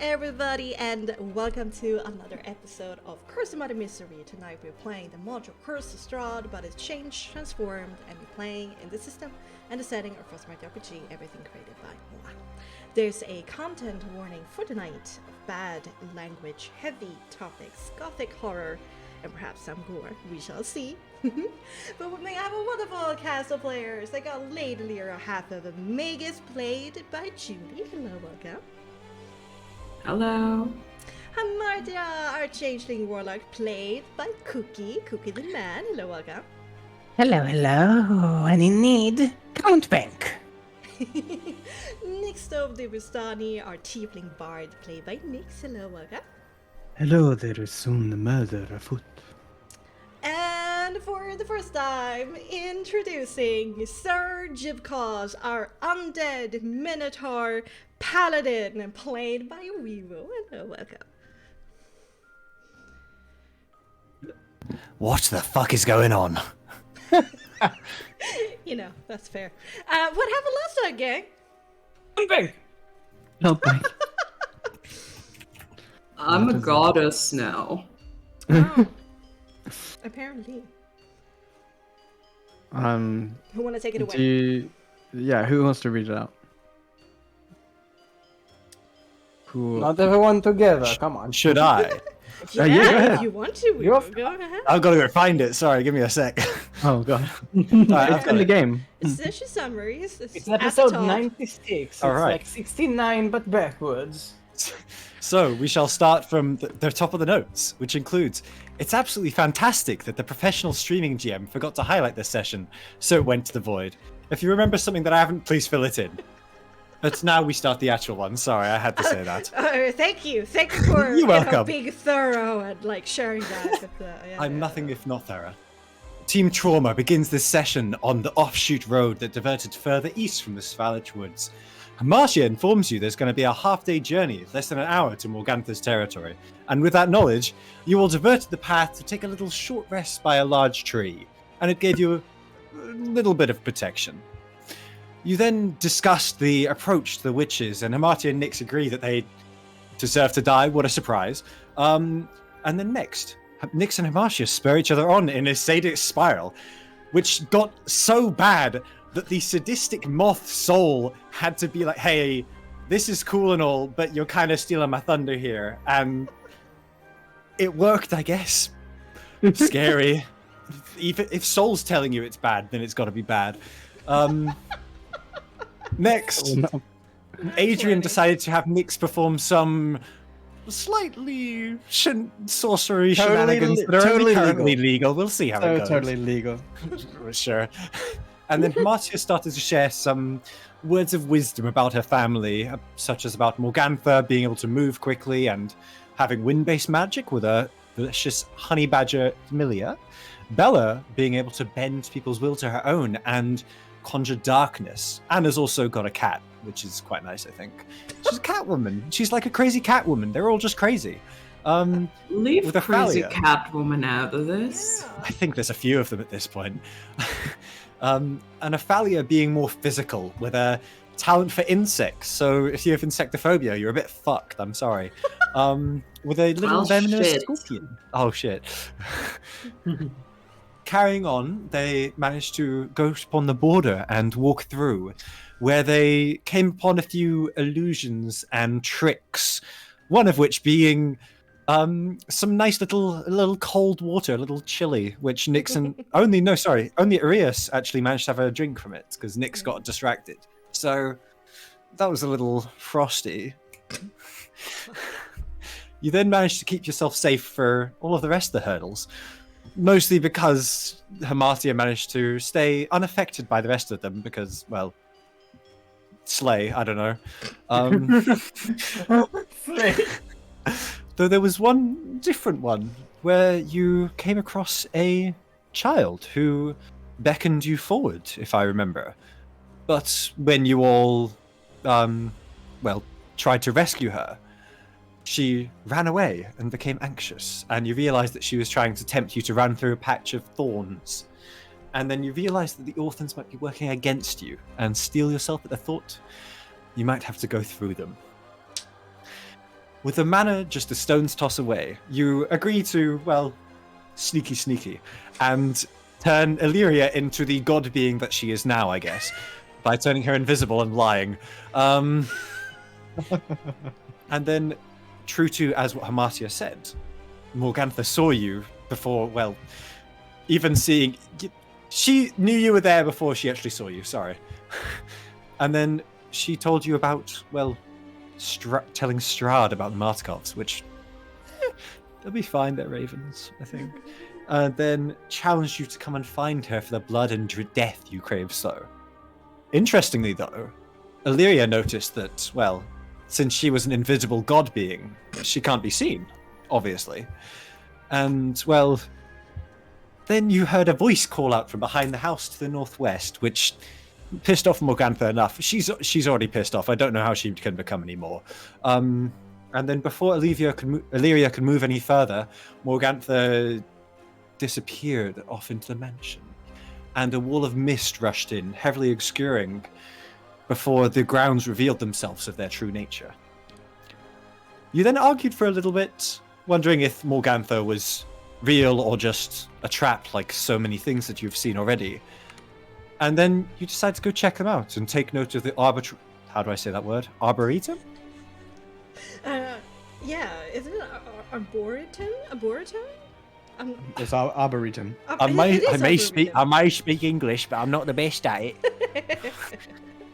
everybody, and welcome to another episode of Charismatic Mystery. Tonight we're playing the module Cursed Strahd, but it's changed, transformed, and we're playing in the system and the setting of Frostmark RPG, everything created by Meulen. There's a content warning for tonight of bad language, heavy topics, gothic horror, and perhaps some gore. We shall see. But we may have a wonderful cast of players. I got Lady Lyra, half of a Magus, played by Judy. Hello, welcome. Hello. Hamartia, our changeling warlock, played by Cookie the man. Hello, welcome. Hello, hello. Any need? Count Bank. Next up, the Vistani, our tiefling bard, played by Nix. Hello, welcome. Hello, there is soon a murder afoot. And for the first time, introducing Sir Jibcause, our undead minotaur paladin, played by Weevo. Hello, welcome. What the fuck is going on? You know, that's fair. What happened last time, gang? Count Bank. I'm a goddess now. Oh, apparently. Who want to take it away? Who wants to read it out? Who? Not everyone together, come on. Should I? Yeah, go ahead. if you want to, Weevo, go ahead. I've got to go find it. Sorry, give me a sec. Oh god. Alright, It's in the game. It's session summaries. It's at the episode top. 96. All It's right. like 69 but backwards. So we shall start from the top of the notes, which includes, it's absolutely fantastic that the professional streaming GM forgot to highlight this session, so it went to the void. If you remember something that I haven't, please fill it in. But now we start the actual one. Sorry, I had to say that. Thank you for You're welcome. being thorough and like sharing that. With I'm nothing if not thorough. Team Trauma begins this session on the offshoot road that diverted further east from the Svalich Woods. Marcia informs you there's going to be a half-day journey, less than an hour, to Morgantha's territory. And with that knowledge, you will divert the path to take a little short rest by a large tree. And it gave you a little bit of protection. You then discussed the approach to the witches, and Hamartia and Nix agree that they deserve to die. What a surprise. And then next, Nix and Hamartia spur each other on in a sadistic spiral, which got so bad that the sadistic moth soul had to be like, hey, this is cool and all, but you're kind of stealing my thunder here. And it worked, I guess. Scary. Even if soul's telling you it's bad, then it's got to be bad. Next, Adrian decided to have Nix perform some slightly sorcery shenanigans that are only currently legal. We'll see how it goes. Totally legal. Sure. And then Marcia started to share some words of wisdom about her family, such as about Morgantha being able to move quickly and having wind-based magic with a delicious honey badger familiar, Bella being able to bend people's will to her own and conjure darkness, and has also got a cat, which is quite nice, I think. She's a cat woman. She's like a crazy cat woman. They're all just crazy. Leave with crazy Athalia. cat woman out of this. I think there's a few of them at this point. And Athalia being more physical, with a talent for insects. So if you have insectophobia, you're a bit fucked. I'm sorry. With a little Well, venomous shit. scorpion. Oh shit. Carrying on, they managed to go upon the border and walk through, where they came upon a few illusions and tricks. One of which being some nice little cold water, a little chili, which Nix and only Arias actually managed to have a drink from it because Nix got distracted. So that was a little frosty. You then managed to keep yourself safe for all of the rest of the hurdles, mostly because Hamartia managed to stay unaffected by the rest of them because, well, slay, I don't know. Slay. Though there was one different one where you came across a child who beckoned you forward, if I remember. But when you all, tried to rescue her, she ran away and became anxious, and you realized that she was trying to tempt you to run through a patch of thorns. And then you realized that the Orphans might be working against you, and steel yourself at the thought you might have to go through them. with the manor just a stone's toss away, you agree to, well, sneaky, and turn Illyria into the god being that she is now, I guess, by turning her invisible and lying. And then, true to as what Hamartia said, Morgantha saw you before, well, even seeing... She knew you were there before she actually saw you, sorry. And then she told you about, well, telling Strahd about the Martikovs, which... they'll be fine, they're ravens, I think. Then challenged you to come and find her for the blood and death you crave so. Interestingly, though, Illyria noticed that, well, since she was an invisible god being, she can't be seen, obviously. And, well, then you heard a voice call out from behind the house to the northwest, which pissed off Morgantha enough. She's already pissed off. I don't know how she can become any more. And then before Illyria could move any further, Morgantha disappeared off into the mansion, and a wall of mist rushed in, heavily obscuring before the grounds revealed themselves of their true nature. You then argued for a little bit, wondering if Morgantha was real or just a trap like so many things that you've seen already. And then you decided to go check them out and take note of the how do I say that word? Arboretum? Yeah, isn't it Arboretum? Arboretum? It's Arboretum. I may speak English, but I'm not the best at it.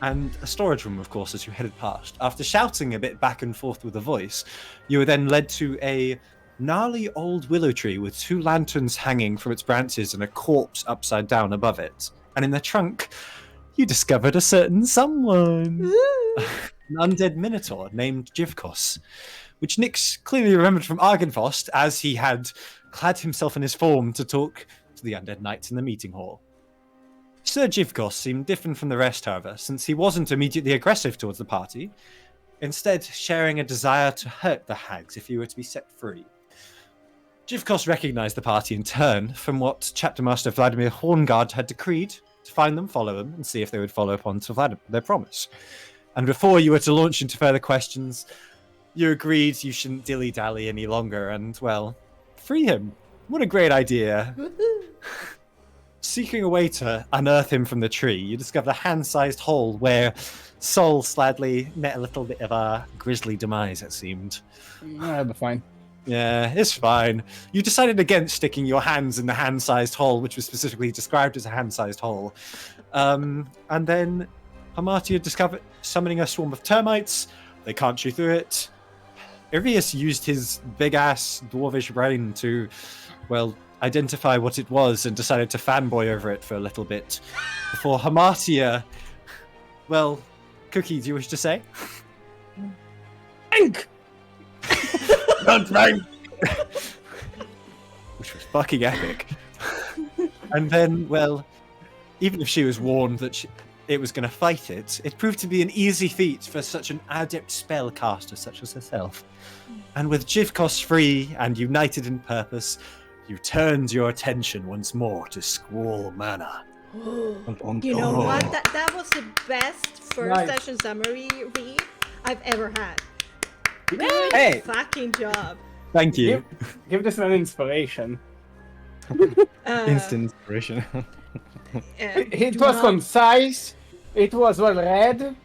And a storage room, of course, as you headed past. After shouting a bit back and forth with a voice, you were then led to a gnarly old willow tree with 2 lanterns hanging from its branches and a corpse upside down above it. And in the trunk, you discovered a certain someone. An undead minotaur named Jivkos, which Nyx clearly remembered from Argynvost, as he had clad himself in his form to talk to the undead knights in the meeting hall. Sir Jivkos seemed different from the rest, however, since he wasn't immediately aggressive towards the party, instead sharing a desire to hurt the hags if he were to be set free. Jivkos recognized the party in turn from what Chapter Master Vladimir Horngard had decreed to find them, follow them, and see if they would follow upon to their promise. And before you were to launch into further questions, you agreed you shouldn't dilly-dally any longer and, well, free him. What a great idea. Seeking a way to unearth him from the tree, you discovered a hand-sized hole where Sol sadly met a little bit of a grisly demise, it seemed. That'll be fine. Yeah, it's fine. You decided against sticking your hands in the hand-sized hole, which was specifically described as a hand-sized hole. And then Hamartia discovered summoning a swarm of termites. They can't chew through it. Irius used his big-ass dwarvish brain to, well, identify what it was and decided to fanboy over it for a little bit. Before Hamartia... Well, Cookie, do you wish to say? Ink! Not right. Which was fucking epic. And then, well, even if she was warned that it was going to fight it, it proved to be an easy feat for such an adept spellcaster such as herself. And with Jivkos free and united in purpose, you turned your attention once more to Squall Manor. You know what? That was the best first session summary read I've ever had. Good Hey. fucking job. Thank you. Give this an inspiration. Instant inspiration. It was concise. It was well read.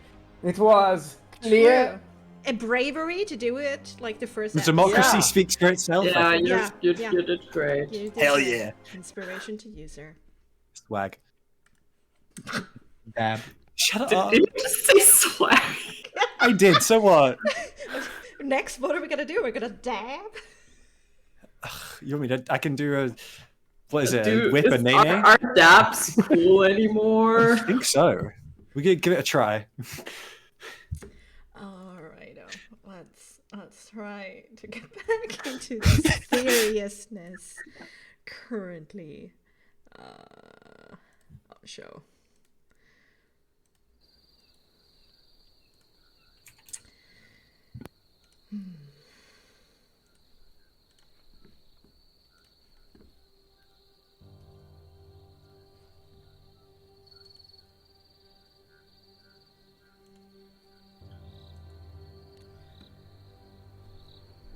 It was clear. A bravery to do it like the first The episode. democracy Yeah. speaks for itself. I Yeah, think. you Yeah. did great. You did Hell it. yeah. Inspiration to user. Swag. Dab. Shut up. Did you just say swag? I did, so what? Next, what are we gonna do? We're gonna dab? You want me to... I can do a... What is it? Dude, a whip a nene? Are daps cool anymore? I think so. We could give it a try. Alright, let's try to get back into the seriousness currently on show.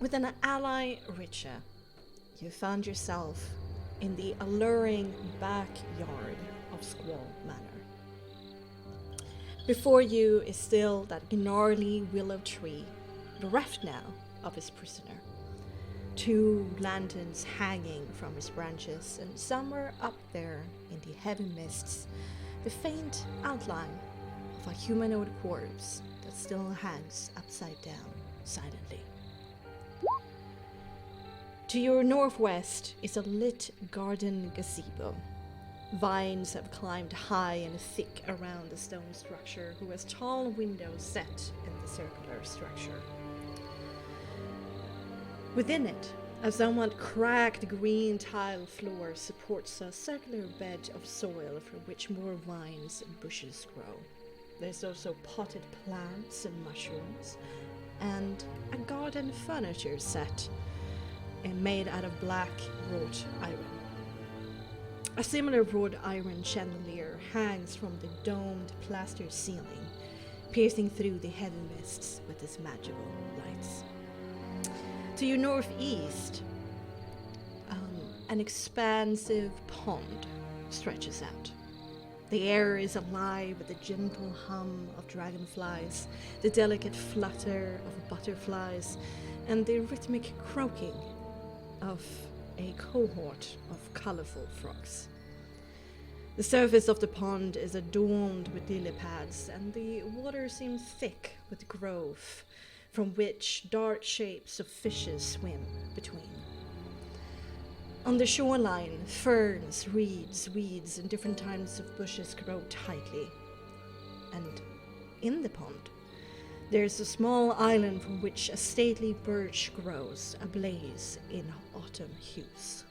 With an ally richer, you found yourself in the alluring backyard of Squall Manor. Before you is still that gnarly willow tree, bereft now of his prisoner. 2 lanterns hanging from his branches, and somewhere up there in the heavy mists, the faint outline of a humanoid corpse that still hangs upside down silently. To your northwest is a lit garden gazebo. Vines have climbed high and thick around the stone structure, who has tall windows set in the circular structure. Within it, a somewhat cracked green tile floor supports a circular bed of soil from which more vines and bushes grow. There's also potted plants and mushrooms, and a garden furniture set made out of black wrought iron. A similar wrought iron chandelier hangs from the domed plaster ceiling, piercing through the heavy mists with its magical lights. To your northeast, an expansive pond stretches out. The air is alive with the gentle hum of dragonflies, the delicate flutter of butterflies, and the rhythmic croaking of a cohort of colorful frogs. The surface of the pond is adorned with lily pads, and the water seems thick with growth, from which dark shapes of fishes swim between. On the shoreline, ferns, reeds, weeds, and different kinds of bushes grow tightly. And in the pond, there's a small island from which a stately birch grows, ablaze in autumn hues.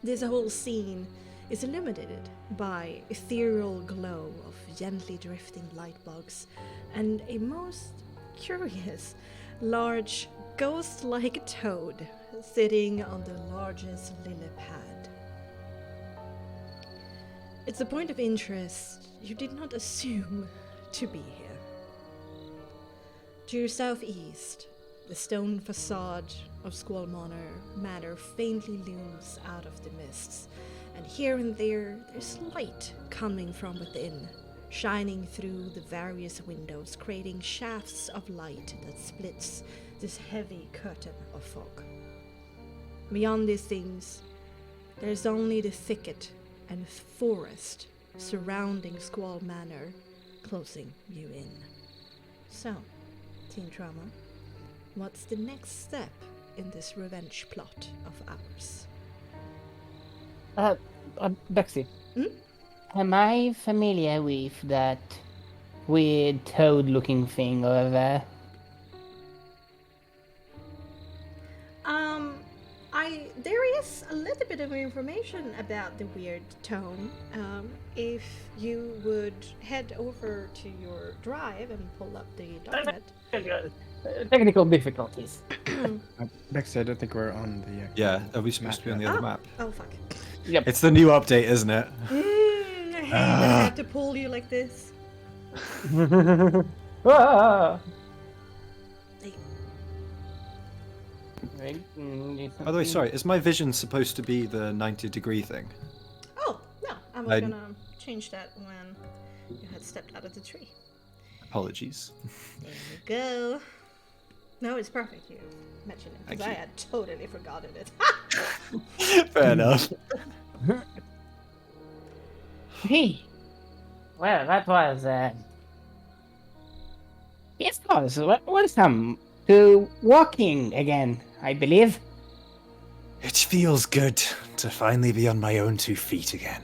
This whole scene is illuminated by ethereal glow of gently drifting light bugs and a most curious, large, ghost-like toad sitting on the largest lily pad. It's a point of interest you did not assume to be here. To your southeast, the stone facade of Squall Manor faintly looms out of the mists, and here and there's light coming from within, shining through the various windows, creating shafts of light that splits this heavy curtain of fog. Beyond these things, there's only the thicket and forest surrounding Squall Manor, closing you in. So, Teen Trauma, what's the next step in this revenge plot of ours? Bexxy. Am I familiar with that weird toad-looking thing over there? There is a little bit of information about the weird tone. If you would head over to your drive and pull up the document. Technical difficulties. Bexxy, I don't think we're on the... Yeah, are we supposed to be on the other map? Oh, fuck. Yep. It's the new update, isn't it? I hate that I have to pull you like this. Ah! By the way, sorry, is my vision supposed to be the 90-degree thing? Oh, no. I was gonna change that when you had stepped out of the tree. Apologies. There you go. No, it's perfect you mentioned it, because I had totally forgotten it. Fair enough. Hey. Well, that was, yes, welcome to walking again, I believe. It feels good to finally be on my own 2 feet again.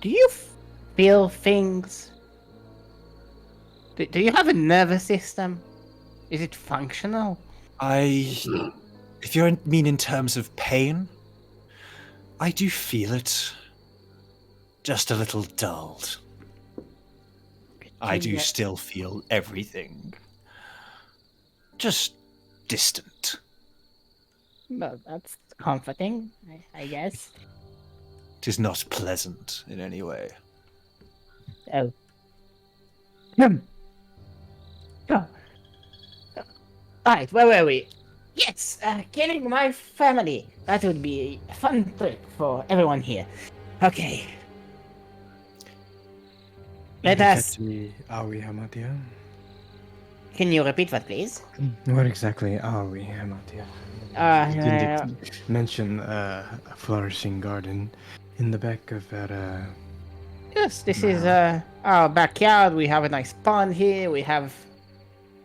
Do you feel things? Do you have a nervous system? Is it functional? If you mean in terms of pain, I do feel it. Just a little dulled. I do still feel everything. Just distant. Well, that's comforting, I guess. It is not pleasant in any way. Oh. Right, where were we? Yes, killing my family. That would be a fun trip for everyone here. Okay. Let us... Exactly are we, Hamatia? Can you repeat that, please? Where exactly are we, Hamatia? You didn't mention a flourishing garden in the back of that, Yes, this is our backyard. We have a nice pond here. We have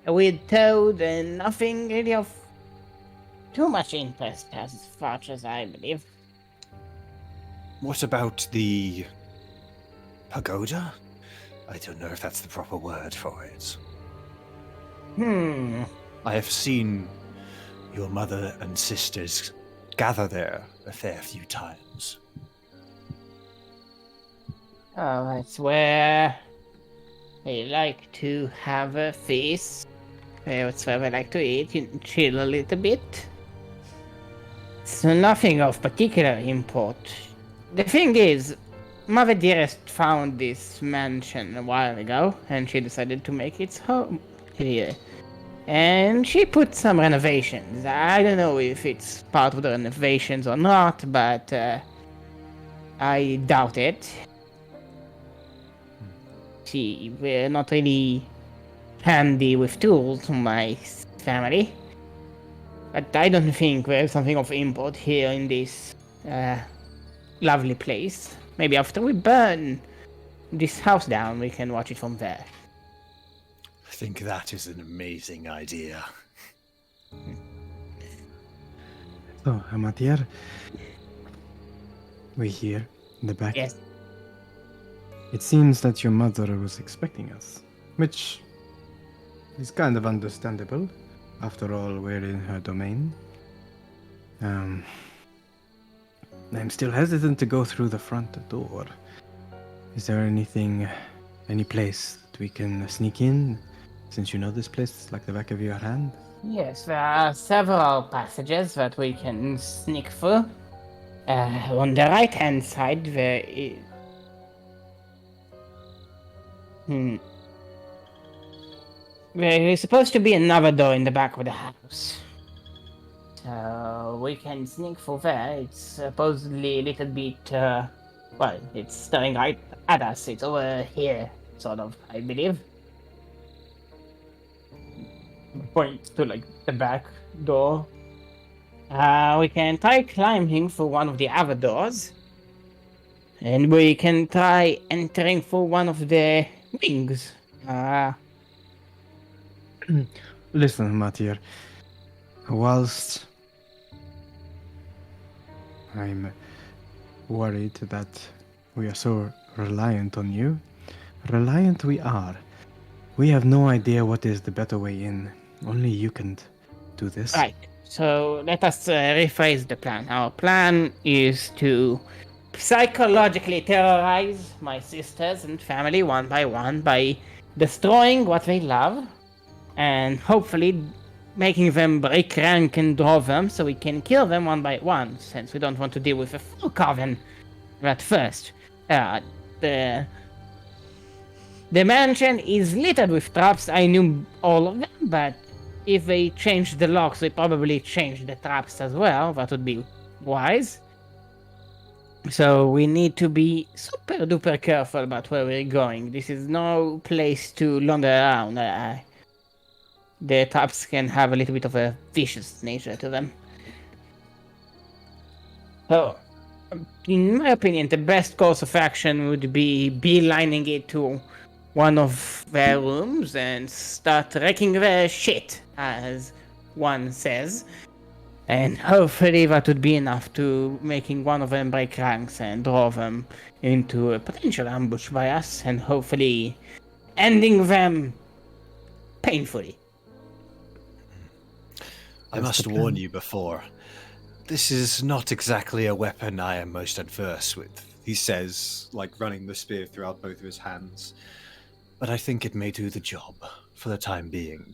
a weird toad and nothing really of too much interest as far as I believe. What about the pagoda? I don't know if that's the proper word for it. I have seen your mother and sisters gather there a fair few times. Oh, that's where they like to have a feast. That's where they like to eat and chill a little bit. So nothing of particular import. The thing is, Mother Dearest found this mansion a while ago, and she decided to make its home here. And she put some renovations. I don't know if it's part of the renovations or not, but I doubt it. We're not really handy with tools, my family. But I don't think there's something of import here in this lovely place. Maybe after we burn this house down, we can watch it from there. I think that is an amazing idea. So, Hamatia, we here in the back. Yes. It seems that your mother was expecting us, which is kind of understandable. After all, we're in her domain. I'm still hesitant to go through the front door. Is there any place that we can sneak in, since you know this place like the back of your hand? Yes, there are several passages that we can sneak through. On the right-hand side, there is... There is supposed to be another door in the back of the house. So we can sneak through there. It's supposedly a little bit, well, it's staring right at us. It's over here, sort of, I believe. Point to, like, the back door. We can try climbing through one of the other doors. And we can try entering through one of the wings. Listen, Matir. Whilst I'm worried that we are so reliant on you, reliant we are. We have no idea what is the better way in. Only you can do this. Right. So let us rephrase the plan. Our plan is to psychologically terrorize my sisters and family one by one by destroying what they love and hopefully making them break rank and draw them so we can kill them one by one, since we don't want to deal with a full coven at first. The mansion is littered with traps. I knew all of them, but if they changed the locks, they probably changed the traps as well. That would be wise. So we need to be super duper careful about where we're going. This is no place to wander around. The traps can have a little bit of a vicious nature to them. So, in my opinion, the best course of action would be beelining it to one of their rooms and start wrecking their shit, as one says. And hopefully that would be enough to making one of them break ranks and draw them into a potential ambush by us, and hopefully ending them painfully. I must warn you before. This is not exactly a weapon I am most adverse with, he says, like running the spear throughout both of his hands. But I think it may do the job, for the time being.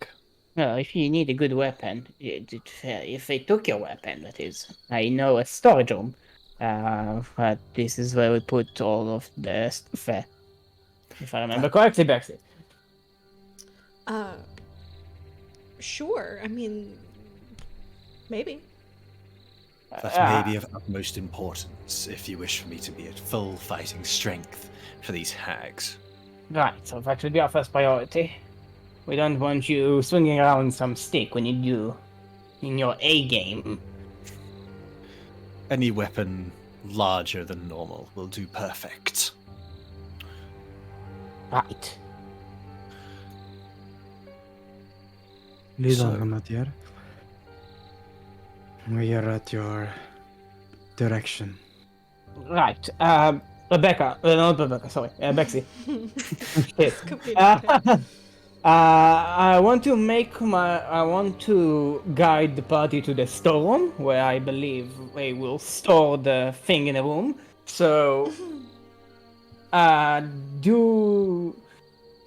Well, if you need a good weapon, if they took your weapon, that is. I know a storage room, but this is where we put all of the stuff there. If I remember correctly, Bexxy. Sure. I mean, maybe. That may be of utmost importance if you wish for me to be at full fighting strength for these hags. Right, so that should be our first priority. We don't want you swinging around some stick when you do in your A game. Any weapon larger than normal will do perfect. Right. Lead So- on, Amatier. We are at your direction. Right. Not Rebecca, sorry. Bexxy. Shit. Completely Uh, okay. I want to guide the party to the storeroom where I believe they will store the thing in a room. So, do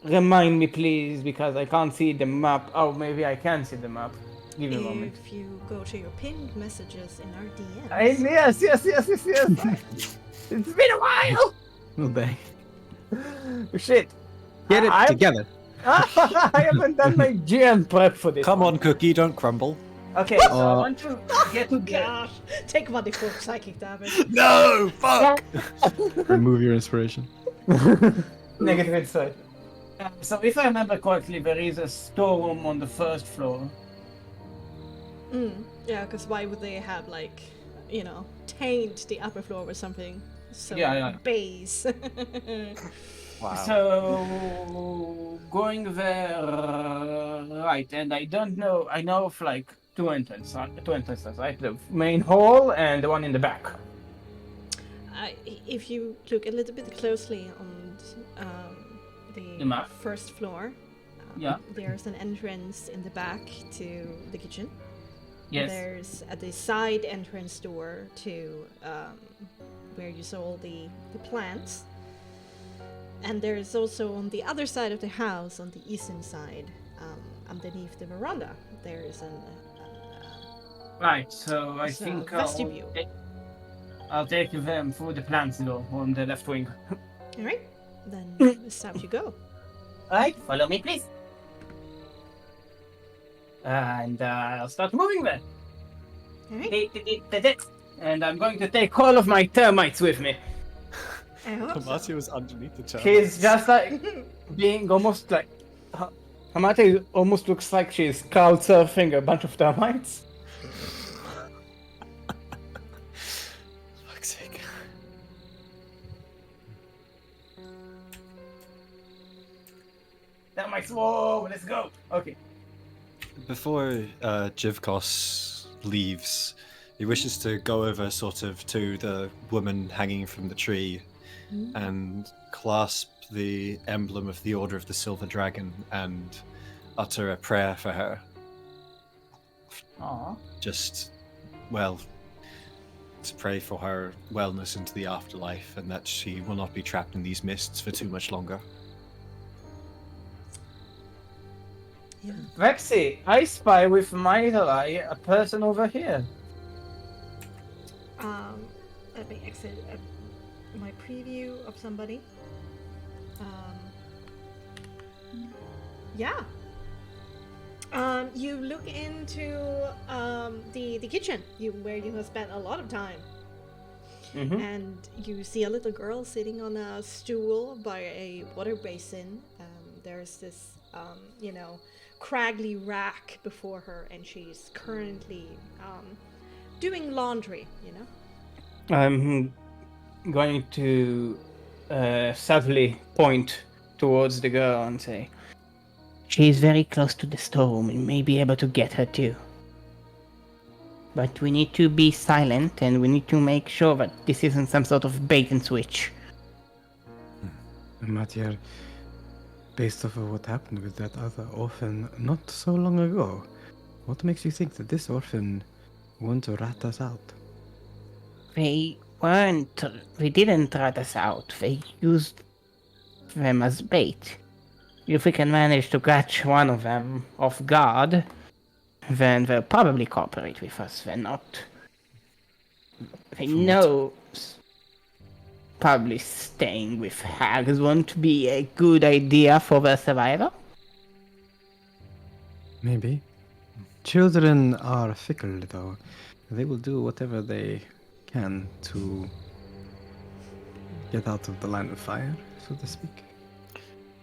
remind me, please, because I can't see the map. Oh, maybe I can see the map. Give me a moment. If you go to your pinned messages in our DMs. Yes. It's been a while. Oh, dang. Shit. Get it I- together. I haven't done my GM prep for this. Come one. on, Cookie, don't crumble. Okay, so I want to get Oh to gosh! Take 1d4 psychic damage. No! Fuck! Remove your inspiration. Negative insight. So if I remember correctly, there is a storeroom on the first floor. Yeah, because why would they have taint the upper floor with something so Yeah. base? Wow. So going there, right? And I don't know. I know of like two entrances, right? The main hall and the one in the back. If you look a little bit closely on The map. first floor, Yeah. there's an entrance in the back to the kitchen. Yes. There's the side entrance door to where you saw all the plants. And there's also on the other side of the house, on the eastern side, underneath the veranda, there is Right. So I So, think vestibule. I'll take them through the plants door on the left wing. all right. Then it's time to go. Alright, follow me, please. And I'll start moving then. All right. And I'm going to take all of my termites with me. I hope so. Marty was underneath the chair. She's just like being almost like. Hamate almost looks like she's crowd surfing a bunch of termites. Fuck's sake. Termites, whoa, let's go. Okay. Before Jivkos leaves, he wishes to go over sort of to the woman hanging from the tree and clasp the emblem of the Order of the Silver Dragon and utter a prayer for her. Aww. Just, well, to pray for her wellness into the afterlife and that she will not be trapped in these mists for too much longer. Yeah. Bexxy, I spy with my eye a person over here. Let me exit my preview of somebody. Yeah. You look into the kitchen, where you have spent a lot of time, and you see a little girl sitting on a stool by a water basin. There's this, craggy rack before her, and she's currently doing laundry. I'm going to sadly point towards the girl and say, "She's very close to the storeroom. We may be able to get her too. But we need to be silent and we need to make sure that this isn't some sort of bait and switch." Matier, based off of what happened with that other orphan not so long ago, what makes you think that this orphan won't rat us out? They didn't rat us out. They used them as bait. If we can manage to catch one of them off guard, then they'll probably cooperate with us. They know probably staying with hags won't be a good idea for their survival. Maybe. Children are fickle, though. They will do whatever they can to get out of the line of fire, so to speak.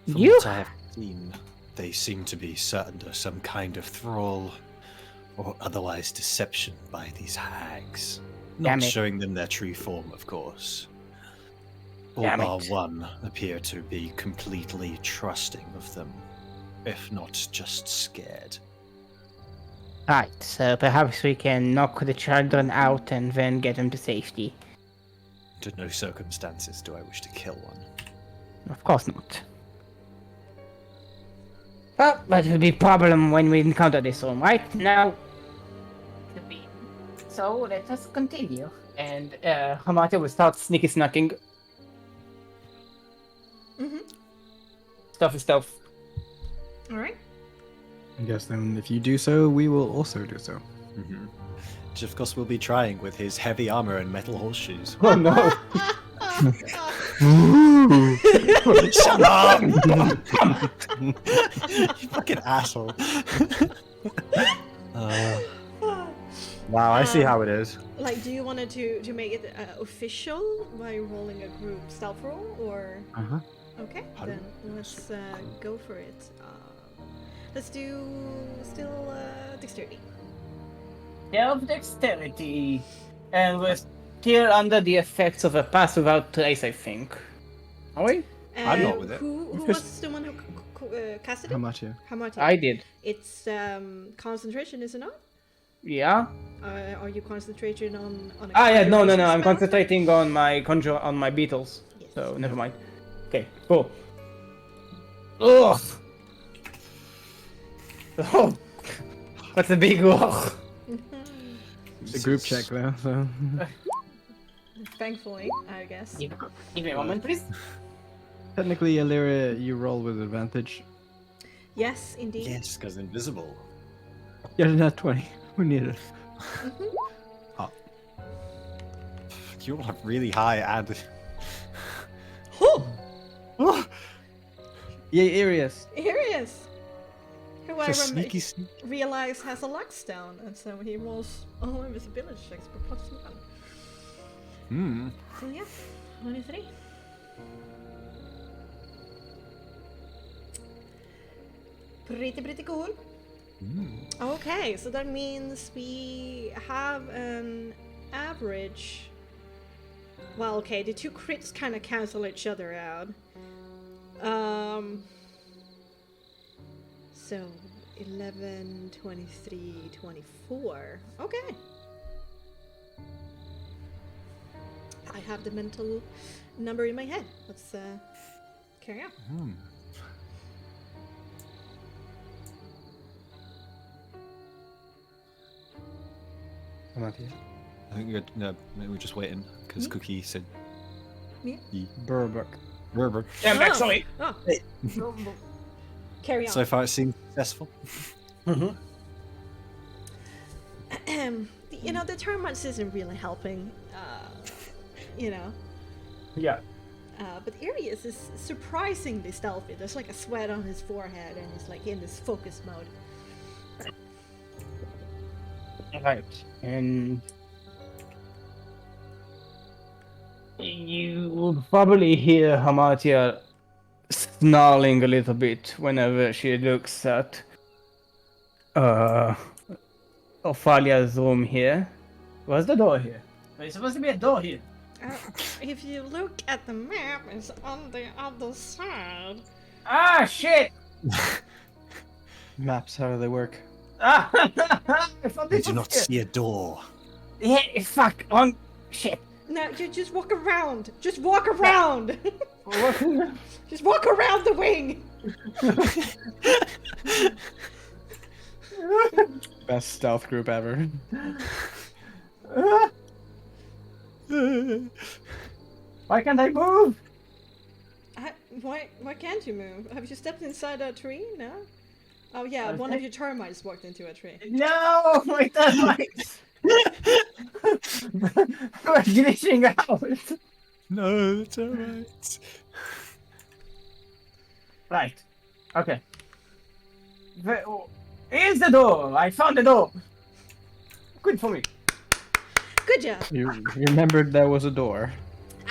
From what I have seen, they seem to be under some kind of thrall or otherwise deception by these hags. Damn Not it. showing them their true form, of course. All Damn bar it. one appear to be completely trusting of them, if not just scared. Right, so perhaps we can knock the children out and then get them to safety. Under no circumstances do I wish to kill one. Of course not. Well, that will be a problem when we encounter this one, right? Now, so let us continue. And Hamata will start sneaky snacking. Mm-hmm. Stuff. All right. Yes, then if you do so, we will also do so. Mm-hmm. Which, of course, we'll be trying with his heavy armor and metal horseshoes. Oh no! Shut up! You fucking asshole. Wow, I see how it is. Like, do you want to make it official by rolling a group stealth roll, or? Uh-huh. Okay, Pardon? then let's go for it. Let's do still dexterity. Of dexterity. And we're still under the effects of a pass without trace, I think. Are we? I'm not with it. Who Because- was the one who casted it? How much? Yeah. Hamati. I did. It's concentration, is it not? Yeah? Are you concentrating on? A Yeah, no, concentration I'm spell? concentrating on my conjure, on my beetles. Yes. So, never mind. Okay, cool. Ugh! Oh! What's a big ugh? It's a group check, though, so... Thankfully, I guess. Give me a moment, please. Technically, Illyria, you roll with advantage. Yes, indeed. Yeah, just goes invisible. Yeah, not 20. We need it. You roll really high and... Oh, Yeah, Arius. here he is. Who I Just sneaky. realized has a luck stone, and so he rolls all invisibility checks for +1. Hmm. So yeah, 23. Pretty cool. Okay, so that means we have an average. Well, okay, the two crits kind of cancel each other out. So 11, 23, 24. Okay. I have the mental number in my head. Let's carry on. Hmm. I'm not here. I think we're just waiting because Cookie said. Burbuck. Rubber. Yeah, I'm back, Oh. sorry. Oh. Carry on. So far, it seems successful. You know, the termites isn't really helping. You know. Yeah. But Arius is surprisingly stealthy. There's like a sweat on his forehead, and he's like in this focus mode. Right, and you will probably hear Hamatia snarling a little bit whenever she looks at Ophalia's room here. Where's the door here? There's supposed to be a door here. If you look at the map, it's on the other side. Ah, shit! Maps, how do they work? Ah, I thought They this do was not here. see a door. Yeah, fuck, wrong shit. No, just walk around. Just walk around. Just walk around the wing. Best stealth group ever. Why can't I move? Why can't you move? Have you stepped inside a tree? No. Oh yeah, one of your termites walked into a tree. No, my termites! We're glitching out. No, it's alright. Right. Okay. Here's the door. I found the door. Good for me. Good job. You remembered there was a door.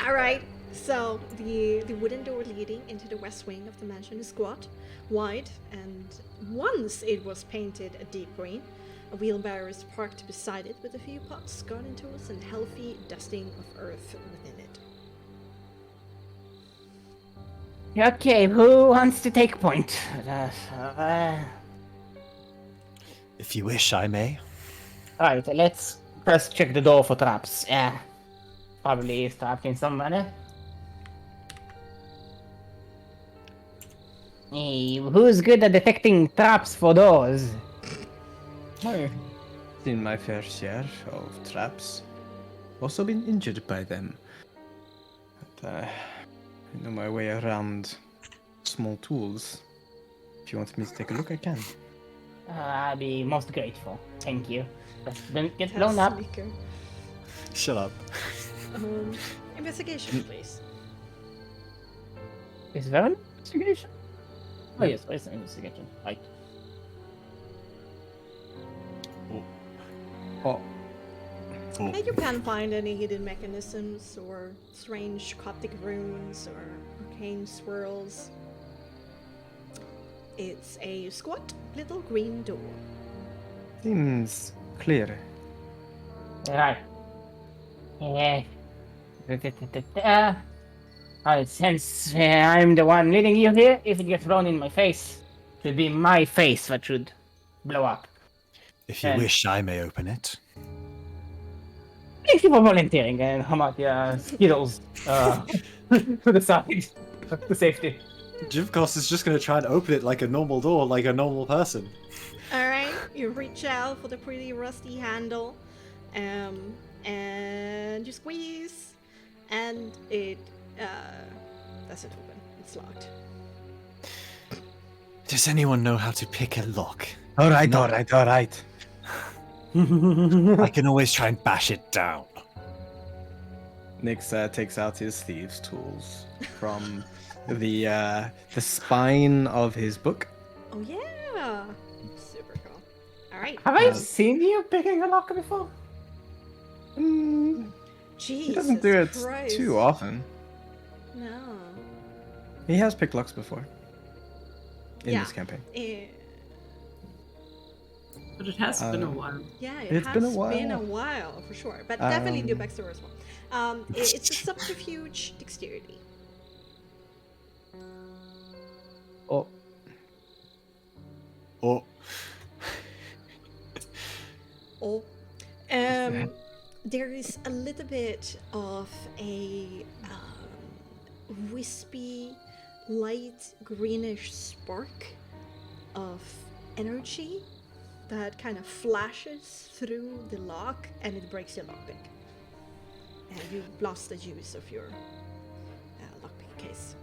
All right. So the wooden door leading into the west wing of the mansion is squat, wide, and once it was painted a deep green. A wheelbarrow is parked beside it with a few pots, garden tools, and healthy dusting of earth within it. Okay, who wants to take point? If you wish, I may. Alright, let's first check the door for traps. Yeah. Probably is trapped in some manner. Hey, who's good at detecting traps for doors? I've seen my fair share of traps. Also been injured by them. But I know my way around small tools. If you want me to take a look, I can. I'll be most grateful. Thank you. But don't get blown up. Sneaker. Shut up. Investigation, please. Is there an investigation? Oh yes, there is an investigation. Right. Oh, And you can't find any hidden mechanisms or strange Coptic runes or arcane swirls. It's a squat little green door. seems clear. Right. Since I'm the one leading you here, if it gets thrown in my face, it would be my face that should blow up. If you And- wish, I may open it. Thank you for volunteering, and how about your Skittles to the side, to safety. Jivkos is just going to try and open it like a normal door, like a normal person. Alright, you reach out for the pretty rusty handle, and you squeeze, and it doesn't open. It's locked. Does anyone know how to pick a lock? Alright, No. alright. I can always try and bash it down. Nix takes out his thieves' tools from the spine of his book. Oh yeah! Super cool. Alright. Have I seen you picking a lock before? Mm, Jesus he doesn't do it Christ. too often. No. He has picked locks before. In Yeah. this campaign. But it has been a while. Yeah, It's has been a been a while. while for sure, but definitely do Um, backstory as well. It's a subterfuge dexterity. Oh, Or Oh, there is a little bit of a wispy, light greenish spark of energy that kind of flashes through the lock, and it breaks the lockpick. And you lost the use of your lockpick case.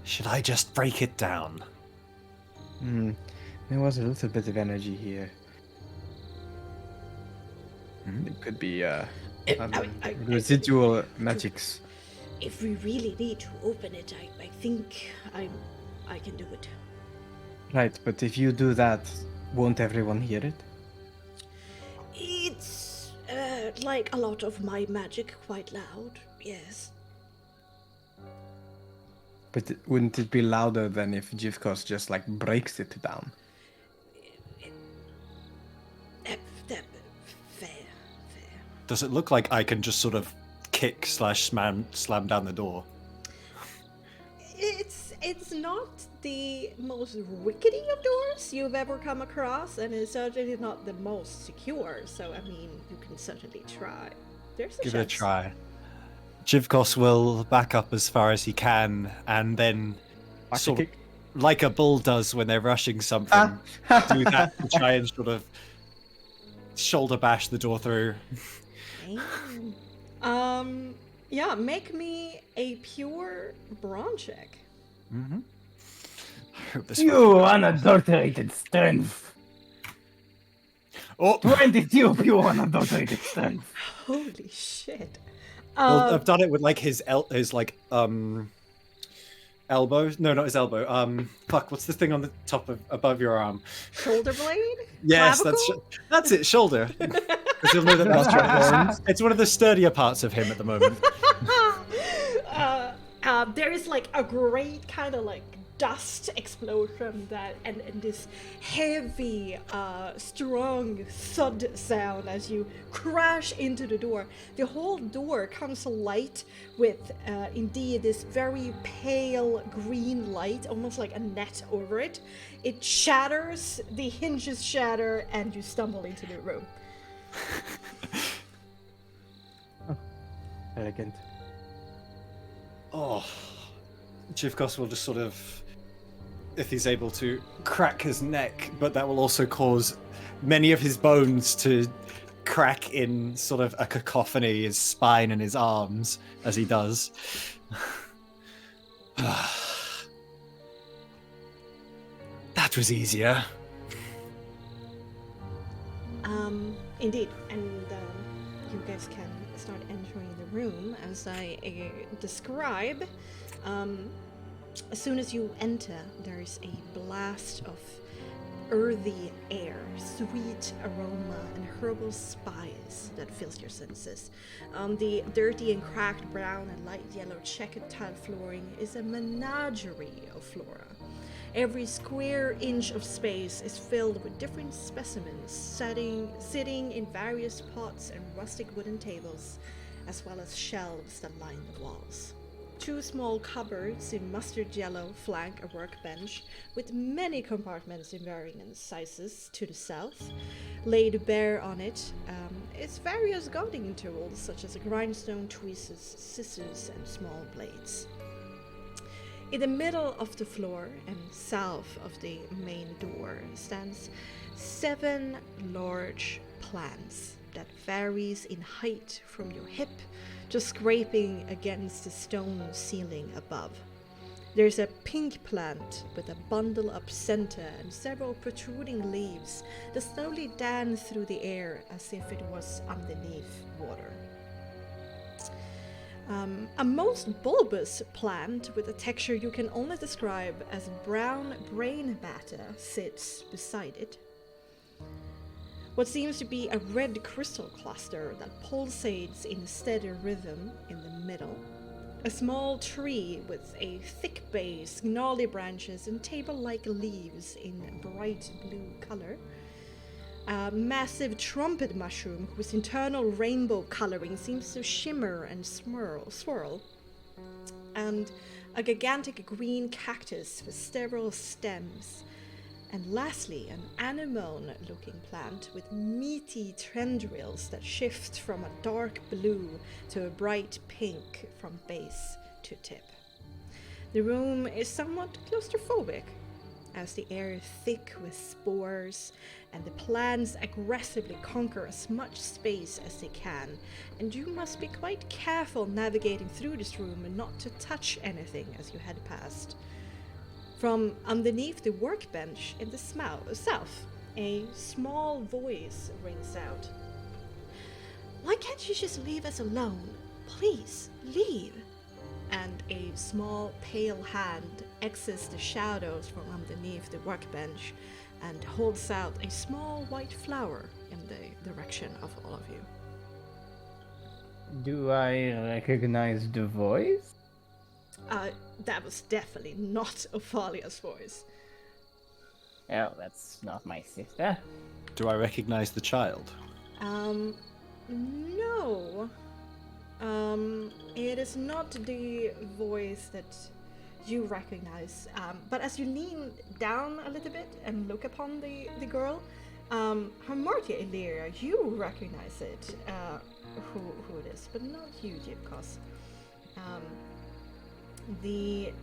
should I just break it down? there was a little bit of energy here. Hmm? It could be I- residual magics. If we really need to open it, I think I can do it. Right, but if you do that, won't everyone hear it? It's like a lot of my magic, quite loud. Yes. But wouldn't it be louder than if Jivkos just like breaks it down? Fair. Does it look like I can just sort of kick / slam down the door? It's not the most rickety of doors you've ever come across, and it's certainly not the most secure. So I mean, you can certainly try. There's a Give it a chance. try. Jivkos will back up as far as he can, and then sort of, like a bull does when they're rushing something, do that to try and sort of shoulder bash the door through. Damn. Yeah, make me a pure brawn check. Mm-hmm. You unadulterated strength. Oh, 22 pure unadulterated strength. Holy shit. well, I've done it with like his elbow. No, not his elbow. Fuck. What's the thing on the top of above your arm? Shoulder blade? Yes, Clavicle? that's it. Shoulder. Because you'll know that That's your horns. it's one of the sturdier parts of him at the moment. There is like a great kind of like dust explosion that and this heavy strong thud sound as you crash into the door. The whole door comes to light with indeed this very pale green light, almost like a net over it. It shatters, the hinges shatter, and you stumble into the room. Elegant. Oh, Jivkos will just sort of, if he's able to, crack his neck, but that will also cause many of his bones to crack in sort of a cacophony, his spine and his arms, as he does. That was easier. Indeed, and you guys can start entering the room as I describe. As soon as you enter, there's a blast of earthy air, sweet aroma, and herbal spice that fills your senses. The dirty and cracked brown and light yellow checkered tile flooring is a menagerie of flora. Every square inch of space is filled with different specimens, sitting in various pots and rustic wooden tables, as well as shelves that line the walls. 2 small cupboards in mustard yellow flank a workbench with many compartments in varying sizes to the south. Laid bare on it is various gardening tools such as grindstone, tweezers, scissors, and small blades. In the middle of the floor and south of the main door stands 7 large plants that varies in height from your hip, just scraping against the stone ceiling above. There's a pink plant with a bundle up center and several protruding leaves that slowly dance through the air as if it was underneath water. A most bulbous plant with a texture you can only describe as brown brain matter sits beside it. What seems to be a red crystal cluster that pulsates in a steady rhythm in the middle. A small tree with a thick base, gnarly branches, and table-like leaves in bright blue color. A massive trumpet mushroom whose internal rainbow coloring seems to shimmer and swirl. And a gigantic green cactus with several stems. And lastly, an anemone-looking plant with meaty tendrils that shift from a dark blue to a bright pink from base to tip. The room is somewhat claustrophobic, as the air is thick with spores, and the plants aggressively conquer as much space as they can, and you must be quite careful navigating through this room and not to touch anything as you head past. From underneath the workbench in the south, a small voice rings out. "Why can't you just leave us alone? Please, leave!" And a small pale hand exits the shadows from underneath the workbench and holds out a small white flower in the direction of all of you. Do I recognize the voice? That was definitely not Ophalia's voice. Oh, that's not my sister. Do I recognize the child? No. It is not the voice that you recognize. But as you lean down a little bit and look upon the girl, her Martia Illyria, you recognize it, who it is, but not you, Jivkos. The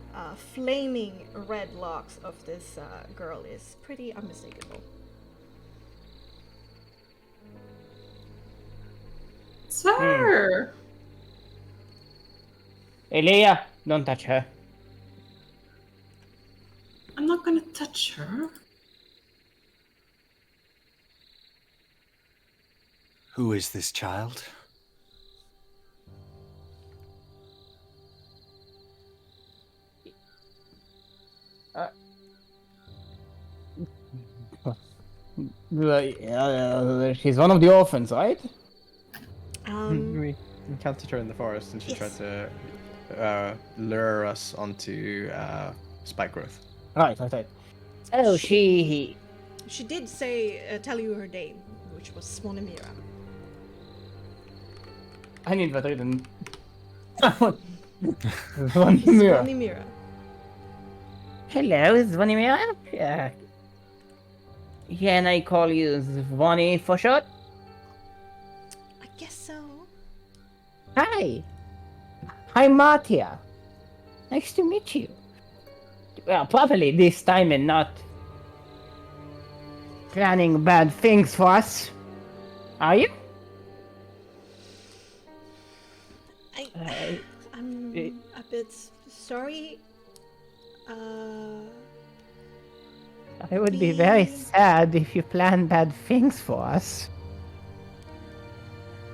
flaming red locks of this girl is pretty unmistakable. Sir! Elia, don't touch her. I'm not gonna touch her. Who is this child? She's one of the orphans, right? We encountered her in the forest, and she tried to lure us onto spike growth. Right. Oh, she... She did say, tell you her name, which was Swanimira. I need that written. Zvonimir. Swanimira. Hello, Zvonimir. Can I call you Zvoni for short? I guess so. Hi. I'm Martia. Nice to meet you. Well, probably this time and not planning bad things for us. Are you? I'm a bit sorry. I would be very sad if you plan bad things for us.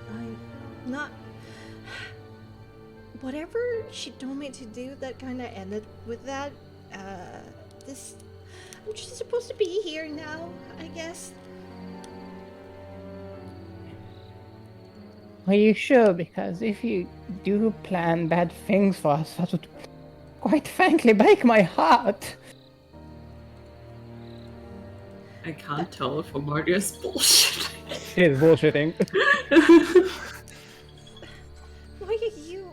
I'm not. Whatever she told me to do, that kind of ended with that. I'm just supposed to be here now, I guess. Are you sure? Because if you do plan bad things for us, that would quite frankly break my heart. I can't tell from Mardia's bullshit. She is bullshitting. Why are you?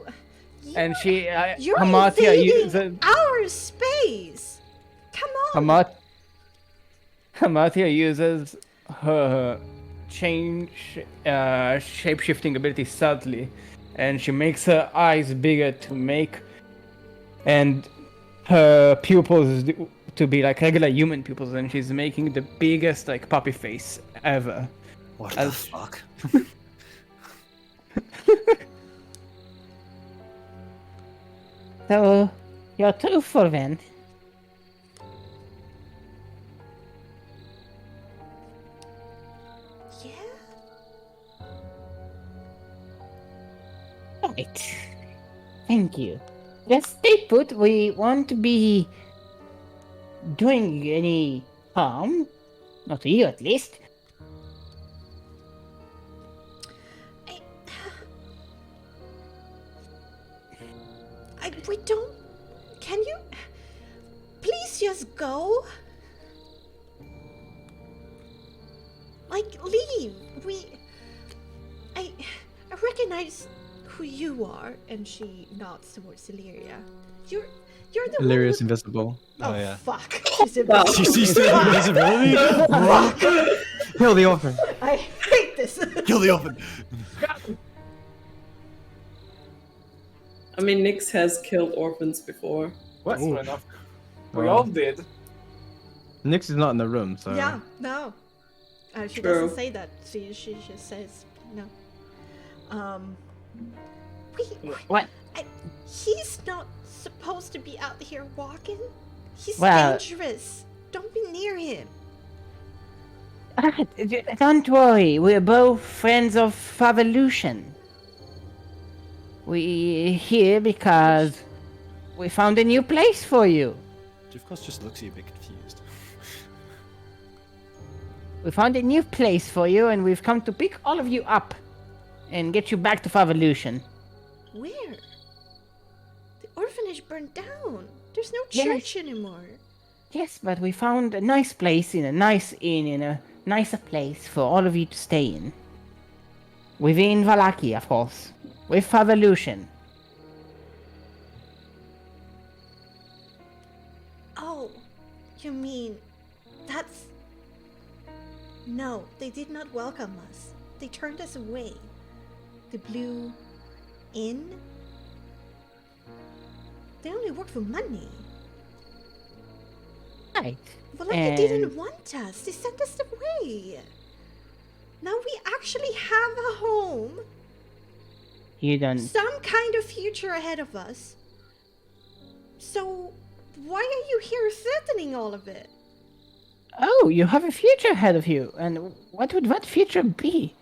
And she, You're Hamatia invading uses our space. Come on. Hamatia uses her shape-shifting ability subtly, and she makes her eyes bigger and her pupils to be like regular human pupils, and she's making the biggest like puppy face ever. What the fuck? So, you're truthful then. Yeah. Right. Thank you. Just stay put. We won't be doing any harm. Not to you, at least. We don't. Can you please just go? Like, leave. I recognize who you are, and she nods towards Illyria. You're the Illyria's one who... invisible. Oh, yeah. fuck. She's Wow. She invisible. sees the invisibility. Kill the orphan. I hate this. Kill the orphan. I mean, Nyx has killed orphans before. What? Ooh. Enough. We We all all did. Nyx is not in the room, so Yeah, no. She True. doesn't say that. She just says no. What? He's not supposed to be out here walking. He's Well- dangerous. Don't be near him. Don't worry, we're both friends of FaboMusic. We're here because we found a new place for you. She of course just looks at you a bit confused. We found a new place for you, and we've come to pick all of you up and get you back to FaboMusic. Where? The orphanage burned down. There's no Yes. church anymore. Yes, but we found a nice place in a nice inn in a nicer place for all of you to stay in. Within Vallaki, of course. With FaboMusic. Oh, you mean that's... No, they did not welcome us. They turned us away. The Blue Inn? They only work for money. Right. Valaki And- didn't want us. They sent us away. Now we actually have a home. You don't... Some kind of future ahead of us. So, why are you here threatening all of it? Oh, you have a future ahead of you. And what would that future be?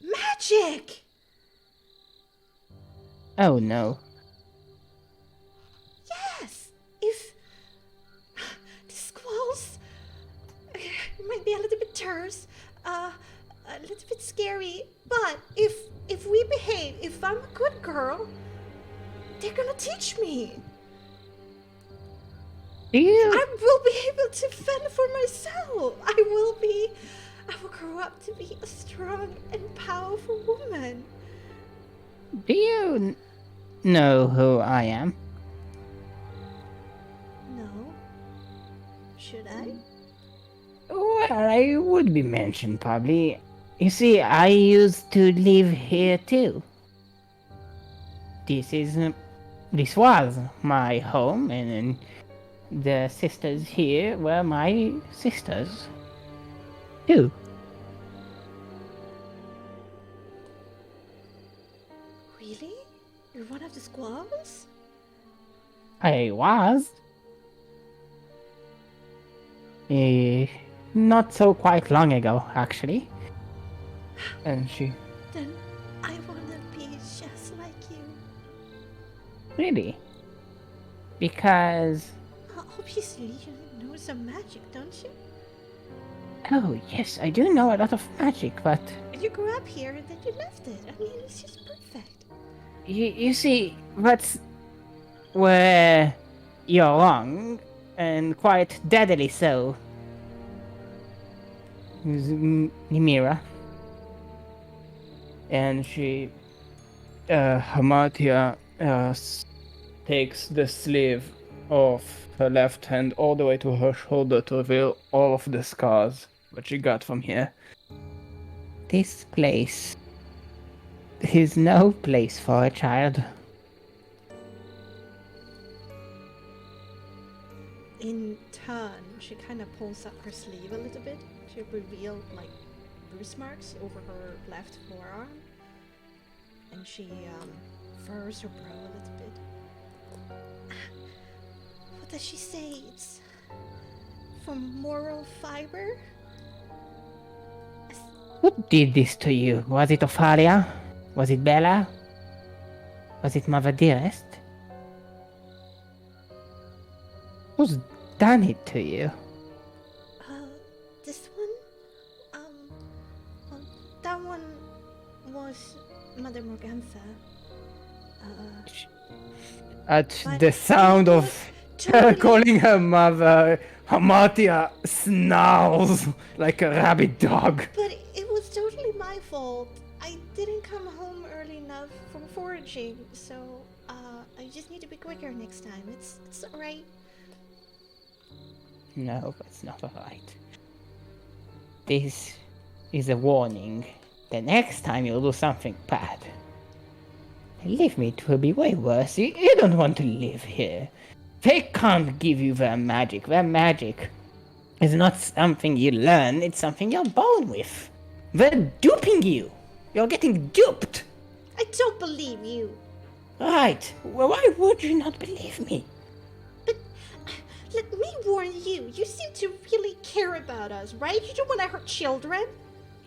Magic! Oh no. Yes! If They're gonna teach me. Do you? I will be able to fend for myself. I will grow up to be a strong and powerful woman. Do you know who I am? No. Should I? Well, I would be mentioned probably. You see, I used to live here too. This was my home, and then the sisters here were my sisters too. Really? You're one of the squaws? I was. Not so quite long ago, actually. And she... Then I wanna be just like you. Really? Because... Obviously, you know some magic, don't you? Oh, yes, I do know a lot of magic, but... You grew up here and then you left it. I mean, it's just perfect. You see, that's where you're wrong, and quite deadly so. Nimira. And she, Hamatia, takes the sleeve of her left hand all the way to her shoulder to reveal all of the scars that she got from here. This place is no place for a child. In turn, she kind of pulls up her sleeve a little bit to reveal like bruise marks over her left forearm, and she furrows her brow a little bit. What does she say? It's from moral fiber? Who did this to you? Was it Ophalia? Was it Bella? Was it Mother Dearest? Who's done it to you? This one? Well, that one was Mother Morgantha. At But the sound it of was her totally- calling her mother, Hamatia snarls like a rabid dog. But it was totally my fault. I didn't come home early enough from foraging, so I just need to be quicker next time. It's alright. No, that's not alright. This is a warning. The next time you'll do something bad, believe me, it will be way worse. You don't want to live here. They can't give you their magic. Their magic is not something you learn, it's something you're born with. They're duping you. You're getting duped. I don't believe you. Right. Well, why would you not believe me? But let me warn you. You seem to really care about us, right? You don't want to hurt children.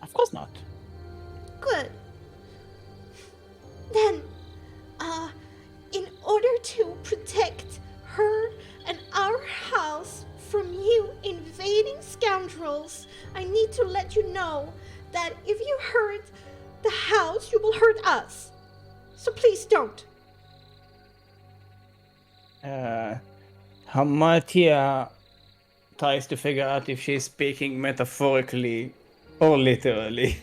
Of course not. Good. Then, in order to protect her and our house from you invading scoundrels, I need to let you know that if you hurt the house, you will hurt us. So please don't. Hamatia tries to figure out if she's speaking metaphorically or literally.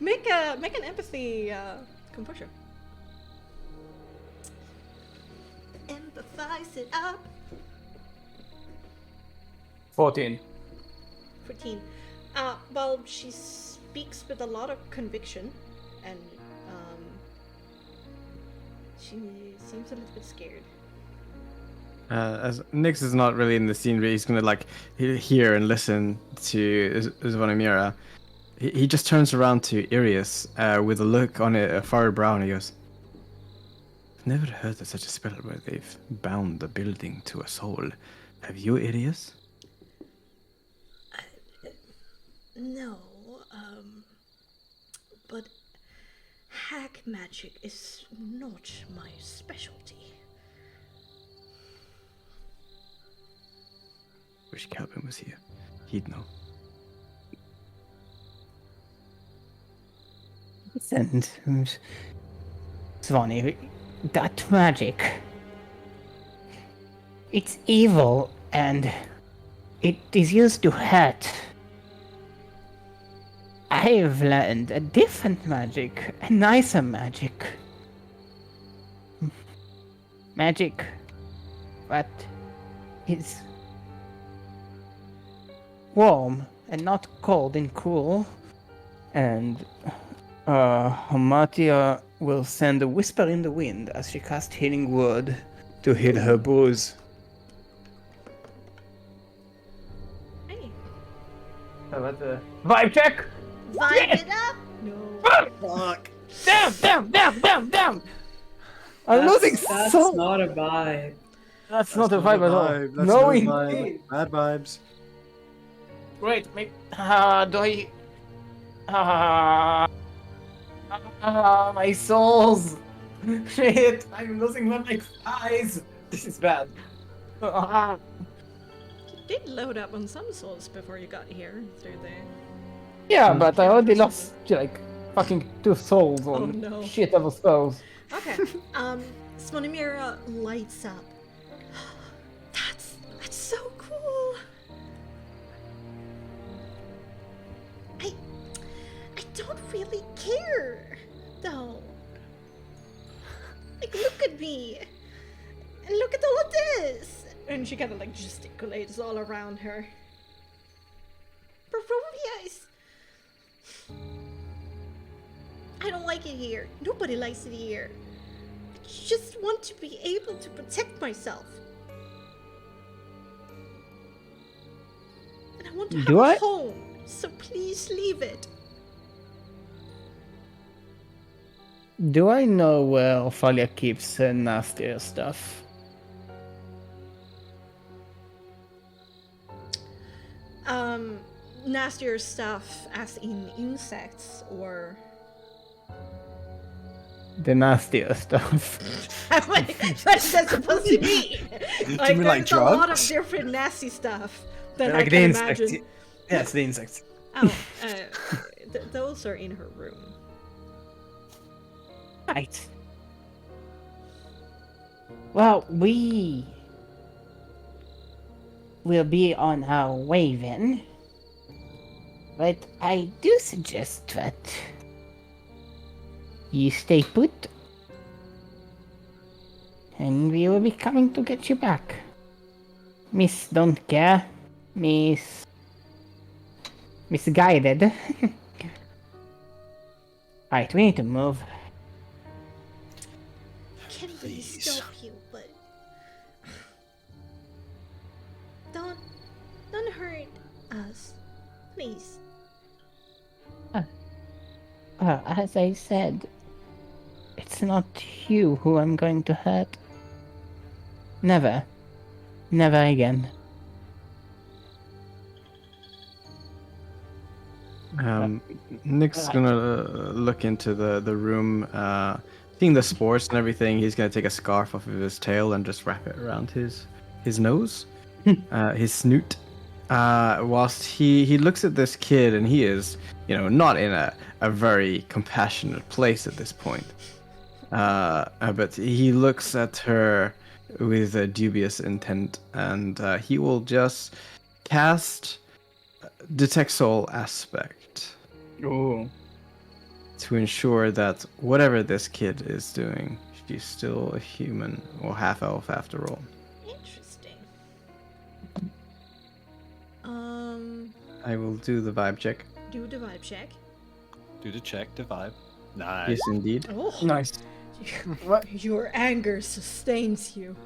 Make an empathy composure. Empathize it up. 14. 14. Well, she speaks with a lot of conviction, and she seems a little bit scared. As Nyx is not really in the scene, but he's gonna like hear and listen to Zvonimira. He just turns around to Irius with a look on a furrowed brow, and he goes, "I've never heard of such a spell where they've bound the building to a soul. Have you, Irius?" No, but hack magic is not my specialty. Wish Calvin was here. He'd know. And Swanee that magic. It's evil and it is used to hurt. I've learned a different magic, a nicer magic. Magic that is warm and not cold and cruel. And Amatia will send a whisper in the wind as she casts healing word to heal her bruise. Hey, Vibe check! vibe it up. No. Fuck. Damn! I'm losing That's so. not a vibe. That's not a vibe at all. That's No, vibe. indeed. Bad vibes. Wait, maybe. Do I? My souls. Shit! I'm losing one of my eyes. This is bad. You did load up on some souls before you got here through the. Yeah, but I already lost like fucking 2 souls on Oh, no. shit of spells. Okay. Svanimira lights up. That's so cool. I don't really care, though. Like, look at me. And look at all of this. And she kind of like gesticulates all around her. Barovia is. I don't like it here. Nobody likes it here. I just want to be able to protect myself. And I want to have Do a I? home. So please leave it. Do I know where Ophalia keeps nastier stuff? Nastier stuff as in insects or The nastier stuff. what's that supposed to mean? Like, mean there's like a lot of drugs? different nasty stuff that I Like the can insects. imagine. Yes, the insects. Oh, those are in her room. Right. Well, we will be on our way then. But I do suggest that you stay put. And we will be coming to get you back. Miss don't care. Misguided. Right, we need to move. Can't really Please. stop you, but don't hurt us, please. As I said, it's not you who I'm going to hurt. Never. Never again. Nick's gonna look into the room, seeing the spores and everything. He's gonna take a scarf off of his tail and just wrap it around his nose, his snoot. Whilst he looks at this kid, and he is, not in a very compassionate place at this point. But he looks at her with a dubious intent, and he will just cast Detect Soul Aspect Oh. to ensure that whatever this kid is doing, she's still a human or half elf after all. Interesting. I will do the vibe check. Do the vibe check. Do the check, the vibe. Nice. Yes, indeed. Oh, Nice. your anger sustains you.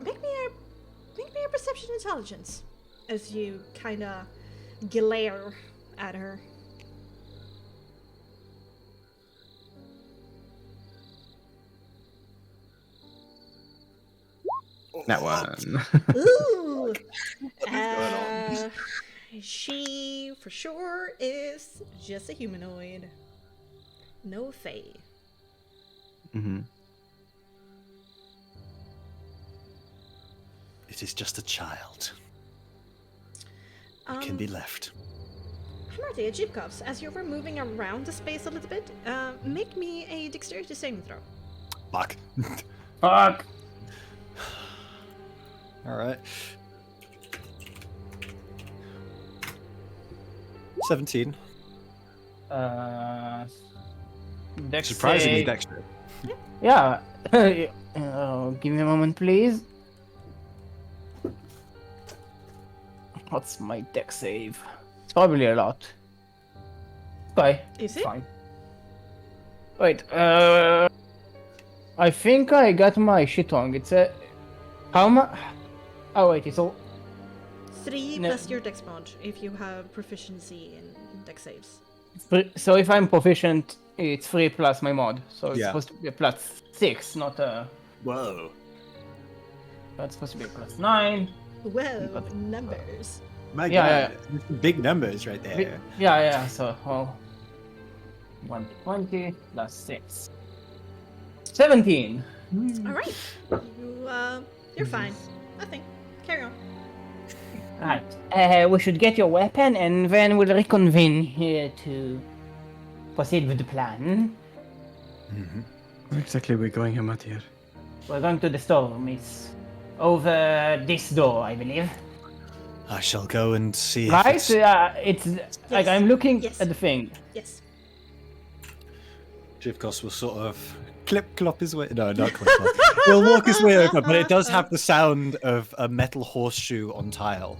Make me a perception intelligence as you kind of glare at her. That one. Ooh. going on? She for sure is just a humanoid. No fae. Mm-hmm. It is just a child. It can be left. Marty, Jibkovs, as you're moving around the space a little bit, make me a dexterity saving throw. Fuck. Fuck. All right. 17. Dex Surprisingly save. dexterous. Yeah. Give me a moment, please. What's my dex save? It's probably a lot. Okay. Is it? Fine. Wait. I think I got my shit wrong. It's a how much? Oh wait, it's all. 3 No. plus your dex mod if you have proficiency in dex saves. So if I'm proficient, it's 3 plus my mod. So it's Yeah. supposed to be a plus 6, not a. Whoa. That's supposed to be a plus 9. Whoa, But- numbers. My Yeah, God. Big numbers right there. Yeah. So 120 plus 6. 17. All right, you're fine. Nothing. Carry on. Right. We should get your weapon and then we'll reconvene here to proceed with the plan. Where exactly are we going, Matir? We're going to the storm. It's over this door, I believe. I shall go and see. if Right? it's- It's like I'm looking Yes. at the thing. Yes. Jivkos will sort of clip-clop his way. No, not clip-clop. He'll walk his way over, but it does have the sound of a metal horseshoe on tile.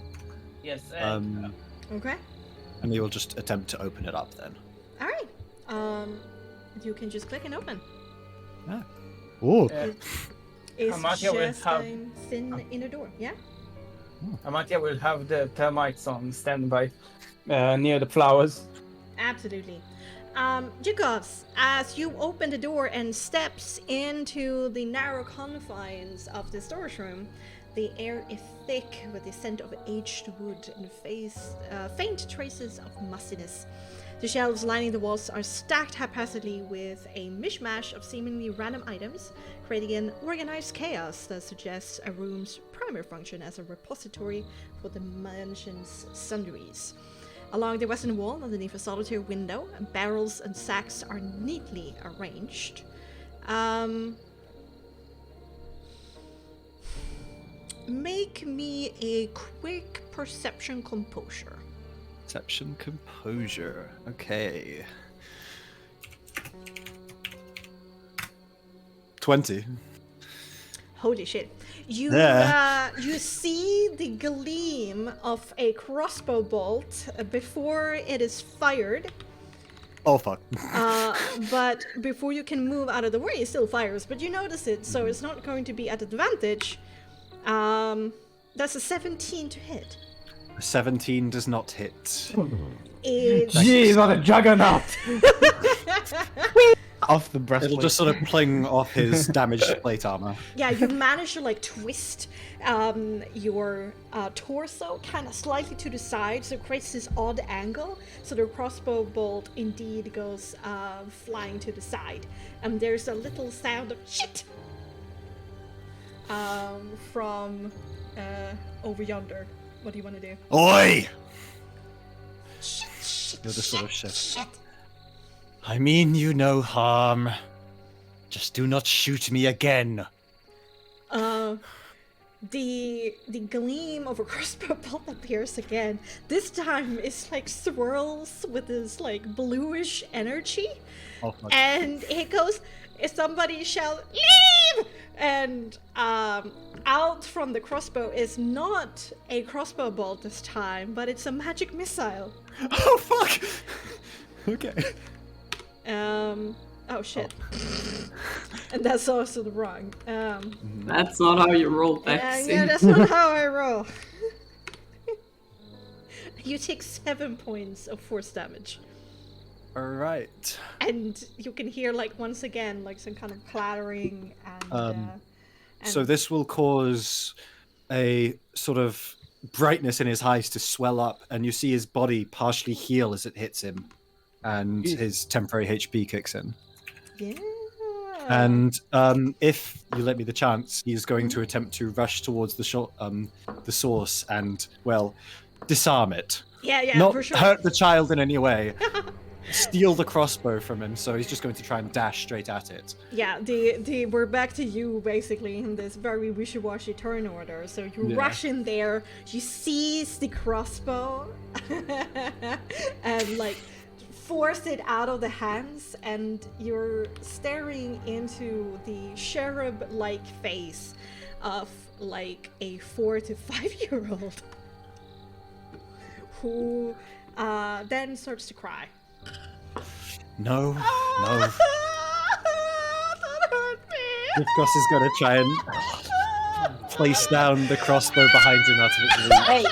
Yes. Okay. And he will just attempt to open it up then. All right. You can just click and open. Oh, It's Amatia will just have- a thin inner door. Yeah. Amatia will have the termites on standby near the flowers. Absolutely. Jikovs, as you open the door and steps into the narrow confines of the storage room, the air is thick with the scent of aged wood and faint traces of mustiness. The shelves lining the walls are stacked haphazardly with a mishmash of seemingly random items, creating an organized chaos that suggests a room's primary function as a repository for the mansion's sundries. Along the western wall, underneath a solitary window, barrels and sacks are neatly arranged. Make me a quick perception composure. perception composure. Okay. 20. Holy shit. You Yeah. you see the gleam of a crossbow bolt before it is fired. Oh fuck. But before you can move out of the way, it still fires, but you notice it, so it's not going to be at advantage. That's a 17 to hit. 17 does not hit. It's Jeez, what a juggernaut! Off the breastplate. It'll just sort of pling off his damaged plate armor. yeah, you manage to like twist your torso kind of slightly to the side, so it creates this odd angle. So the crossbow bolt indeed goes flying to the side, and there's a little sound of shit from over yonder. What do you want to do? Oi! Shit, shit, You'll just sort of shift. shit. I mean you no harm. Just do not shoot me again. The gleam of a crossbow bolt appears again. This time it's like swirls with this like bluish energy, Oh, fuck. and it goes. Somebody shout "Leave!" and out from the crossbow is not a crossbow bolt this time, but it's a magic missile. Oh fuck! Okay. Oh shit. And that's also the wrong. That's not how you roll Yeah, Bexxy. yeah, that's not how I roll. You take 7 points of force damage. Alright. And you can hear, like, once again, like, some kind of clattering and So this will cause a sort of brightness in his eyes to swell up, and you see his body partially heal as it hits him, and his temporary HP kicks in. yeah. And if you let me the chance, he's going to attempt to rush towards the source and, well, disarm it. Yeah, not for sure. hurt the child in any way. Steal the crossbow from him, so he's just going to try and dash straight at it. Yeah, we're back to you basically in this very wishy-washy turn order. So you rush in there, you seize the crossbow, and like force it out of the hands, and you're staring into the cherub-like face of like a 4 to 5 year old who then starts to cry. No. Don't hurt me. Nithcross is going to try and place down the crossbow behind him out of its reach. Hey!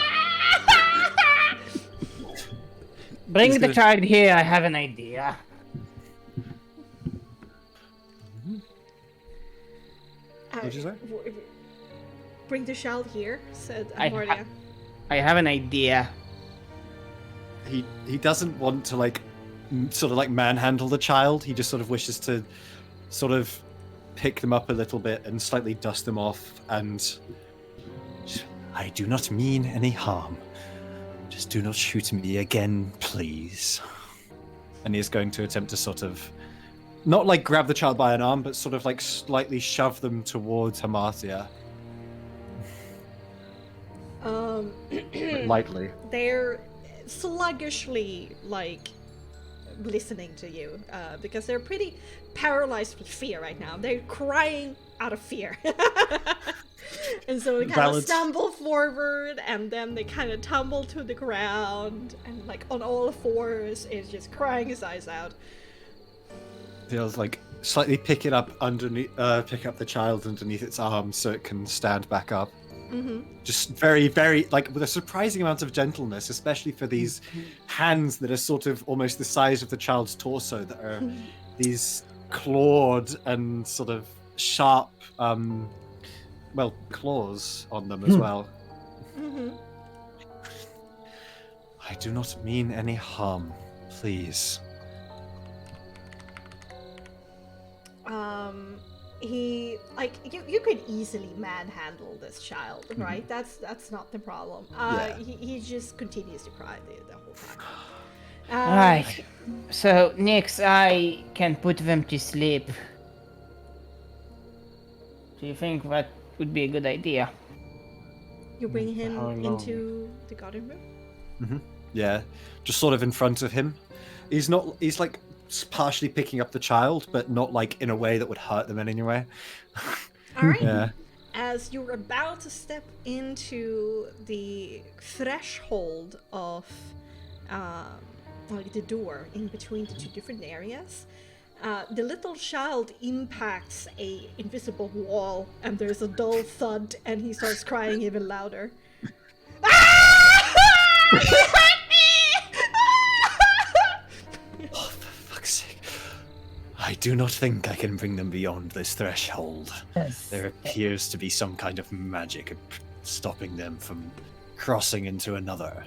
Bring He's the gonna- child here, I have an idea. What'd you say? Bring the child here, said I Mordia. I have an idea. He doesn't want to like sort of like manhandle the child. He just sort of wishes to sort of pick them up a little bit and slightly dust them off. And I do not mean any harm. Just do not shoot me again, please. And he is going to attempt to sort of not like grab the child by an arm, but sort of like slightly shove them towards Hamartia. Lightly. They're sluggishly like listening to you because they're pretty paralyzed with fear right now. They're crying out of fear. And so they kind of Valid. stumble forward, and then they kind of tumble to the ground, and like on all fours is just crying his eyes out. He'll like slightly pick it up underneath, pick up the child underneath its arm so it can stand back up. Just very, very like with a surprising amount of gentleness, especially for these hands that are sort of almost the size of the child's torso, that are these clawed and sort of sharp, claws on them as well. I do not mean any harm, please. He like you could easily manhandle this child, right? That's not the problem. Yeah. He just continues to cry the whole time. Right. So, Nix, I can put them to sleep. Do you think that would be a good idea? You bring him How long? into the garden room. Yeah, just sort of in front of him. He's like partially picking up the child, but not like in a way that would hurt them in any way. All right. Yeah. As you're about to step into the threshold of like the door in between the two different areas, the little child impacts a invisible wall, and there's a dull thud, and he starts crying even louder. Oh, for fuck's sake. I do not think I can bring them beyond this threshold. There appears to be some kind of magic stopping them from crossing into another.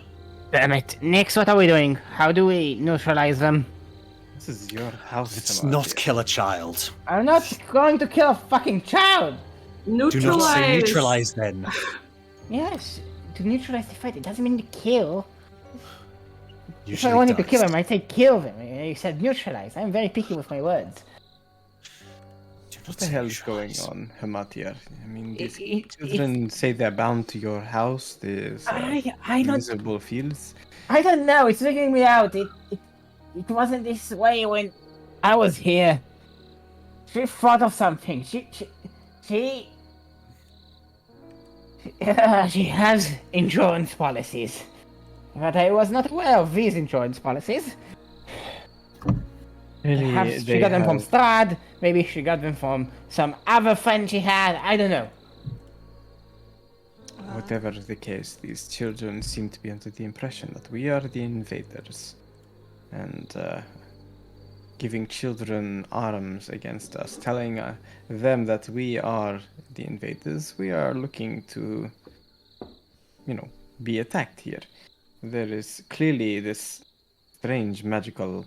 Damn it. Nix, what are we doing? How do we neutralize them? This is your house. Let's Samar. not kill a child. I'm not going to kill a fucking child! Do not say Neutralize. neutralize then. Yes, to neutralize the fight, it doesn't mean to kill. If I Usually wanted to does. kill them, I'd say kill them. You said neutralize. I'm very picky with my words. Do not What the say hell is going neutralize. on, Hamatia? I mean, these It- children say they're bound to your house. There's I don't invisible fields. I don't know. It's figuring me out. It wasn't this way when I was here. She thought of something. She has insurance policies, but I was not aware of these insurance policies. Really, Perhaps she got them from Strad. Maybe she got them from some other friend she had. I don't know. Whatever the case, these children seem to be under the impression that we are the invaders. And giving children arms against us, telling them that we are the invaders, we are looking to, be attacked here. There is clearly this strange magical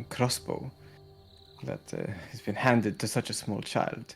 crossbow that has been handed to such a small child.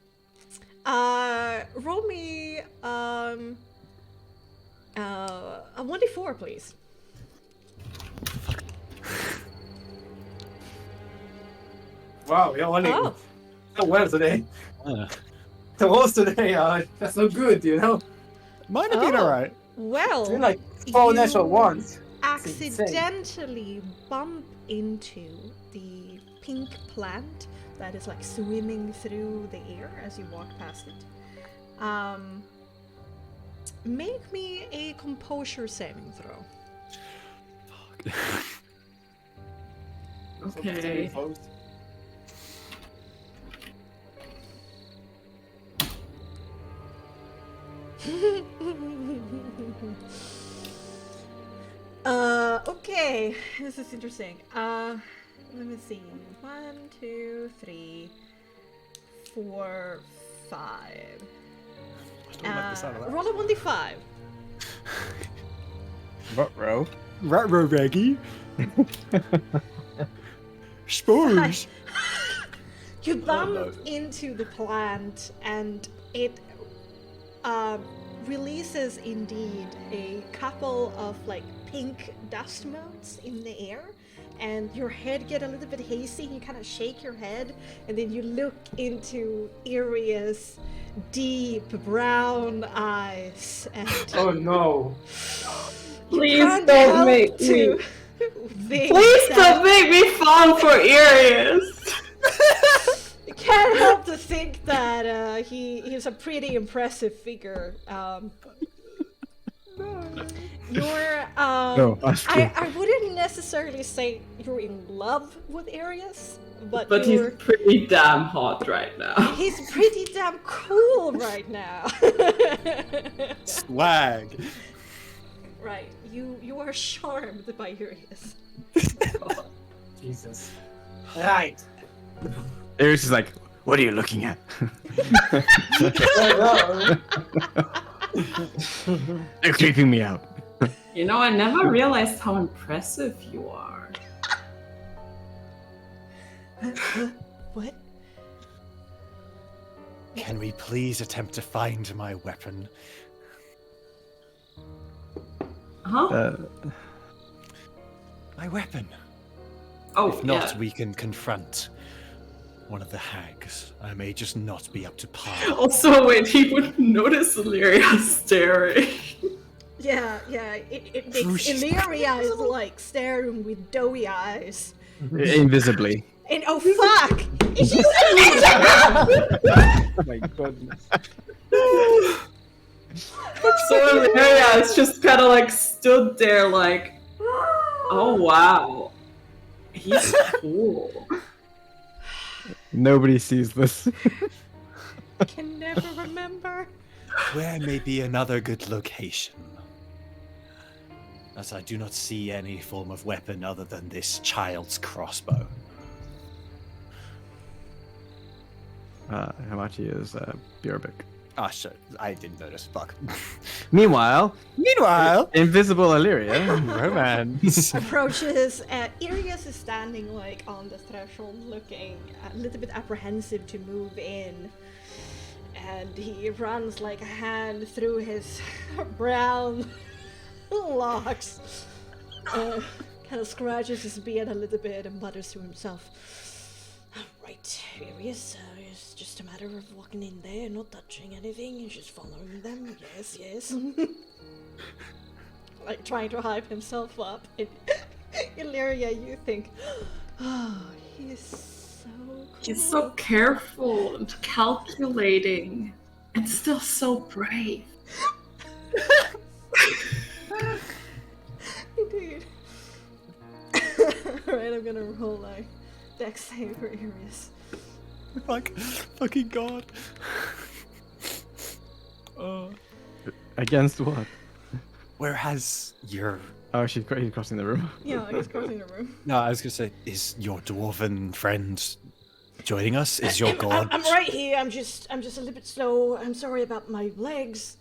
Roll me a 1d4, please. Wow, you're only Oh, so well today. Uh, The rolls today are so good, you know? might have been Oh. alright. well, You're like 4 natural you ones. It's insane. accidentally bump into the pink plant that is like swimming through the air as you walk past it. Make me a composure saving throw. Okay. Okay, this is interesting. Let me see. 1, 2, 3, 4, 5. I don't like the sound of that. Roll a 1d5. What row? Rat-row Reggie. Spores. You bump no. into the plant and it releases indeed a couple of like pink dust motes in the air, and your head get a little bit hazy and you kind of shake your head, and then you look into Iria's deep brown eyes and Oh no. you Please can't don't help make to me. think Please that- don't make me fall for Arius. You can't help to think that he's a pretty impressive figure. You're No, that's true. I wouldn't necessarily say you're in love with Arius, but But he's you're pretty damn hot right now. he's pretty damn cool right now. Swag. Right, you are charmed by Arius. Jesus. Right. Ares is like, what are you looking at? Oh, You're creeping me out. You know, I never realized how impressive you are. What? Can we please attempt to find my weapon? Huh? My weapon. Oh, If not, yeah. we can confront one of the hags. I may just not be up to par. Also, wait, he would notice Illyria staring. Yeah, it makes Whoosh. Illyria is like staring with doughy eyes. Invisibly. And oh fuck! She's Oh my goodness. So Illyria is just kind of like stood there like, oh wow, he's cool. Nobody sees this. I can never remember. Where may be another good location? As I do not see any form of weapon other than this child's crossbow. Hamachi is Bjorvik. Ah, shit. I didn't notice. Fuck. Meanwhile, invisible Illyria. Romance. Approaches. Irius is standing like on the threshold, looking a little bit apprehensive to move in, and he runs like a hand through his brown locks. Kind of scratches his beard a little bit and mutters to himself. Right, Irius, it's just a matter of walking in there, not touching anything, and just following them. Yes. Like trying to hype himself up. And Illyria, you think, oh, he's so cool. He's so careful and calculating, and still so brave. Dude. Alright, I'm gonna roll a dex save for Irius. Fucking god. Against what? Where has your... Oh, he's crossing the room. Yeah, he's crossing the room. No, I was gonna say, is your dwarven friend joining us? Is your god... I'm right here. I'm just a little bit slow. I'm sorry about my legs.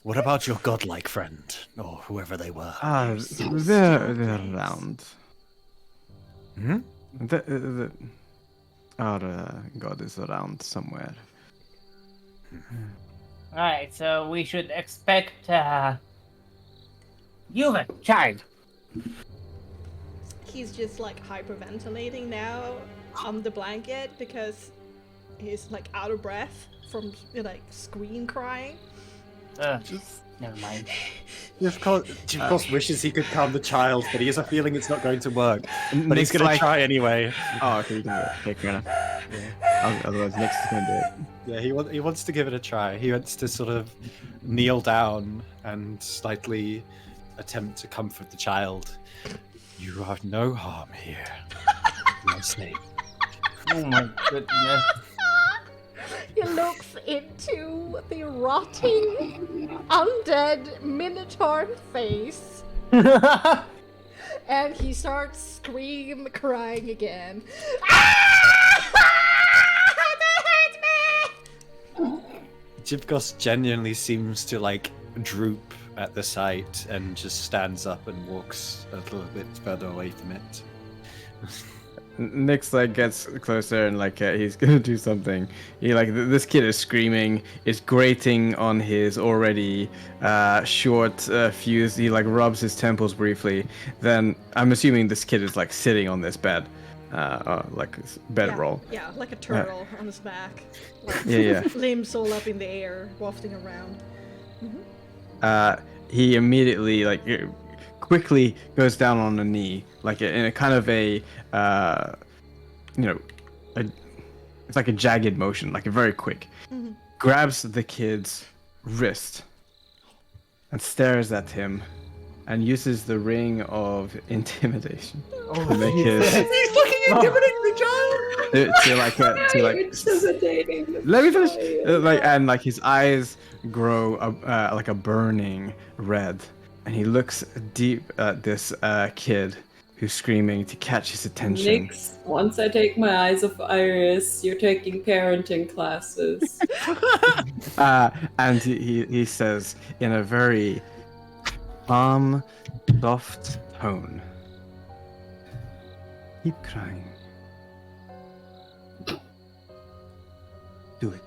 What about your godlike friend? Or whoever they were? They're around. Hmm? Our god is around somewhere. Alright, so we should expect, you, a child. He's just like hyperventilating now on the blanket because he's like out of breath from like scream crying. Never mind. Of course wishes he could calm the child, but he has a feeling it's not going to work. But he's Nick's going to like- try anyway. Oh, okay, you can do it. Okay, fair enough. Otherwise, Nick's is going to do it. Yeah, he wants to give it a try. He wants to sort of kneel down and slightly attempt to comfort the child. You are no harm here. My snake. Oh my goodness. He looks into the rotting, undead minotaur face, and he starts crying again. Jivkos genuinely seems to like droop at the sight and just stands up and walks a little bit further away from it. Nick's like gets closer and like he's gonna do something. He like this kid is screaming, is grating on his already short fuse. He like rubs his temples briefly. Then I'm assuming this kid is like sitting on this bed, like this bedroll. Yeah, like a turtle on his back. Like, Yeah. limbs all up in the air, wafting around. He immediately like quickly goes down on a knee, like in a kind of a it's like a jagged motion, like a very quick. Grabs the kid's wrist and stares at him, and uses the ring of intimidation to make his He's fucking intimidating the child! to like Intimidating. let me finish. And like his eyes grow like a burning red, and he looks deep at this kid who's screaming to catch his attention. Nix, once I take my eyes off Iris, you're taking parenting classes. And he says in a very calm, soft tone, "Keep crying. Do it.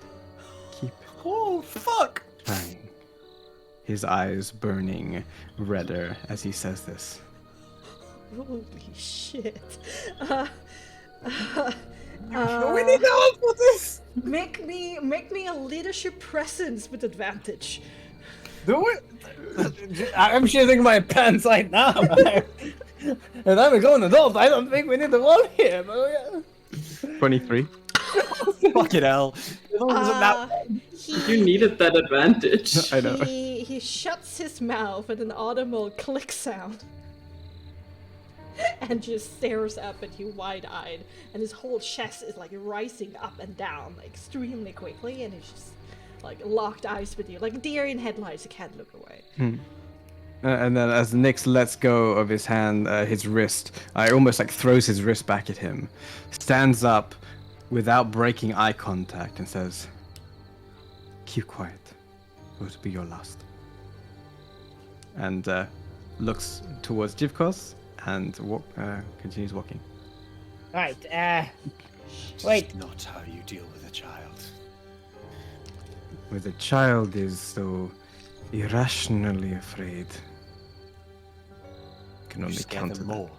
Keep Oh, fuck! crying." His eyes burning redder as he says this. Holy shit. We need help with this! Make me a leadership presence with advantage. Do it! I'm shitting my pants right now. And I'm a grown adult. I don't think we need to roll here. But 23. Fucking hell. It wasn't that You needed that advantage. I know. He shuts his mouth with an audible click sound. And just stares up at you wide-eyed, and his whole chest is like rising up and down like extremely quickly, and he's just like locked eyes with you, like deer in headlights. You can't look away. And then as Nix lets go of his hand, his wrist, almost like throws his wrist back at him, stands up without breaking eye contact and says, "Keep quiet. It will be your last." And looks towards Jivkos and continues walking. Right, wait. not how you deal with a child. Where the child is so irrationally afraid. Can You only scare counter them that. more.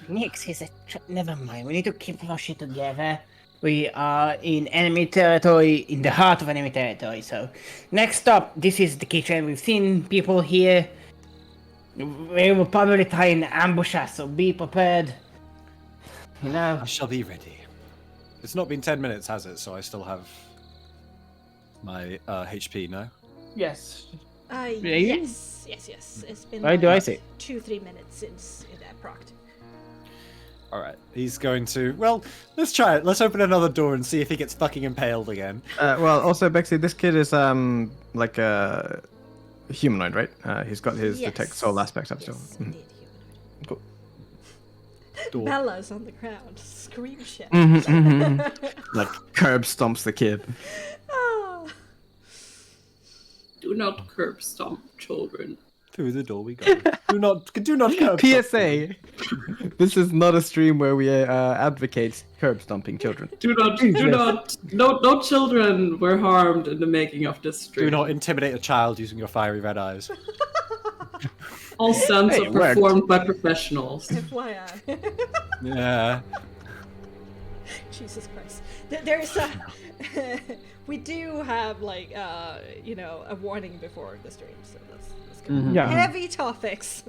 Nix is a... Never mind, we need to keep our shit together. We are in enemy territory, in the heart of enemy territory, so... Next stop, this is the kitchen. We've seen people here. They will probably try and ambush us, so be prepared. You know... I shall be ready. It's not been 10 minutes, has it? So I still have my HP, no? Yes. Yes. It's been Why do I say? 2-3 minutes since it procced. Alright, he's going to... Well, let's try it. Let's open another door and see if he gets fucking impaled again. Well, also, Bexxy, this kid is like a humanoid, right? He's got his detect soul aspects up still. Yes, Mhm. indeed, humanoid. Cool. Door. Bella's on the ground, scream shit. Like curb stomps the kid. Ah. Do not curb stomp children. Through the door we go. Do not curb stomp me. PSA. This is not a stream where we advocate curb stomping children. Do not. No children were harmed in the making of this stream. Do not intimidate a child using your fiery red eyes. All stunts Hey, are it worked. performed by professionals. FYI. Yeah. Jesus Christ. There's a. We do have like a warning before the stream, so that's good. Mhm. Yeah. Heavy topics.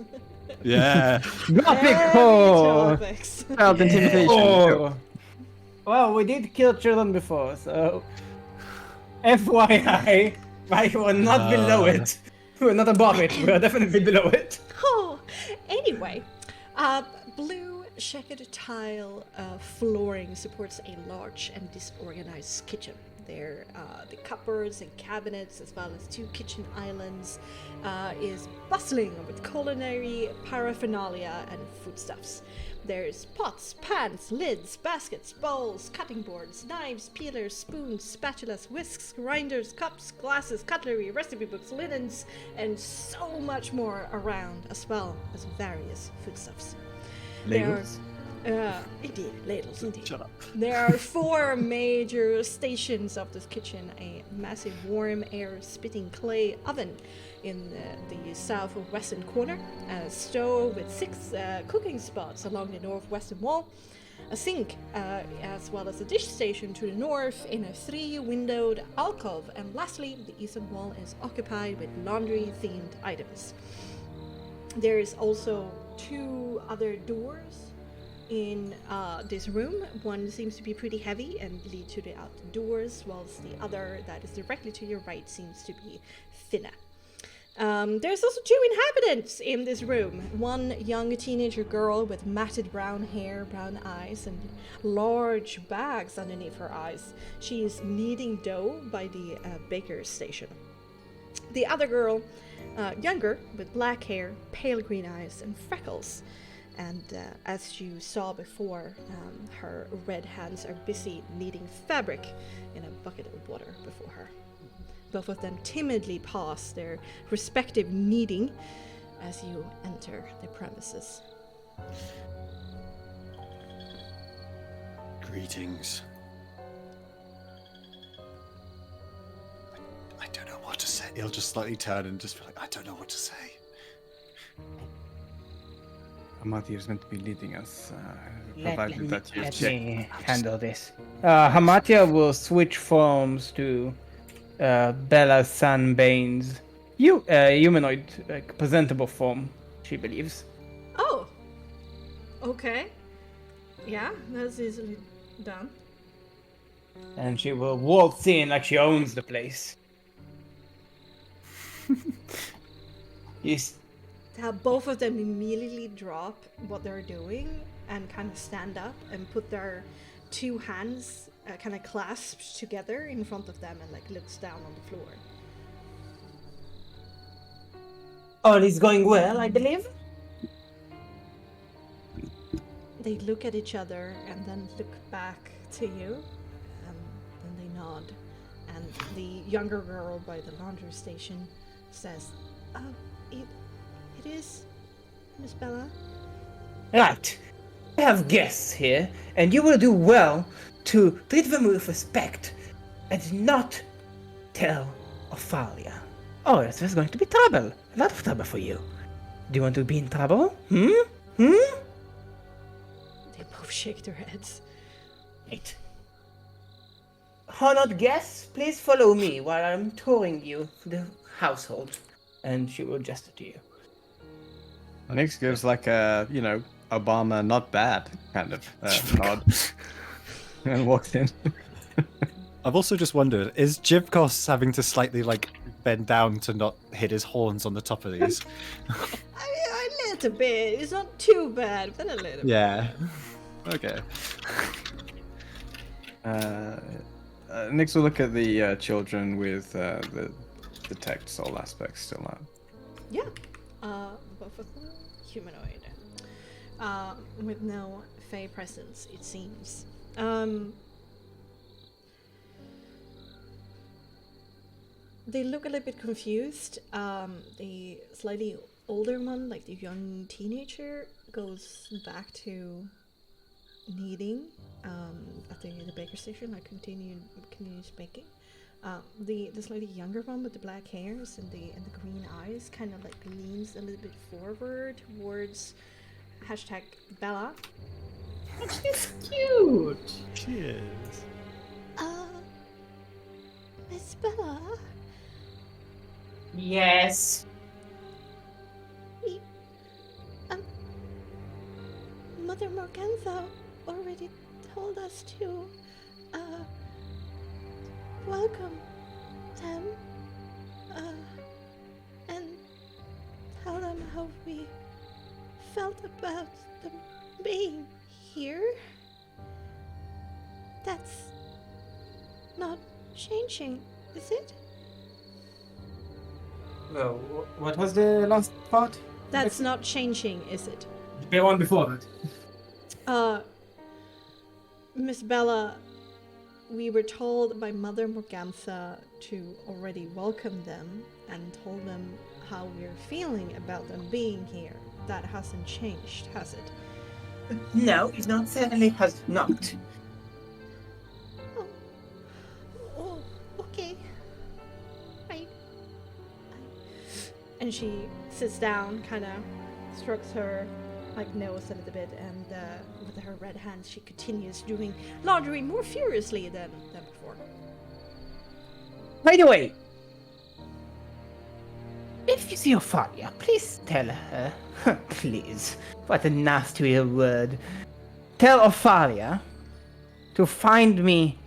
Yeah. Topic Heavy 4. topics. Child intimidation. Oh. Well, we did kill children before, so FYI, we're not below it. We're not above it. We're definitely below it. Oh, anyway, blue checkered tile flooring supports a large and disorganized kitchen. There, the cupboards and cabinets, as well as 2 kitchen islands, is bustling with culinary paraphernalia and foodstuffs. There's pots, pans, lids, baskets, bowls, cutting boards, knives, peelers, spoons, spatulas, whisks, grinders, cups, glasses, cutlery, recipe books, linens, and so much more around, as well as various foodstuffs. Ladles? Indeed, ladles, indeed. Shut up. There are 4 major stations of this kitchen: a massive warm air spitting clay oven in the southwestern corner, a stove with 6 cooking spots along the northwestern wall, a sink, as well as a dish station to the north in a 3-windowed alcove, and lastly, the eastern wall is occupied with laundry-themed items. There is also 2 other doors in this room. One seems to be pretty heavy and lead to the outdoors, whilst the other that is directly to your right seems to be thinner. There's also 2 inhabitants in this room. One young teenager girl with matted brown hair, brown eyes, and large bags underneath her eyes. She is kneading dough by the baker's station. The other girl, younger, with black hair, pale green eyes, and freckles. And as you saw before, her red hands are busy kneading fabric in a bucket of water before her. Both of them timidly pause their respective kneading as you enter the premises. Greetings. I don't know what to say. He'll just slightly turn and just be like, I don't know what to say. Amati is meant to be leading us, Let provided that you me check. handle this. Hamatia will switch forms to Bella Sanbane's humanoid, presentable form, she believes. Oh! Okay. Yeah, that's easily done. And she will waltz in like she owns the place. Both of them immediately drop what they're doing and kind of stand up and put their 2 hands kind of clasped together in front of them and like looks down on the floor. All is going well, I believe. They look at each other and then look back to you, and then they nod. And the younger girl by the laundry station says, it is, Miss Bella. Right. I have guests here, and you will do well to treat them with respect and not tell Ophalia. Oh, yes, there's going to be trouble. A lot of trouble for you. Do you want to be in trouble? They both shake their heads. Right. Honored guests, please follow me while I'm touring you through the household. And she will gesture to you. Nix gives like a, Obama not bad kind of nod. And walks in. I've also just wondered, is Jivkos having to slightly bend down to not hit his horns on the top of these? A little bit. It's not too bad, but a little bit. Yeah. Okay. Nix will look at the children with the detect soul aspect still on. Yeah. Both of them humanoid. With no Fey presence, it seems. They look a little bit confused. They slightly older one, like the young teenager, goes back to kneading at the baker station. Like continues baking. The slightly younger one with the black hairs and the green eyes kind of like leans a little bit forward towards #Bella. She's cute. Cheers. Miss Bella, Yes. Mother Morgantha already told us to welcome them and tell them how we felt about them being here. That's not changing, is it? Well, what was the last part? That's not changing, is it? The one before that. Miss Bella, we were told by Mother Morgantha to already welcome them and told them how we're feeling about them being here. That hasn't changed, has it? No, it not certainly has not. Oh, okay. And she sits down, kind of strokes her nose a little bit, and with her red hands, she continues doing laundry more furiously than before. By the way, if you see Ophalia, please tell her, please, what a nasty word. Tell Ophalia to find me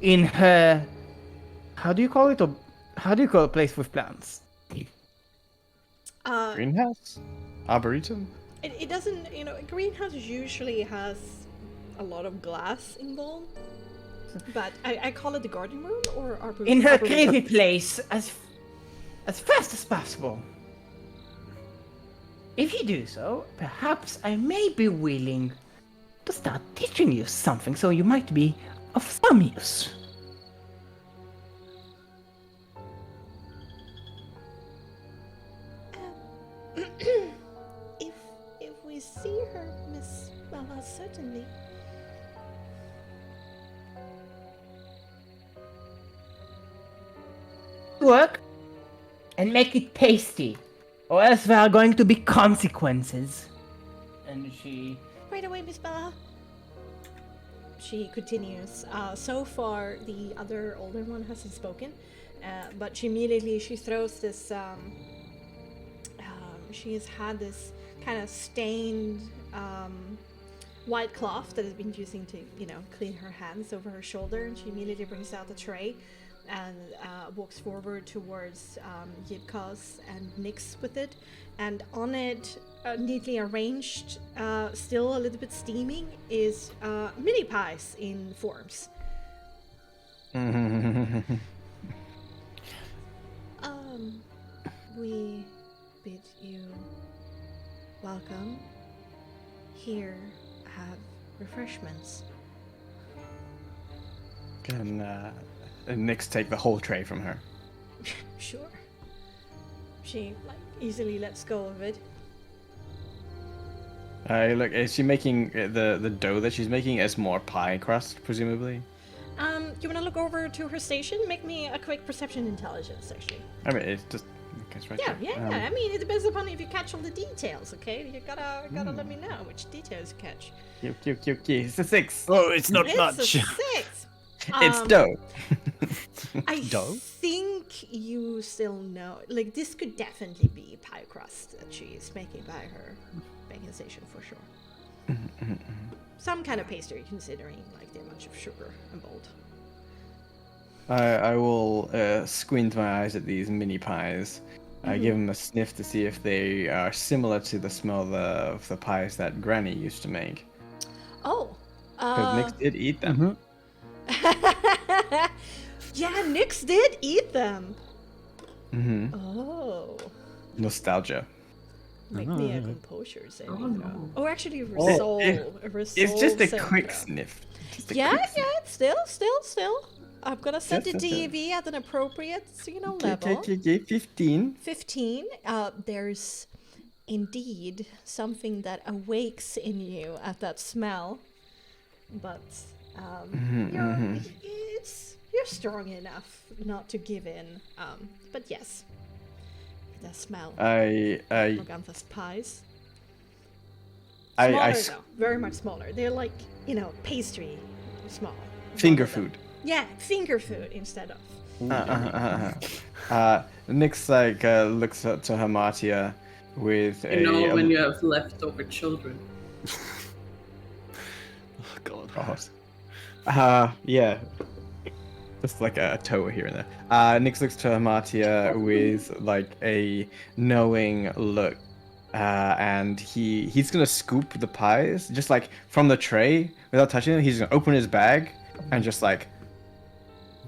in her, how do you call it? Or how do you call a place with plants? Greenhouse? Arboretum? It doesn't, a greenhouse usually has a lot of glass involved, but I call it the garden room or arboretum. In her creepy place, as fast as possible. If you do so, perhaps I may be willing to start teaching you something, so you might be of some use. If we see her, Miss Bella, certainly. Work and make it tasty, or else there are going to be consequences. And she... Right away, Miss Bella. She continues. So far, the other older one hasn't spoken, but she immediately throws this. She has had this kind of stained white cloth that has been using to, clean her hands over her shoulder, and she immediately brings out the tray and walks forward towards Yibka's and Nyx with it, and on it, neatly arranged, still a little bit steaming, is mini pies in forms. We bid you welcome. Here, have refreshments. Can Nyx take the whole tray from her? Sure. She easily lets go of it. Look, is she making the dough that she's making as more pie crust, presumably? You wanna look over to her station? Make me a quick perception intelligence, actually. I mean, it's just it's right Yeah, there. yeah. I mean, it depends upon if you catch all the details. Okay, you gotta let me know which details you catch. Cute. It's a 6. Oh, it's not It's much. a 6. It's dough. I Dough? think you still know. This could definitely be pie crust that she is making by her baking station for sure. Some kind of pastry, considering the amount of sugar involved. I will squint my eyes at these mini pies. I give them a sniff to see if they are similar to the smell of the pies that Granny used to make. Oh. Because Nyx did eat them. Yeah, Nyx did eat them. Mm-hmm. Oh. Nostalgia. Make me a composure saving throw. no. Oh, actually, Oh, resolve. It's just a saving quick throw. sniff. Just a Yeah, quick yeah, sniff. still. I'm gonna set the Just a- DV at an appropriate, level. Okay, 15. 15. There's indeed something that awakes in you at that smell, but you're strong enough not to give in. But yes, it does smell. Morgantha's pies. Smaller though, very much smaller. They're like pastry, small. Finger food. Yeah, finger food instead of. Nyx looks up to Hamatia with when you have leftover children. Oh god. Yeah. Just like a toe here and there. Nyx looks to Hamatia with like a knowing look. And he's gonna scoop the pies just like from the tray without touching them. He's gonna open his bag and just like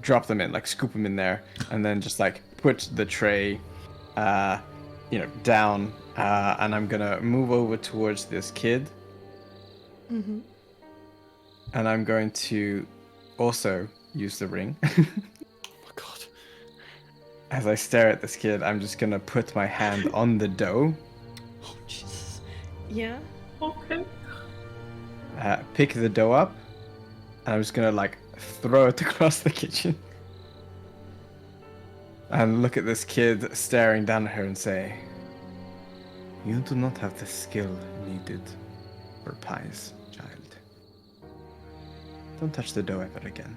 drop them in, like scoop them in there, and then just like put the tray, down. And I'm gonna move over towards this kid. Mm-hmm. And I'm going to also use the ring. Oh god. As I stare at this kid, I'm just gonna put my hand on the dough. Oh Jesus. Yeah. Okay. Pick the dough up, and I'm just gonna like throw it across the kitchen. And look at this kid staring down at her and say, "You do not have the skill needed for pies, child. Don't touch the dough ever again."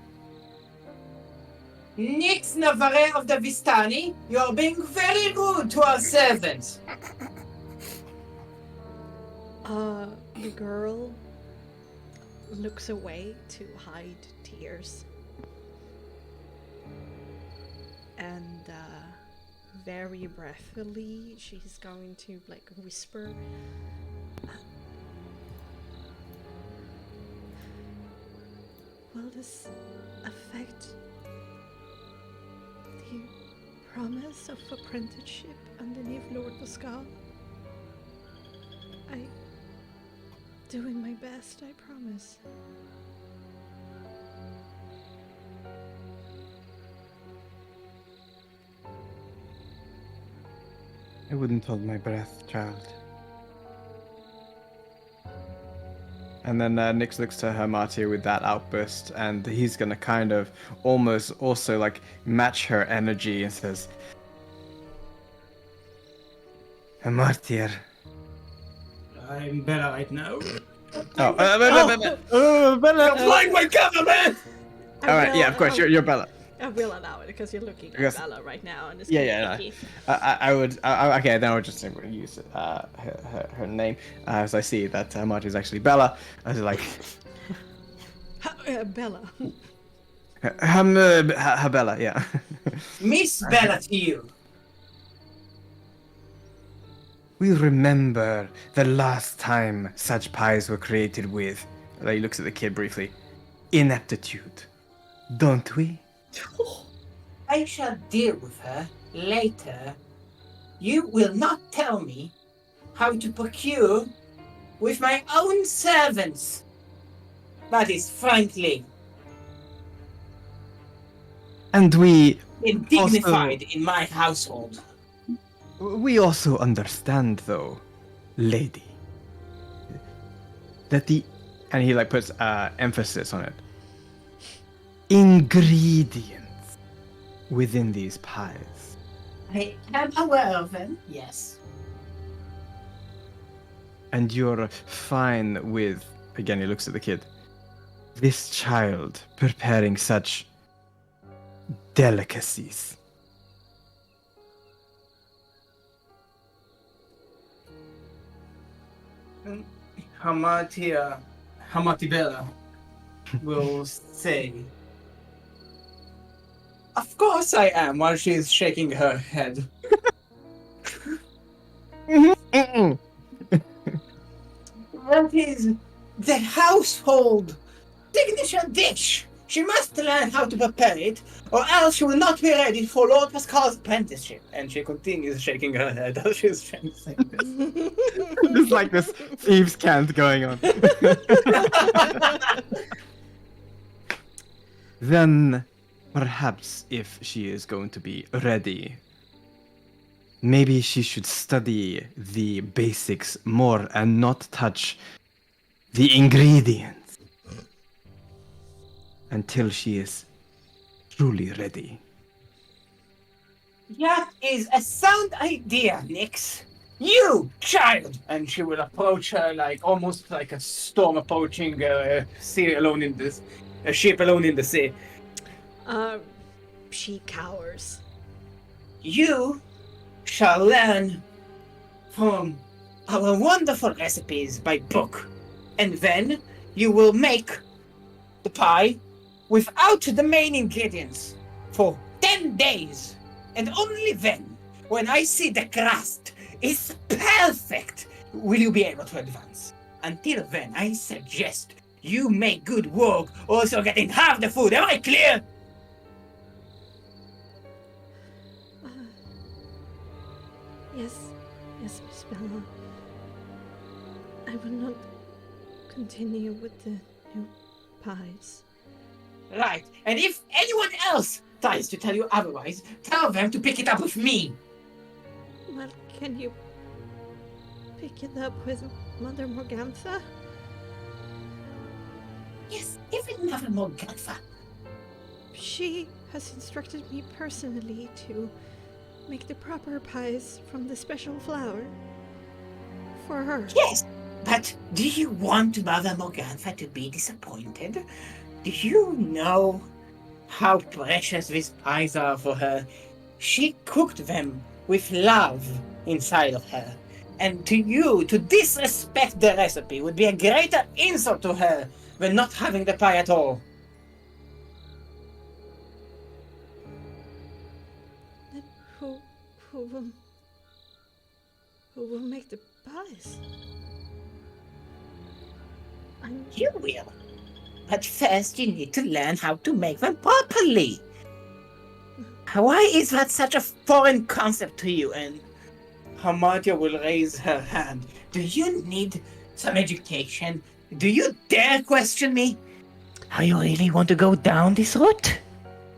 Nix Navarre of the Vistani, you are being very rude to our servants. The girl looks away to hide tears. And very breathily, she's going to like whisper, "Will this affect the promise of apprenticeship underneath Lord Pascal? Doing my best, I promise." I wouldn't hold my breath, child. And then Nyx looks to Hamatia with that outburst, and he's gonna kind of almost also like match her energy and says, "Hamatia." I'm better right now. Bella. Applying my government! Alright, yeah, of course, you're Bella. I will allow it because you're looking at Yes. Bella right now, and it's Yeah. picky. I would. Okay, then I would just use her name as I see that Marty is actually Bella. I was like, Bella. Bella, yeah. Miss Bella to you. We remember the last time such pies were created with. He looks at the kid briefly. Ineptitude, don't we? I shall deal with her later. You will not tell me how to procure with my own servants. That is frankly And we indignified in my household. also understand, though, lady, that and he like puts emphasis on it. Ingredients within these pies. I am aware of them, yes. And you're fine with, again, he looks at the kid, this child preparing such delicacies. Hamatibella will say, "Of course I am," while she is shaking her head. That is the household signature dish. She must learn how to prepare it, or else she will not be ready for Lord Pascal's apprenticeship. And she continues shaking her head as she's trying to say this. There's like this thieves' cant going on. Then perhaps if she is going to be ready, maybe she should study the basics more and not touch the ingredients until she is truly ready. That is a sound idea, Nix. You, child! And she will approach her like almost like a storm approaching a sea alone in this, a ship alone in the sea. She cowers. You shall learn from our wonderful recipes by book. And then you will make the pie without the main ingredients for 10 days. And only then, when I see the crust is perfect, will you be able to advance. Until then, I suggest you make good work, also getting half the food. Am I clear? Yes, Miss Bella. I will not continue with the new pies. Right, and if anyone else tries to tell you otherwise, tell them to pick it up with me. Well, can you pick it up with Mother Morgantha? Yes, even Mother Morgantha. She has instructed me personally to make the proper pies from the special flour for her. Yes, but do you want Mother Morgantha to be disappointed? Do you know how precious these pies are for her? She cooked them with love inside of her. And to you, to disrespect the recipe would be a greater insult to her than not having the pie at all. Then who will make the pies? You will. But first you need to learn how to make them properly. Why is that such a foreign concept to you? And Hamadya will raise her hand. do you need some education? Do you dare question me? How you really want to go down this route?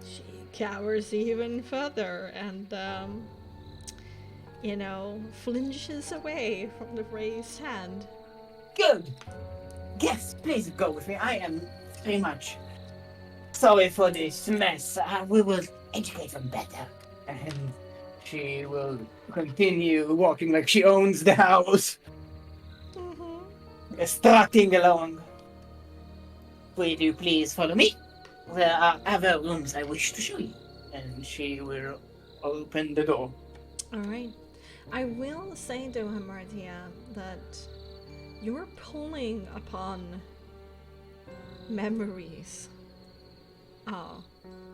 She cowers even further and, flinches away from the raised hand. Good. Yes, please go with me. I am very much sorry for this mess. We will educate them better. And she will continue walking like she owns the house, strutting along. Will you please follow me? There are other rooms I wish to show you. And she will open the door. Alright. I will say to Hamartia that you're pulling upon memories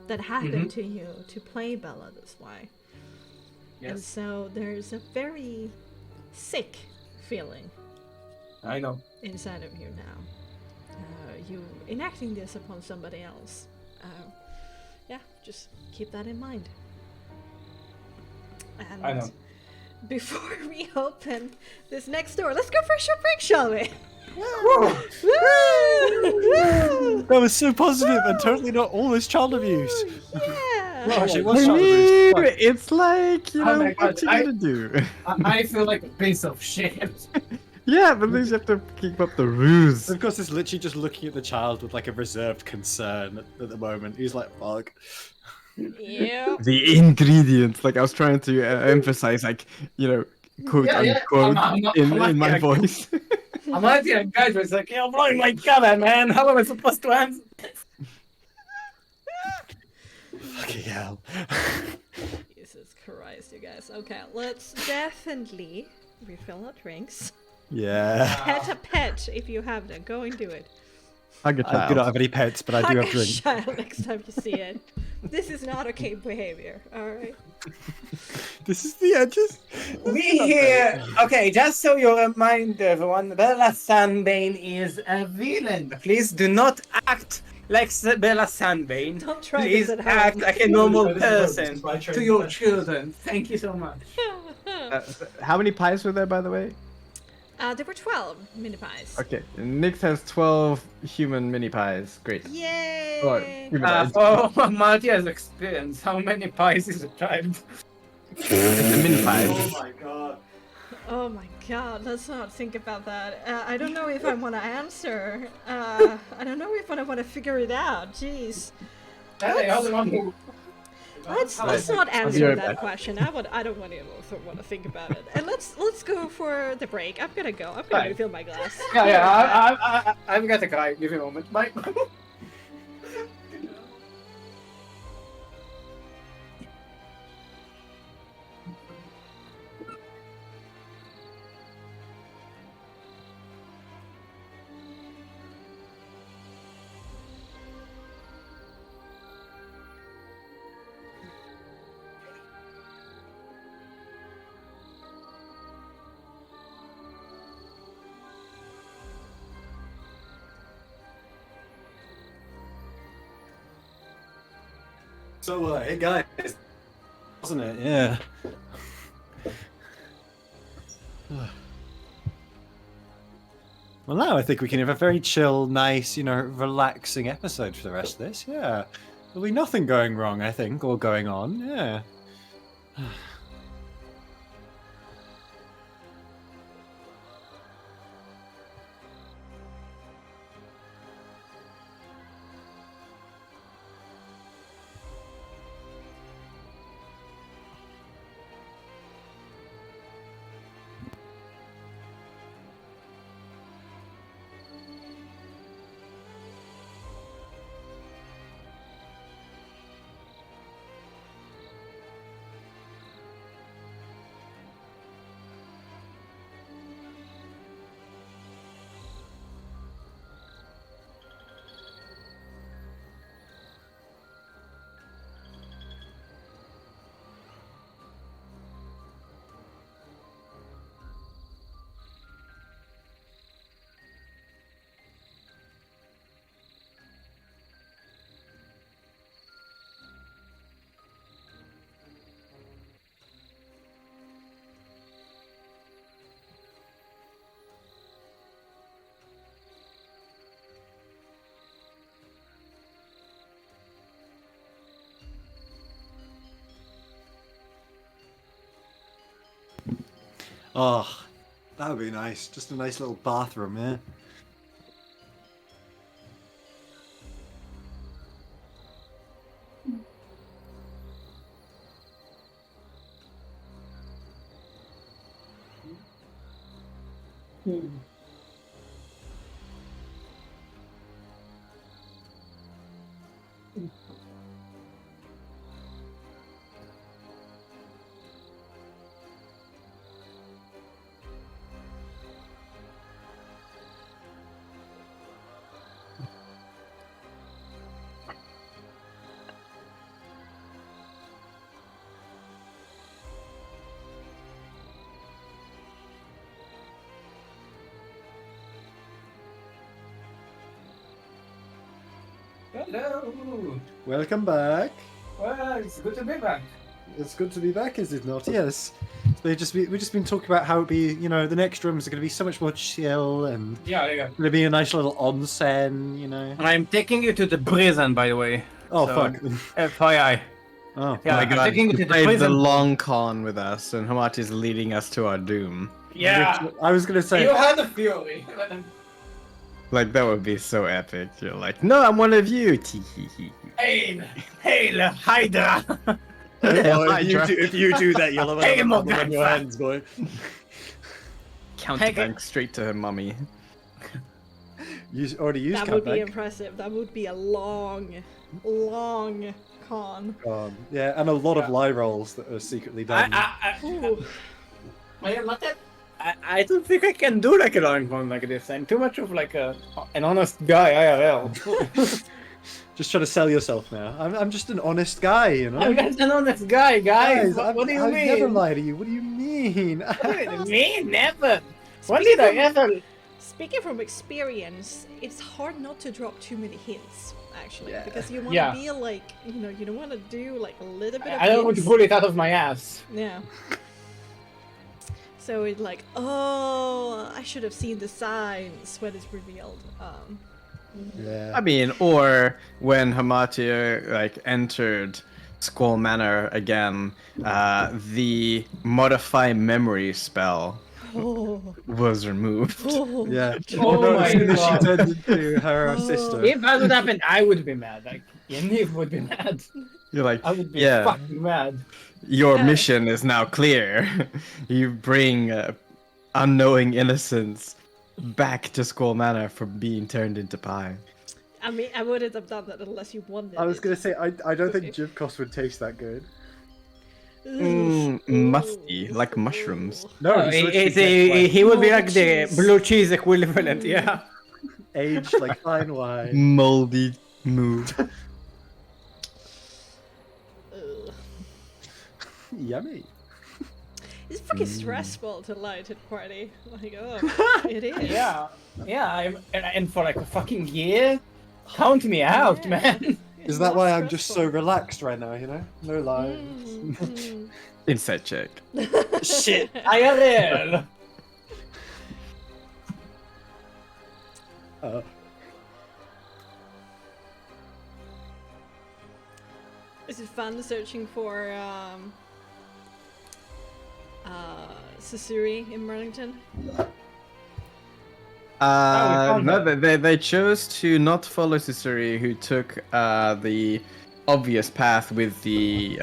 that happened to you to play Bella this way. Yes. And so there's a very sick feeling I know. inside of you now. You enacting this upon somebody else. Just keep that in mind. And I know. before we open this next door, let's go for a short break, shall we? Woo! That was so positive and totally not almost child abuse. Yeah. Well, actually, it I was child mean, abuse. it's like, Oh my what God, you gonna do? I feel like a piece of shit. Yeah, but at least you have to keep up the ruse. Of course, it's literally just looking at the child with like a reserved concern at the moment. He's like, fuck. Yeah. The ingredients, like I was trying to emphasize, like, quote unquote, I'm not in my like- voice. Hamadya guys was like, you're blowing my cover, man. How am I supposed to answer? Fucking hell. Jesus Christ, you guys. Okay, let's definitely refill our drinks. Yeah. Pet a pet if you have them. Go and do it. Hug a I do not child. have any pets, but I do Hug have a drinks. child next time you see it. This is not okay behavior, alright? This is the edges. We here. Okay, just so you remind everyone, Bella Sandbane is a villain. Please do not act like Bella Sandbane. Don't try Please this at act home. like a normal This is work. person It's my turn. to your children. Thank you so much. How many pies were there, by the way? There were 12 mini pies. Okay, Nyx has 12 human mini pies. Great. Yay! Or human pies. For Martia's experience, how many pies is a child? It's a mini pie. my god. Oh my god, let's not think about that. I don't know if I want to answer. I don't know if I want to figure it out. Jeez. Hey, I was the one who... Let's not answer right that back. question. I don't want to think about it. And let's go for the break. I'm gonna go. I'm gonna refill my glass. Yeah, I've got a guy. Give me a moment. Bye. So, hey guys, wasn't it? Yeah. Well, now I think we can have a very chill, nice, relaxing episode for the rest of this. Yeah. There'll be nothing going wrong, I think, or going on. Yeah. Oh, that would be nice. Just a nice little bathroom, yeah. Hello. Welcome back. Well, it's good to be back. It's good to be back, is it not? Yes. We've just been talking about how it'd be, the next rooms are going to be so much more chill and Yeah, yeah. going to be a nice little onsen, I'm taking you to the prison, by the way. Oh, So- fuck. FYI. Oh, Yeah, Oh my I'm god, taking you he to the played the prison. long con with us, and Hamat is leading us to our doom. Yeah. I was going to say, You had a fury. Like, that would be so epic. You're like, no, I'm one of you. Hail! Hail, Hydra! if you do that, you'll have Hey, a problem on your Morgan. hands, boy. Counterbank straight to her mummy. You already used That would be Countback. impressive. That would be a long con. Yeah, and a lot of lie rolls that are secretly done. Ooh. I don't think I can do like a long one like this. I'm too much of like an honest guy IRL. Just trying to sell yourself now. I'm just an honest guy, I'm just an honest guy, guys. What do you I mean? never lie to you. What do you mean? Me? Never. When did I ever? Speaking from experience, it's hard not to drop too many hints, actually, Yeah. because you want to Yeah. be like, you don't want to do like a little bit of I don't want to hints. pull it out of my ass. Yeah. So it's like, oh, I should have seen the signs when it's revealed. Yeah. I mean, or when Hamatia like entered Squall Manor again, the modify memory spell Oh, was removed. oh, Yeah. Oh no, my as soon as she God. turned into her Oh. sister. If that would happen, I would be mad. Like, Yaniv would be mad. You're like, I would be yeah, fucking mad. your Yeah. mission is now clear. You bring unknowing innocence back to Squall Manor for being turned into pie. I mean, I wouldn't have done that unless you wanted. I was it. gonna say I don't Okay. think Jivkos would taste that good. Musty, like mushrooms. No, Oh, he's literally just, like, he would be Moldy like the cheese. blue cheese equivalent, yeah. aged like fine wine. Moldy move. Ugh. Yummy. It's fucking stressful to light at party. Like, oh, it is. Yeah, yeah, and for like a fucking year, count me out, Yeah. man. Is It's that not why I'm just so stressful. relaxed right now? You know, no lines. Mm. Inside check. Shit, IRL. Is it fun searching for Susuri in Burlington? found No, that. they chose to not follow Ciceri, who took the obvious path with the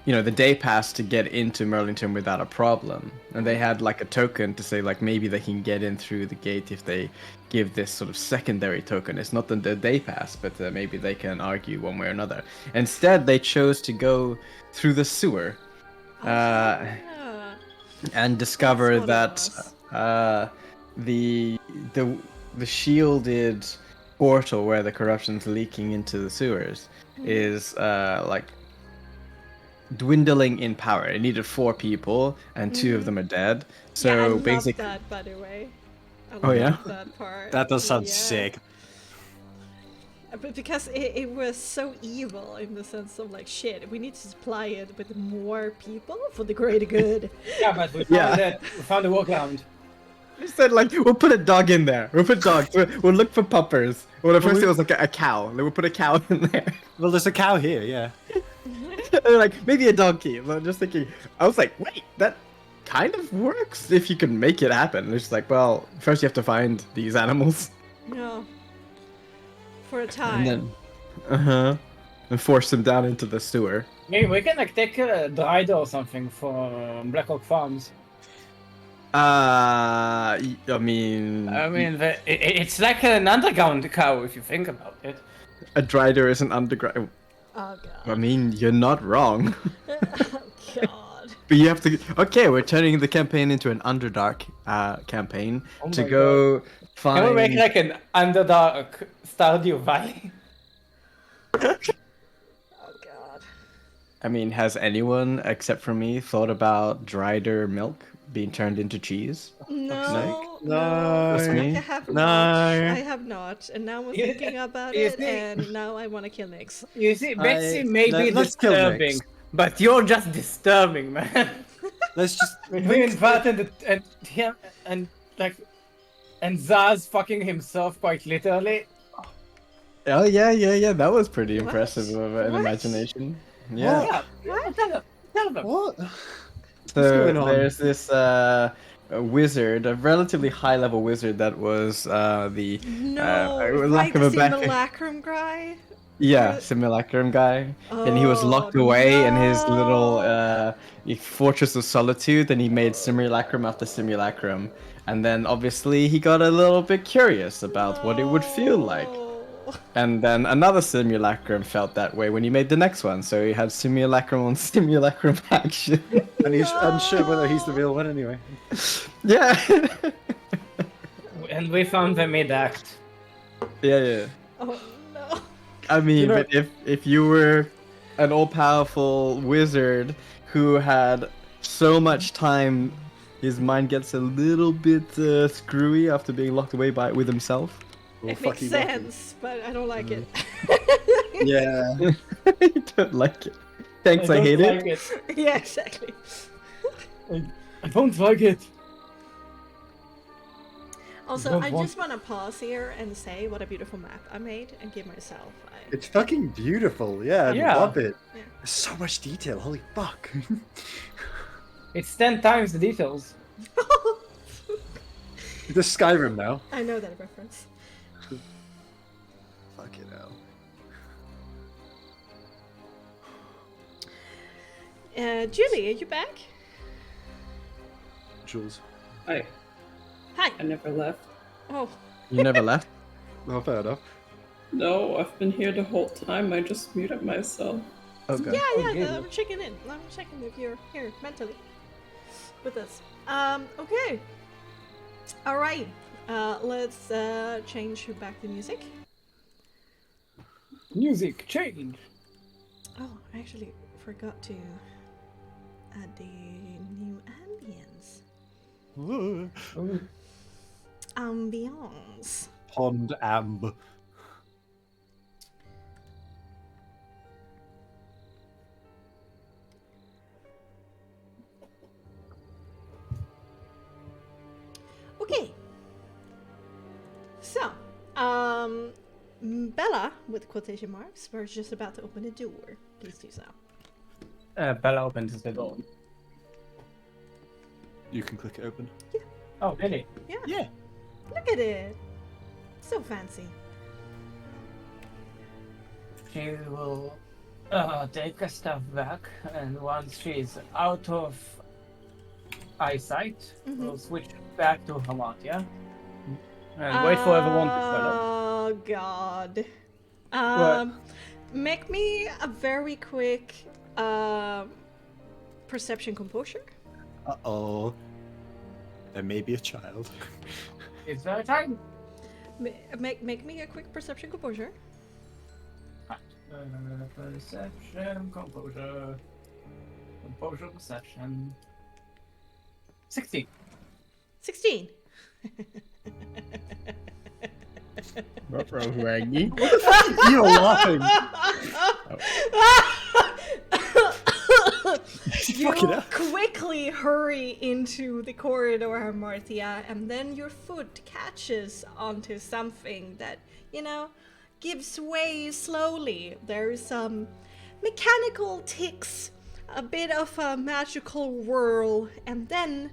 the day pass to get into Merlington without a problem, and they had like a token to say like maybe they can get in through the gate if they give this sort of secondary token. It's not the day pass, but maybe they can argue one way or another. Instead, they chose to go through the sewer. Yeah. And discover That's that what the shielded portal where the corruption's leaking into the sewers is like dwindling in power. It needed 4 people, and 2 of them are dead. So yeah, I love basically, that, by the way. I Oh, yeah? love that part. That does sound Yeah. sick. But because it was so evil in the sense of like, shit, we need to supply it with more people for the greater good. Yeah, but we Yeah. found it. We found a workaround. they said like we'll put a dog in there. We'll put dogs. We'll look for puppers. Well, at first it was like a cow. We'll put a cow in there. Well, there's a cow here, yeah. And they're like, maybe a donkey. And I'm just thinking, I was like, wait, that kind of works if you can make it happen. And it's just like, well, first you have to find these animals. No. For a time. And then, and force them down into the sewer. Maybe we can like take a Drider or something for Black Oak Farms. I mean, It's like an underground cow if you think about it. a Drider is an underground. Oh I god. mean, you're not wrong. Oh god. But you have to. Okay, we're turning the campaign into an Underdark campaign Oh to my go Can find. we make like an Underdark Stardew Valley? Oh god. I mean, has anyone except for me thought about Drider milk being turned into cheese? No. No. That's I me? have No. not. I have not. And now I'm You- thinking about you it, see- and now I want to kill Nix. You see, Bexy may be let's kill disturbing, Nix. but you're just disturbing, man. Let's just. Between that and him and like and Zaz fucking himself quite literally. Oh yeah. That was pretty What? impressive of an What? imagination. Yeah. Yeah. Tell them. What? So going on? there's this a wizard, a relatively high-level wizard that was the No. lack Like of a the better simulacrum guy? simulacrum guy, and he was locked Oh, away in his little no. fortress of solitude. And he made simulacrum after simulacrum, and then obviously he got a little bit curious about what it would feel like. No. And then another simulacrum felt that way when he made the next one. So he had simulacrum on simulacrum action. And he's unsure whether he's the real one anyway. Yeah. And we found the mid act. yeah. Oh no. I mean, You know- but if you were an all-powerful wizard who had so much time, his mind gets a little bit screwy after being locked away with himself. Well, It makes fucking lucky. sense, but I don't like it. Yeah. You don't like it. Thanks, I hate it. Like Yeah, exactly. I don't like it. Also, don't I want- just want to pause here and say what a beautiful map I made and give myself. It's fucking beautiful. Yeah, I Yeah. love it. Yeah. There's so much detail. Holy fuck. It's 10 times the details. The Skyrim now. I know that reference. Fucking hell. Julie, are you back? Jules. I Hi. never left. Oh, You never left? No, fair enough. No, I've been here the whole time. I just muted myself. Okay. yeah. good. I'm checking in. I'm checking if you're here mentally with us. Okay. All right. Let's change back the music. Music change. Oh, I actually forgot to add the new ambience. Ambiance. Pond Amb. Okay. So, Bella, with quotation marks, we're just about to open the door. Please do so. Bella opens the door. You can click it open. Oh, really? Yeah. Yeah. Look at it. So fancy. She will take a step back, and once she's out of eyesight, we'll switch back to Hamatia. And wait for everyone to follow. Oh God. What? Make me a very quick perception composure. Uh-oh. There may be a child. It's our time. Make me a quick perception composure. Perception, composure. Composure, perception. 16. 16. Raggy. You're laughing. You Fucking hell. quickly hurry into the corridor, Marthia, and then your foot catches onto something that, gives way slowly. There's some mechanical ticks, a bit of a magical whirl, and then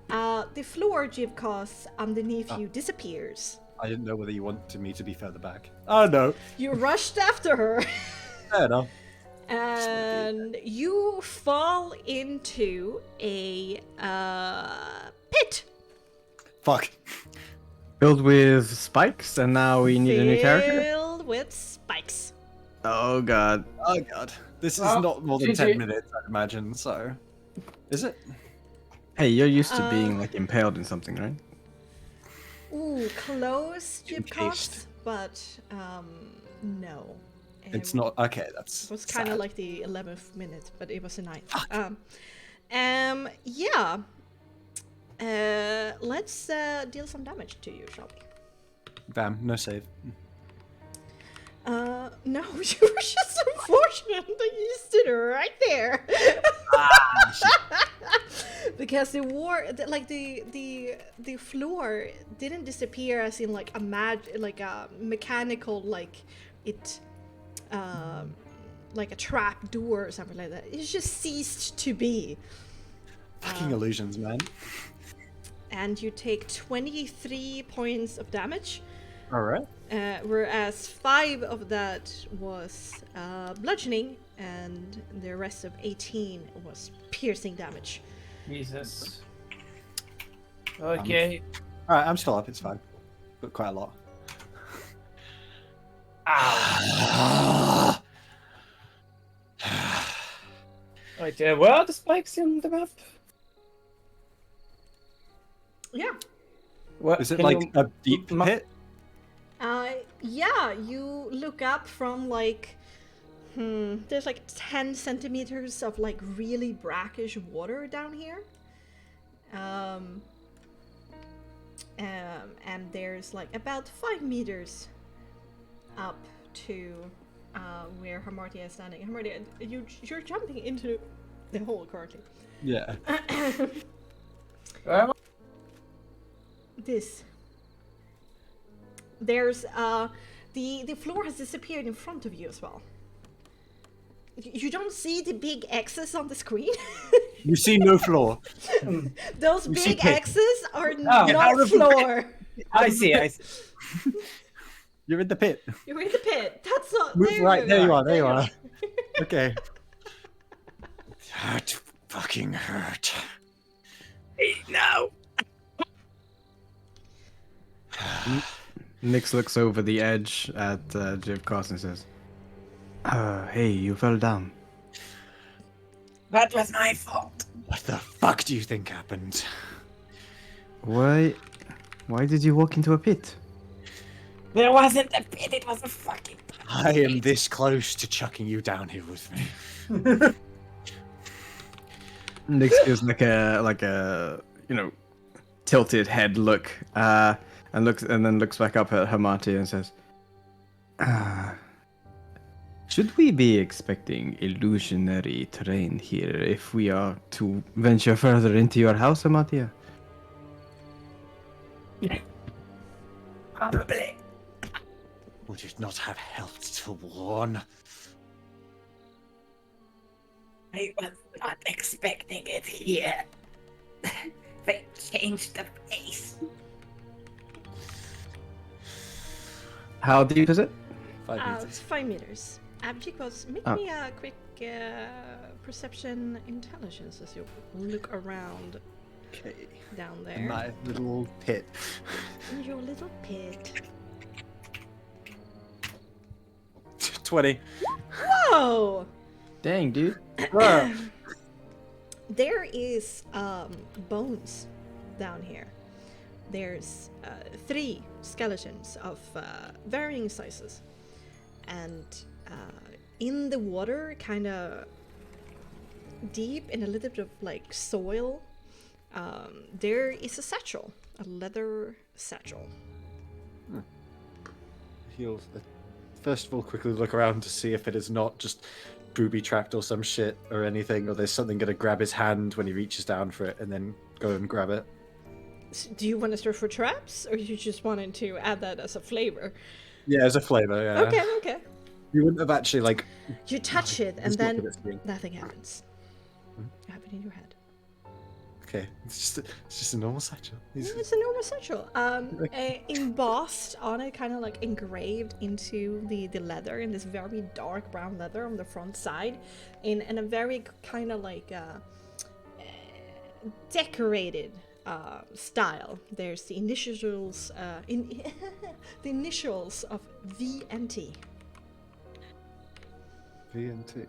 the floor Jivkos underneath you disappears. I didn't know whether you wanted me to be further back. Oh no. You rushed after her. Fair enough. And you fall into a pit Fuck. Filled with spikes, and now we need a new character? filled with spikes. Oh god. Oh god. This is Well, not more than GG. 10 minutes, I'd imagine, so... Is it? Hey, you're used to being like impaled in something, right? Ooh, close, Encased. Jibkos, but no. It's not... Okay, that's It was kind of sad. like the 11th minute, but it was the 9th. Yeah. Let's deal some damage to you, shall we? Bam, no save. No, you were just unfortunate that you stood right there. Because the floor didn't disappear as in like a mechanical like a trap door or something like that. It just ceased to be. Fucking illusions, man. And you take 23 points of damage. Alright. Whereas 5 of that was bludgeoning, and the rest of 18 was piercing damage. Jesus. Okay. Alright, I'm still up, it's fine. But quite a lot. Ow. Right, where are the spikes in the map? Yeah. What, Is it can like you- a deep ma- pit? Yeah, you look up from there's like 10 centimeters of like really brackish water down here. And there's like about 5 meters up to where Hamartia is standing. Hamartia, you're jumping into the hole currently. Yeah. This. There's the floor has disappeared in front of you as well. You don't see the big X's on the screen. You see no floor. Those You see big pit. X's are out not of the floor. I see. You're in the pit. You're in the pit. That's not. Move right. There you are. There There you are. Okay. That fucking hurt. No. Nix looks over the edge at Jivkos and says, hey, you fell down. That was my fault. What the fuck do you think happened? Why did you walk into a pit? There wasn't a pit, it was a fucking pit. I am this close to chucking you down here with me. Nix gives like a tilted head look, and then looks back up at Hamati and says, should we be expecting illusionary terrain here if we are to venture further into your house, Amatia? Probably. Would it not have helped to warn? I was not expecting it here. They changed the place. How deep is it? 5 meters. 5 meters. Jikos, make Oh. me a quick perception intelligence as you look around Okay. down In there. my little pit. In your little pit. 20. Whoa! Dang, dude. There is bones down here. There's 3 skeletons of varying sizes, and in the water, kind of deep in a little bit of like soil, there is a satchel, a leather satchel. He'll first of all quickly look around to see if it is not just booby trapped or some shit or anything, or there's something gonna grab his hand when he reaches down for it, and then go and grab it. Do you want to search for traps, or you just wanted to add that as a flavor? Yeah, as a flavor. Yeah. Okay. You wouldn't have actually like. You touch it, and It's not then that it's being- nothing happens. You have it in your head. Okay, it's just a normal satchel. It's a normal satchel. Embossed on it, kind of like engraved into the leather, in this very dark brown leather on the front side, in a very kind of like decorated style. There's the initials, the initials of V and T. VNT.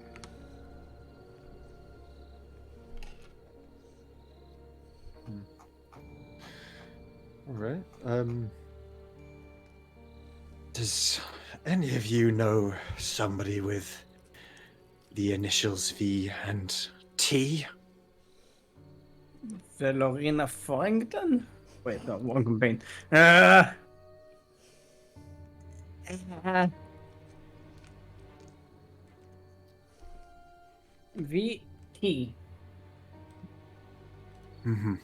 All right. Does any of you know somebody with the initials V and T? The Lorena Farrington? Wait, no, one campaign. VT. Mm-hmm.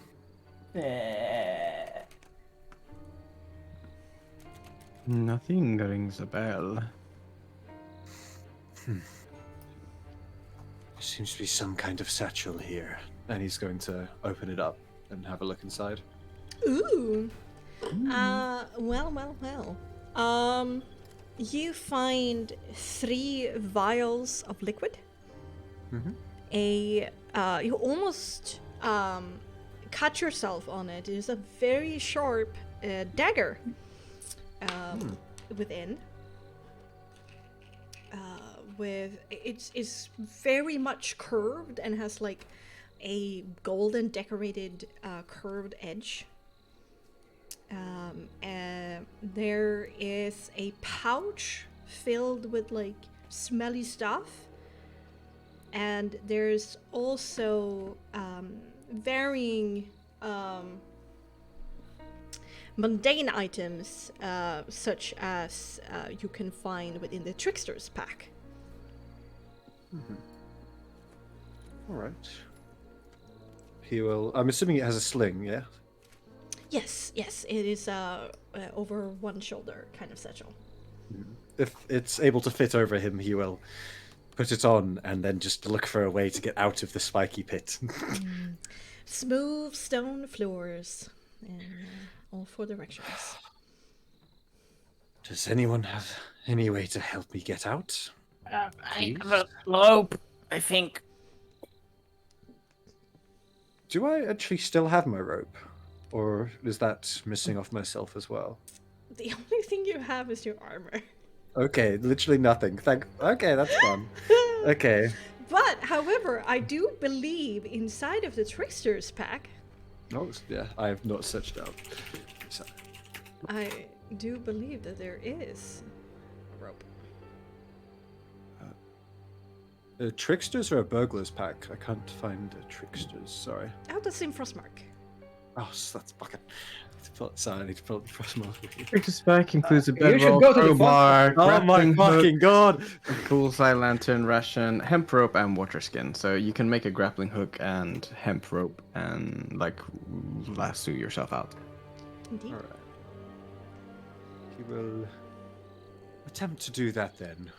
Nothing rings a bell. Seems to be some kind of satchel here. And he's going to open it up and have a look inside. Ooh. Well. You find 3 vials of liquid. Mm-hmm. You almost cut yourself on it. There's a very sharp dagger within. It's very much curved and has like a golden decorated curved edge. There is a pouch filled with like smelly stuff, and there's also varying mundane items such as you can find within the Trickster's pack. All right. he will. I'm assuming it has a sling, yeah? Yes, it is over one shoulder kind of satchel. If it's able to fit over him, he will put it on and then just look for a way to get out of the spiky pit. Smooth stone floors in all four directions. Does anyone have any way to help me get out? I have a rope, I think. Do I actually still have my rope? Or is that missing off myself as well? The only thing you have is your armor. Okay, literally nothing. Okay, that's fun. Okay. But, however, I do believe inside of the Trickster's pack, Oh, yeah, I have not searched out. So, I do believe that there is a rope. a tricksters or a burglar's pack? I can't find a tricksters, sorry. Oh, that's in Frostmark. Oh, that's fucking... Sorry, I need to pull the Frostmark. Trickster's pack includes a You should bedroll, go to the crowbar, Oh my grappling hook, fucking god! a bullseye lantern, ration, hemp rope, and water skin. So you can make a grappling hook and hemp rope and like lasso yourself out. Indeed. Alright. He will attempt to do that then.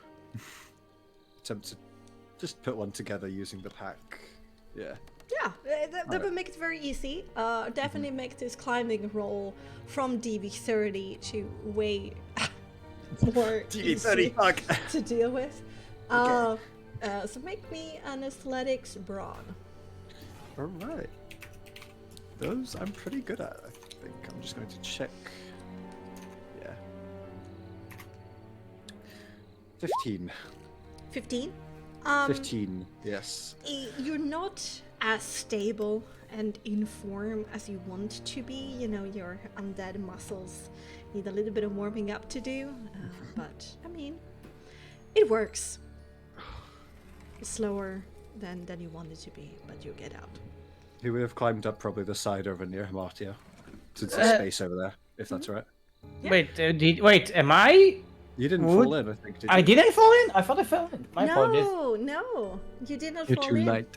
Attempt to just put one together using the pack. Yeah. Yeah, that would make it very easy. Definitely make this climbing roll from DV30 to way more easy fuck. to deal with. So make me an athletics brawn. Alright. Those I'm pretty good at, I think. I'm just going to check. Yeah. 15. 15. 15, yes. You're not as stable and in form as you want to be. You know, your undead muscles need a little bit of warming up to do. But, I mean, it works. It's slower than you want it to be, but you get out. He would have climbed up probably the side over near Hamartia. Since there's space over there, if that's right. Yeah. Wait, am I? You didn't Would- fall in, I think, did you? I didn't fall in? I thought I fell in. My apologies. No, you did not You're fall too in. light.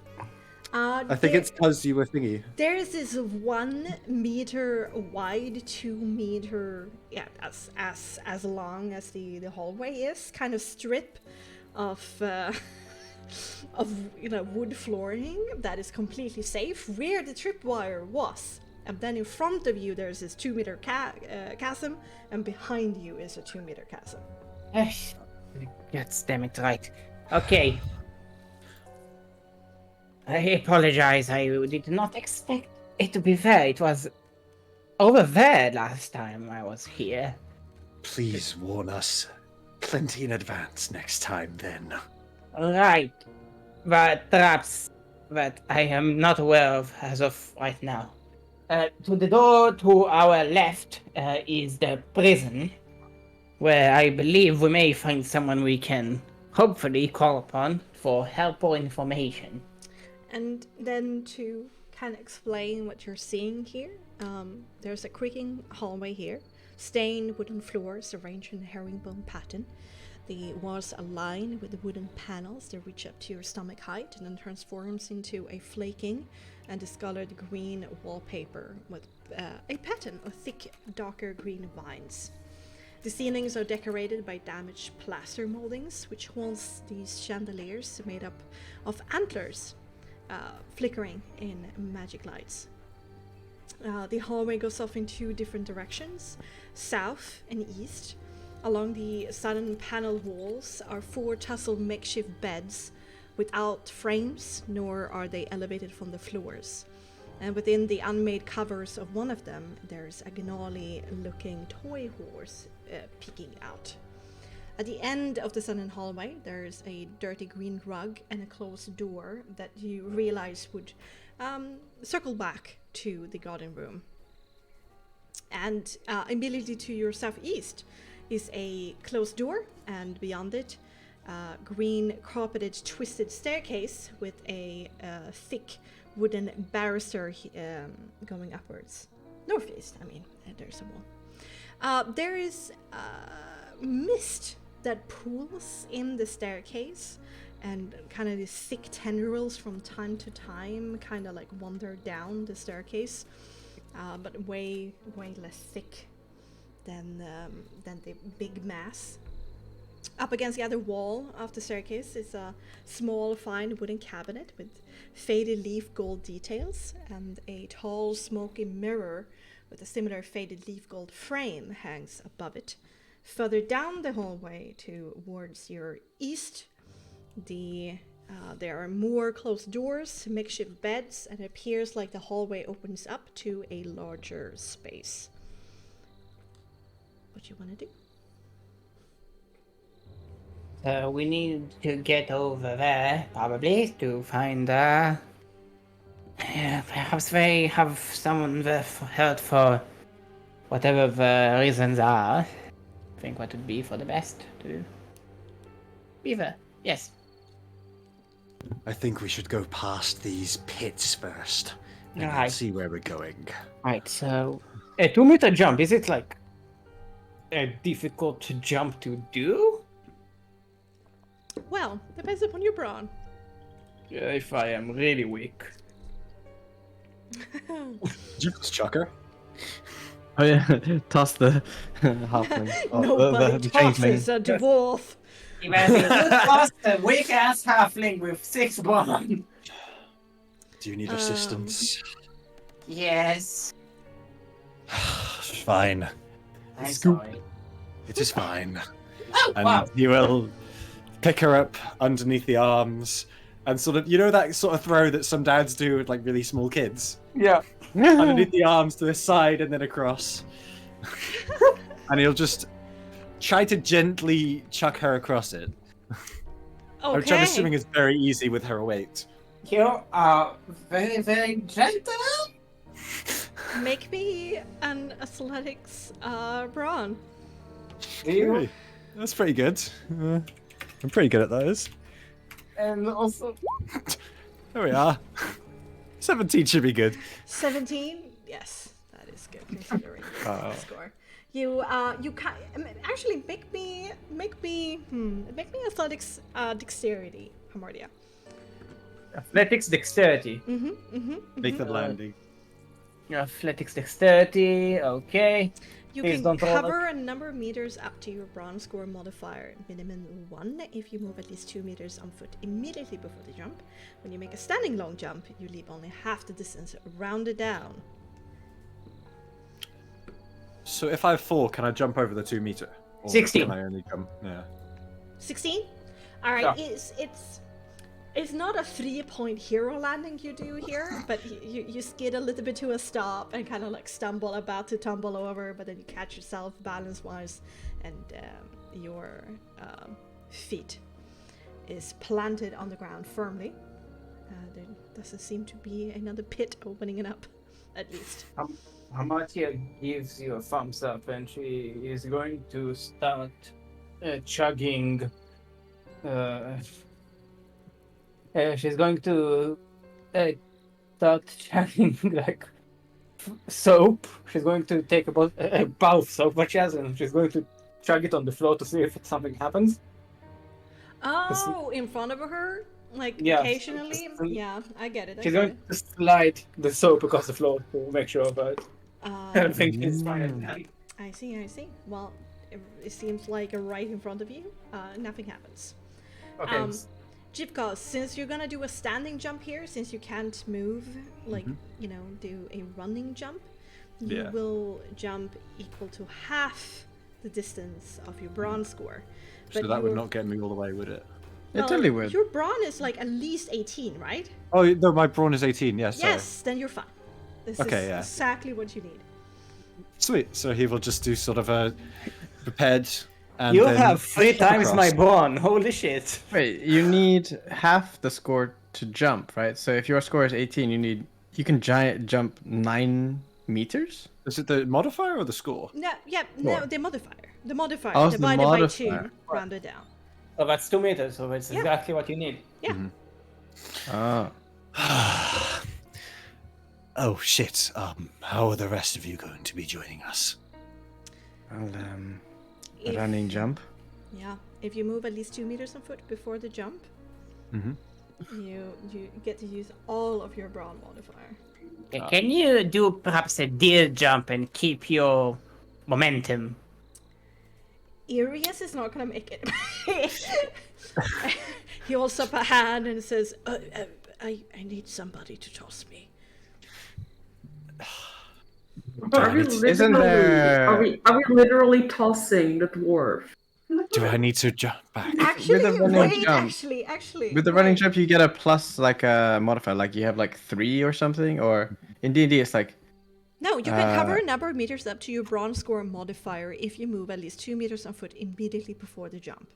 I think it's because you were thingy. There is this 1 meter wide, 2 meter, yeah, as long as the hallway is, kind of strip of wood flooring that is completely safe where the tripwire was. And then in front of you there's this 2 meter chasm, and behind you is a 2 meter chasm. God damn it, right. Okay. I apologize, I did not expect it to be there. It was over there last time I was here. Please warn us plenty in advance next time, then. Right. But perhaps that I am not aware of as of right now. To the door to our left is the prison, where I believe we may find someone we can hopefully call upon for help or information. And then to kind of explain what you're seeing here, there's a creaking hallway here, stained wooden floors arranged in a herringbone pattern. The walls align with wooden panels that reach up to your stomach height and then transforms into a flaking and discolored green wallpaper with a pattern of thick, darker green vines. The ceilings are decorated by damaged plaster moldings, which holds these chandeliers made up of antlers, flickering in magic lights. The hallway goes off in 2 different directions, south and east. Along the southern paneled walls are 4 tussled makeshift beds without frames, nor are they elevated from the floors. And within the unmade covers of one of them, there's a gnarly-looking toy horse peeking out. At the end of the southern hallway, there's a dirty green rug and a closed door that you realize would circle back to the garden room. And immediately to your southeast is a closed door, and beyond it, green carpeted twisted staircase with a thick wooden banister going upwards. Northeast, I mean, there's a wall. There is mist that pools in the staircase, and kind of these thick tendrils from time to time kind of like wander down the staircase, but way less thick than the big mass. Up against the other wall of the staircase is a small, fine wooden cabinet with faded leaf gold details, and a tall, smoky mirror with a similar faded leaf gold frame hangs above it. Further down the hallway towards your east, there are more closed doors, makeshift beds, and it appears like the hallway opens up to a larger space. What you want to do? So we need to get over there, probably, to find, perhaps they have someone hurt for whatever the reasons are. I think what would be for the best to be there. Yes. I think we should go past these pits first and then Right. see where we're going. Right, so a 2-meter jump, is it like difficult to jump to do? Well, depends upon your brawn. Yeah, if I am really weak. Just chucker. Oh yeah, toss the halfling. Nobody the tosses a dwarf. Imagine you lost a weak ass halfling with 6 bond. Do you need assistance? Yes. Fine. I'm Scoop. sorry. It is fine. Oh, And wow. you will pick her up underneath the arms and sort of, you know, that sort of throw that some dads do with like really small kids? Yeah. Underneath the arms to the side and then across. And he'll just try to gently chuck her across it. Which I'm assuming is very easy with her weight. You are very, very gentle. Make me an athletics brawn. Do you? Really? That's pretty good. I'm pretty good at those. And also, There we are. 17 should be good. 17. Yes, that is good considering your score. You actually make me athletics dexterity, Hamardia. athletics dexterity. Make the landing. Athletics dexterity, okay. You Please can don't roll cover a number of meters up to your bronze score modifier, minimum 1, if you move at least 2 meters on foot immediately before the jump. When you make a standing long jump, you leap only half the distance rounded down. So if I fall, can I jump over the 2 meter? Or 16. Can I only jump? Yeah. 16? Alright, it's not a 3-point hero landing you do here, but you skid a little bit to a stop and kind of like stumble, about to tumble over, but then you catch yourself balance-wise, and your feet is planted on the ground firmly. There doesn't seem to be another pit opening it up, at least. Amatia gives you a thumbs up, and she is going to start chugging. She's going to start chugging like soap. She's going to take a bowl of soap, but she hasn't. She's going to chug it on the floor to see if something happens. Oh, in front of her? Like, Yeah. occasionally? Yeah, I get it. She's going to slide the soap across the floor to make sure, but I don't think it's fine. I see. Well, it seems like right in front of you. Nothing happens. Okay. Jipka, since you're gonna do a standing jump here, since you can't move, like, do a running jump, you will jump equal to half the distance of your brawn score. So that would not get me all the way, would it? It totally would. Your brawn is like at least 18, right? Oh, no, my brawn is 18, yes. Yes, then you're fine. This Okay, is yeah. exactly what you need. Sweet. So he will just do sort of a prepared. And You then have 3 times across. my brawn. Holy shit. Wait, you need half the score to jump, right? So if your score is 18, you can jump 9 meters? Is it the modifier or the score? No, the modifier. The modifier Oh, it's the divided by 2, modifier. rounded down. So that's 2 meters, so it's exactly what you need. Yeah. Oh. Oh shit. How are the rest of you going to be joining us? Well, If- running jump. Yeah, if you move at least 2 meters on foot before the jump, Mhm. You get to use all of your brawn modifier. Can you do perhaps a deer jump and keep your momentum? Irius is not gonna make it. He holds up a hand and says, I need somebody to toss me. Are we Isn't there- are we literally tossing the dwarf? Do I need to jump back? Actually, running wait, jump. actually. With the running wait. jump, you get a plus like a modifier, like you have like 3 or something, or in D&D it's like No, you can hover a number of meters up to your brawn score modifier if you move at least 2 meters on foot immediately before the jump.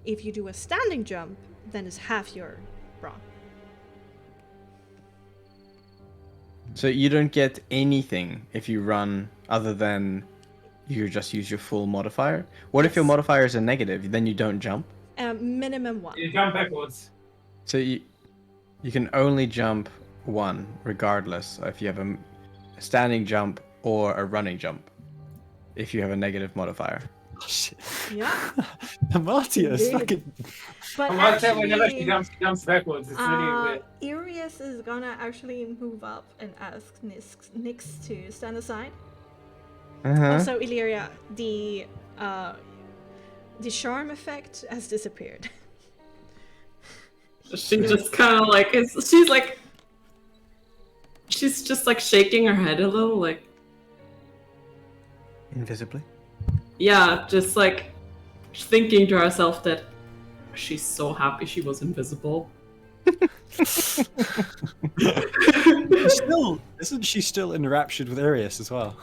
If you do a standing jump, then it's half your brawn. so you don't get anything if you run other than you just use your full modifier. What if your Yes. modifier is a negative? Then you don't jump. Minimum 1. You jump backwards. So you can only jump 1 regardless if you have a standing jump or a running jump. If you have a negative modifier. Oh, shit. Yeah. Martia is Indeed. fucking. But Whenever she actually, jumps backwards. It's really weird. Irius is gonna actually move up and ask Nyx to stand aside. Also, Illyria, the charm effect has disappeared. She just kind of like she's just like shaking her head a little, like Invisibly. yeah, just like thinking to herself that she's so happy she was invisible. Isn't she still enraptured with Arius as well?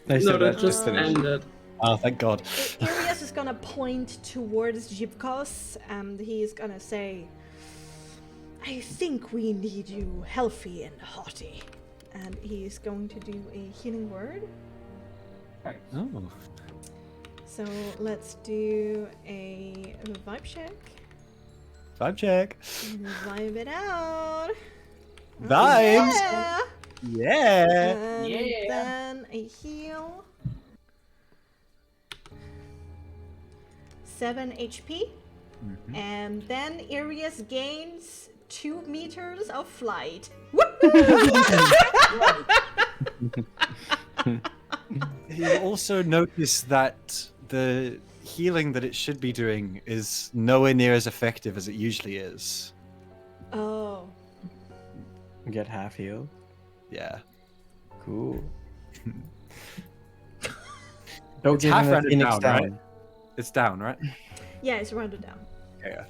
I No, said that that just finished. ended. Oh, thank God. Irius is gonna point towards Jibkos and he's gonna say, I think we need you healthy and hearty. And he's going to do a healing word. Oh. So let's do a vibe check. Vibe check. And vibe it out. Vibes. Yeah. Yeah. And Yeah. then a heal. 7 HP. And then Irius gains 2 meters of flight. You also notice that the healing that it should be doing is nowhere near as effective as it usually is. Oh. Get half healed. Yeah. Cool. Don't It's give half him a rounded Phoenix down, right? It's down, right? Yeah, it's rounded down. Yeah.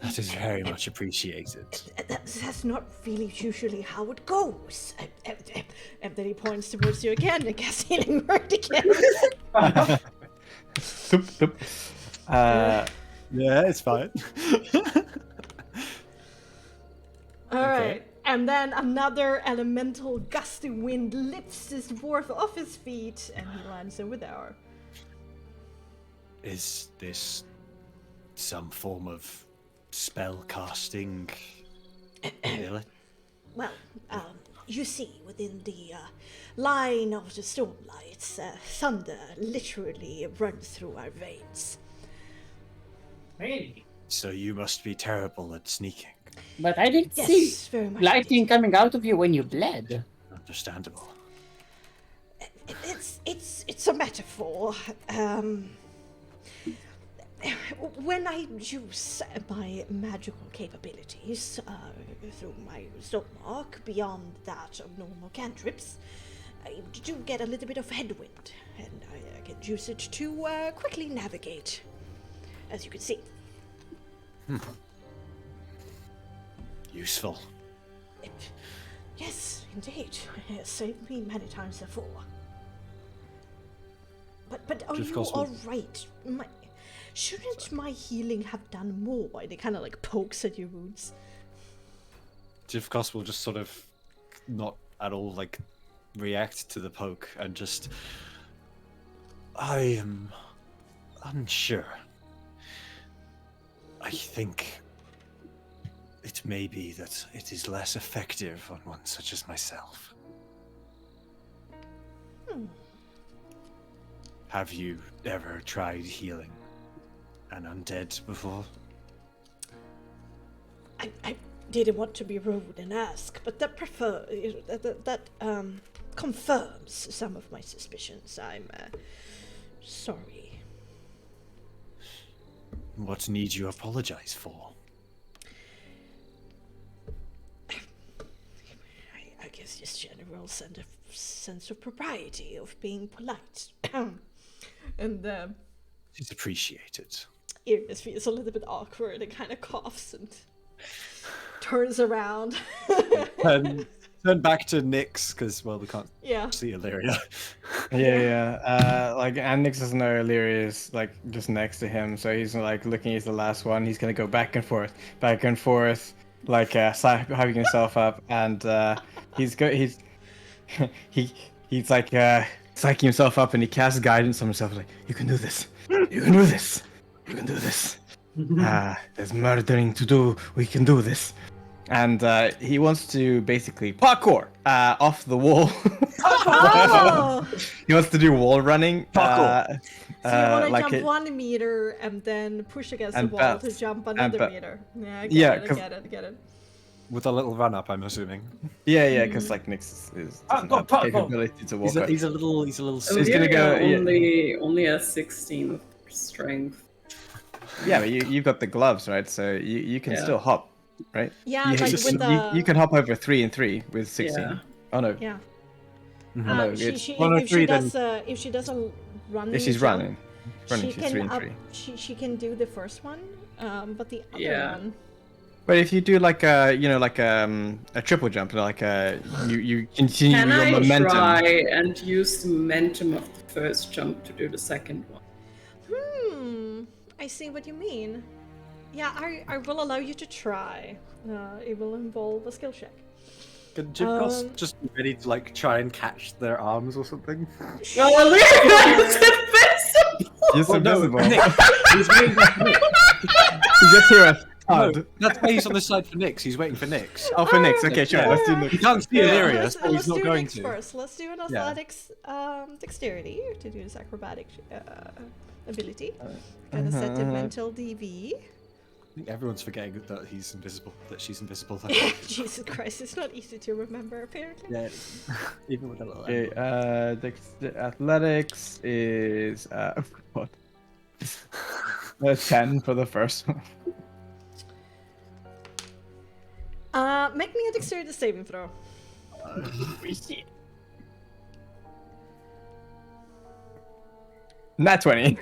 That is very much appreciated. That's not really usually how it goes. And then he points towards you again and casts healing word again. Toop, toop. Yeah, it's fine. Alright. And then another elemental gusty wind lifts this dwarf off his feet and he lands over there. Is this some form of spell casting? Really? Well, you see, within the line of the stormlights, thunder literally runs through our veins. Really? So you must be terrible at sneaking. But I didn't Yes, see very much. lightning coming out of you when you bled. Understandable. It's a metaphor. When I use my magical capabilities through my Frostmark beyond that of normal cantrips, I do get a little bit of headwind, and I can use it to quickly navigate, as you can see. Useful. Yes, indeed. It has saved me many times before. But are Just you cost me. all right? Shouldn't my healing have done more? And it kind of like pokes at your wounds. Jivkos will just sort of not at all like react to the poke and just. I am unsure. I think it may be that it is less effective on one such as myself. Hmm. Have you ever tried healing? an undead before? I didn't want to be rude and ask, but that confirms some of my suspicions. I'm sorry. What need you apologize for? I guess just general sense of propriety of being polite. And It's appreciated. Iris feels a little bit awkward and kind of coughs and turns around. Turn back to Nyx, because, well, we can't Yeah. see Illyria. Yeah. Like, and Nix doesn't know Illyria is like just next to him, so he's like looking at the last one. He's gonna go back and forth, like hyping himself up, and he's like psyching himself up, and he casts guidance on himself, like, you can do this, you can do this, you can do this. There's murdering to do. We can do this. And he wants to basically parkour off the wall. Oh! He wants to do wall running. Parkour. So you want to like jump it- 1 meter and then push against the and wall to bounce. jump And another bounce. meter. Yeah, I Yeah, get 'cause- it, I get it. With a little run up, I'm assuming. Yeah, because like Nyx doesn't have the capability to walk. He's a little. Oh, He's gonna go- only has 16 strength. Yeah, but you've got the gloves, right? So you can Yeah. still hop, right? Yeah, you, like you- with the... you can hop over 3 and 3 with 16. Yeah. Oh no. Yeah. no, if she does a running If she's jump, running, she she's 3 and 3. She can do the first one, but the other Yeah. one... But if you do like a triple jump, like you continue Can your I momentum. try and use the momentum of the first jump to do the second one? I see what you mean. Yeah, I will allow you to try. It will involve a skill check. Can Jimcos just be ready to like try and catch their arms or something? Oh, Illyria's invisible! Just invisible. He's waiting for Nyx. You just hear a No, thud. that's why he's on the side for Nyx. He's waiting for Nyx. Oh, for Nyx. Okay, sure. Let's do He Nyx. can't see Illyria, Let's, so he's let's not do going Nyx to. first. Let's do an athletics dexterity to do this acrobatic ability. Gonna set a mental DV. I think everyone's forgetting that he's invisible. That she's invisible. Jesus Christ, it's not easy to remember apparently. Yeah, even with a little. Okay, athletics is what? 10 for the first one. Make me a dexterity saving throw. Nat 20.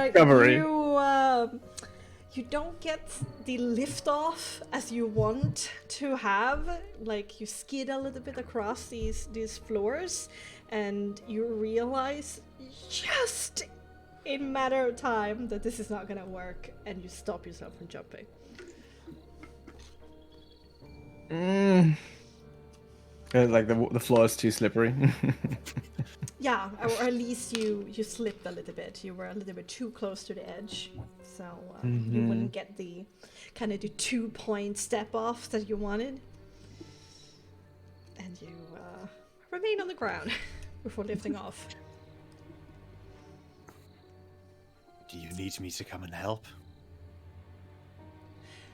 Recovery. You don't get the lift off as you want to have. Like you skid a little bit across these floors, and you realize just in a matter of time that this is not gonna work, and you stop yourself from jumping. Like the floor is too slippery. Yeah, or at least you slipped a little bit. You were a little bit too close to the edge, so you wouldn't get the kind of the 2-point step off that you wanted, and you remain on the ground before lifting off. Do you need me to come and help?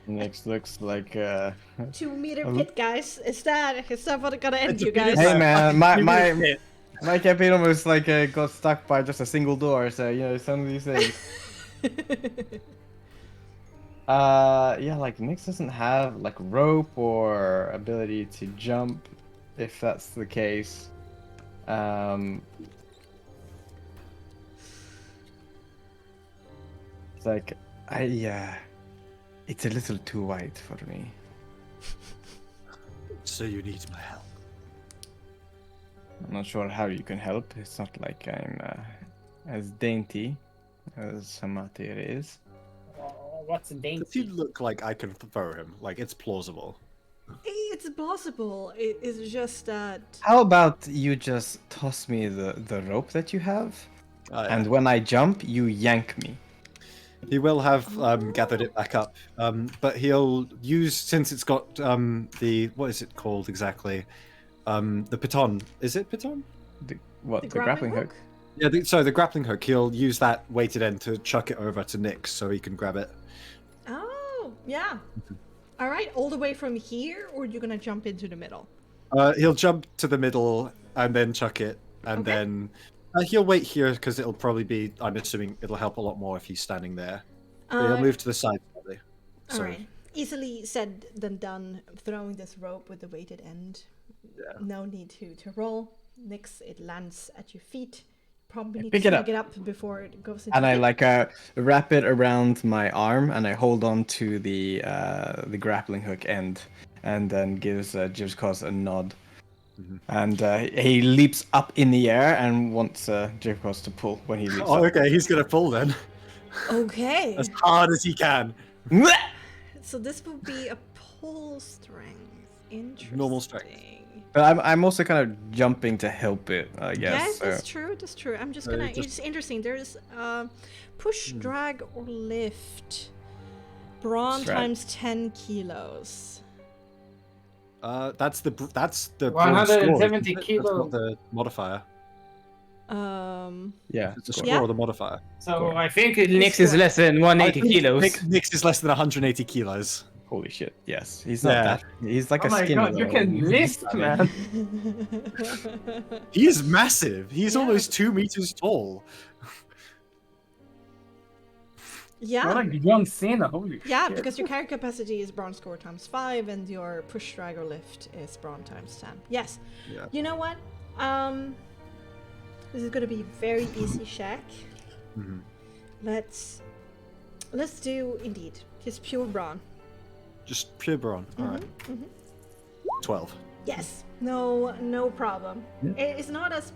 Next looks like 2-meter pit, guys. Is that what gonna end you guys? Hey man, my campaign almost like got stuck by just a single door, so you know some of these things. Yeah, like Nyx doesn't have like rope or ability to jump, if that's the case. It's like it's a little too wide for me. So you need my help. I'm not sure how you can help. It's not like I'm as dainty as Samatir is. Oh, what's a dainty? Does he look like I can throw him? Like it's plausible. It's possible. It's just that. How about you just toss me the rope that you have, and when I jump, you yank me. He will have gathered it back up, but he'll use, since it's got the, what is it called exactly? The Patron. Is it Patron? The grappling hook? Yeah, so the grappling hook, he'll use that weighted end to chuck it over to Nyx so he can grab it. Oh, yeah. All right, all the way from here, or you're gonna jump into the middle? He'll jump to the middle and then chuck it, and then he'll wait here because it'll probably be. I'm assuming it'll help a lot more if he's standing there. But he'll move to the side. Probably. All right. Easily said than done. Throwing this rope with the weighted end. Yeah. No need to roll. Nyx, it lands at your feet. Probably need pick to it up. pick it up before it goes into And I the- like wrap it around my arm, and I hold on to the grappling hook end, and then gives Jivkos a nod. And he leaps up in the air and wants Jivkos to pull when he leaps Oh, up. okay. He's gonna pull then Okay. as hard as he can. So this will be a pull strength. Interesting. Normal strength. But I'm also kind of jumping to help it, I guess. Yes, so. that's true. That's true. I'm just gonna. It's interesting. There's push, drag, or lift. Brawn Drag. times 10 kilos. That's the brawn 170 score, isn't it? kilo. That's not the modifier. Yeah. It's the score Yeah. or the modifier. So I think Nyx is less than 180 kilos. Nyx is less than 180 kilos. Holy shit! Yes, he's not Yeah. that. He's like Oh a my skinny. god, you little- can lift, man. He is massive. He's Yeah. almost 2 meters tall. Yeah. You're like John Cena, holy Yeah, shit. because your carry capacity is brawn score times 5, and your push, drag, or lift is brawn times 10. Yes. Yeah. You know what? This is gonna be a very easy check. Mhm. Let's do indeed just pure brawn. Just pure brawn. All right. 12. Yes. No problem. It's not as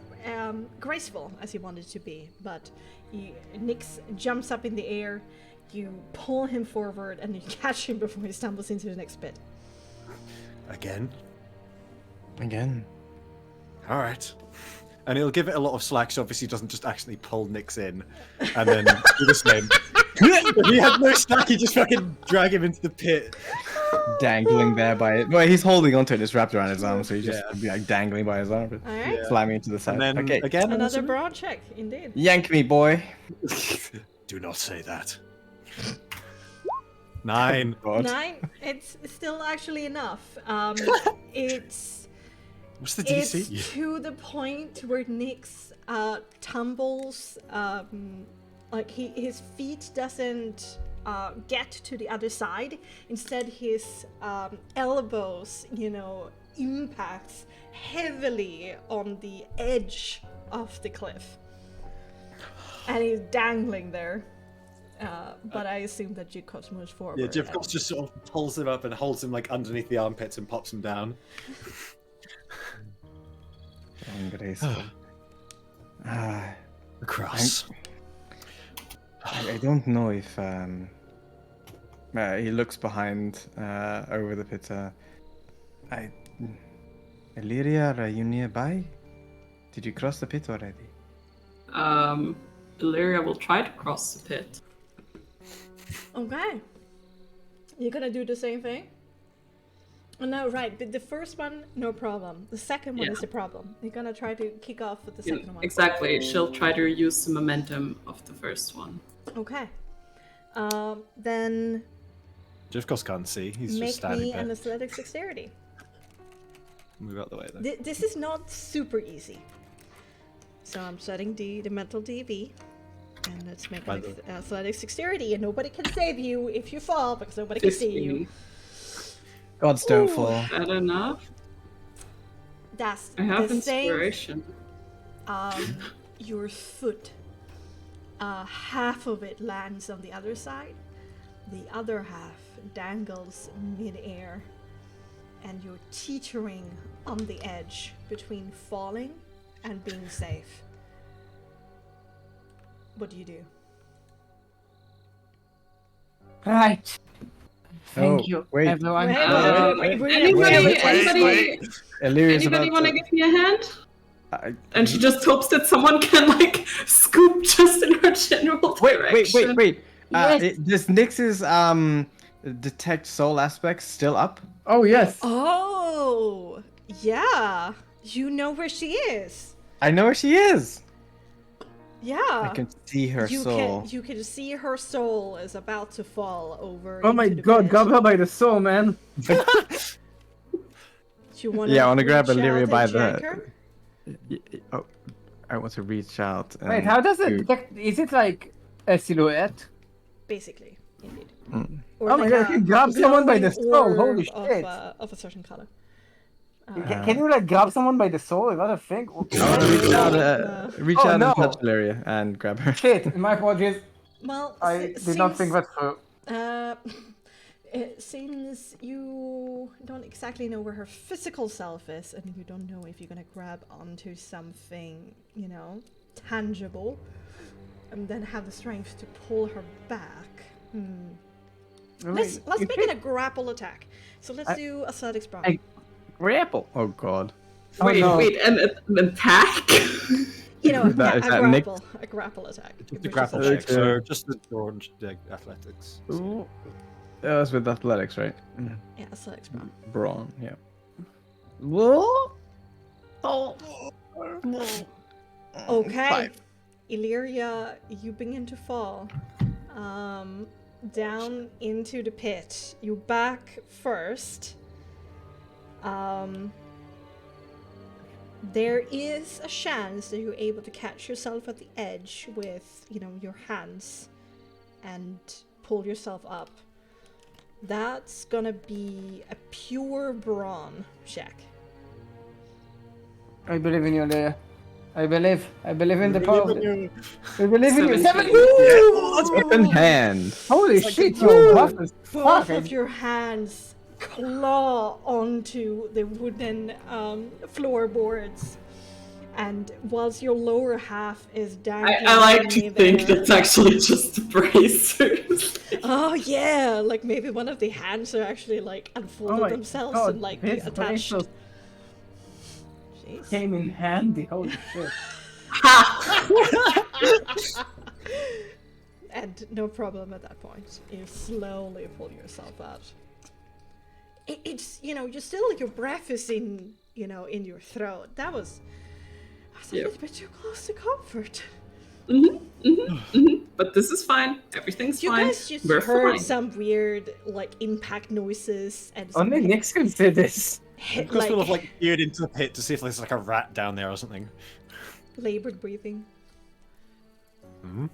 graceful as you want it to be, but Nyx jumps up in the air. You pull him forward and you catch him before he stumbles into the next pit. Again. All right. And he'll give it a lot of slack, so obviously he doesn't just actually pull Nyx in and then do the same. If he had no slack, he just fucking drag him into the pit. Dangling there by it. Well, he's holding onto it. It's wrapped around his arm, so he's just Yeah. be like dangling by his arm, All right. slamming into the side. And then Okay, again, I'm Another assuming? brawn check, indeed. yank me, boy. Do not say that. 9. God. 9. It's still actually enough. It's What's the it's DC? to the point where Nyx tumbles. Like his feet doesn't get to the other side. Instead, his elbows, impacts heavily on the edge of the cliff, and he's dangling there. But I assume that Jivkos moves forward. Yeah, Jivkos just sort of pulls him up and holds him like underneath the armpits and pops him down. Graceful. Across. I don't know if he looks behind over the pit. Illyria, are you nearby? Did you cross the pit already? Illyria will try to cross the pit. Okay. You're gonna do the same thing? Oh, no, right. But the first one, no problem. The second one is the problem. You're gonna try to kick off with the second one. Exactly. She'll try to use the momentum of the first one. Okay. Then Jivkos can't see. He's just make standing me there. an athletics dexterity. Move out the way, though. This is not super easy. So I'm setting the mental DB. And let's make By an the- athletics dexterity. And nobody can save you if you fall, because nobody can see you. 15. Gods don't Ooh. fall. Is that enough? That's I have the same. inspiration. Your foot, half of it lands on the other side, the other half dangles mid-air, and you're teetering on the edge between falling and being safe. What do you do? Right. Thank Oh, you, wait. everyone. Anybody Illyria's about want to to... give me a hand? I- And she just hopes that someone can like scoop just in her general direction. Wait. Yes. Does Nyx's detect soul aspect still up? Oh yes. Oh, yeah. You know where she is. I know where she is. Yeah. I can see her soul. You can see her soul is about to fall over. Oh my into the god, pit. grab her by the soul, man. Do you want to? Yeah, I want to grab reach Illyria out by and yank her? Oh, I want to reach out. And Wait, how does it do- detect? Is it like a silhouette? Basically, indeed. Mm. Or Oh my god, a you can grab someone by the glowing soul, holy orb shit. of a certain color. Can you like grab someone by the soul? Is that a thing? I want to reach out, No. reach Oh, out no. and touch Illyria and grab her. Shit, my apologies. Well, I did not think that through. It seems you don't exactly know where her physical self is, and you don't know if you're gonna grab onto something, you know, tangible, and then have the strength to pull her back. Let's make it a grapple attack. So let's do athletics, Brian. Grapple. Oh god. Wait, no. wait, an attack? You know, That- is that Nick? a grapple attack. Just a which grapple is check, so just the drawn athletics. Ooh. That was with athletics, right? Yeah, athletics, Brian. Brawn, yeah. Whoa! Oh. Okay. 5. Illyria, you begin to fall down into the pit. You back first. There is a chance that you're able to catch yourself at the edge with, you know, your hands and pull yourself up. That's gonna be a pure brawn check. I believe in you, Leia. I believe in the power. I believe in you. 17. Open hand. Holy shit, you're buff as Both fuck. of your hands claw onto the wooden floorboards, and whilst your lower half is dangling, I like to think there- that's actually just bracers. Oh yeah, like maybe one of the hands are actually like unfolded my themselves God, and like this attached. bracelet Jeez. came in handy. Holy shit. And no problem at that point. You slowly pull yourself out. It's, you know, your breath is in, you know, in your throat. That was a little bit too close to comfort. But this is fine. Everything's You fine. guys just We're heard fine. some weird, like, impact noises and some Only Nix can say this. hit, Chris will have like peered into the pit to see if there's like a rat down there or something. labored breathing. Hmm?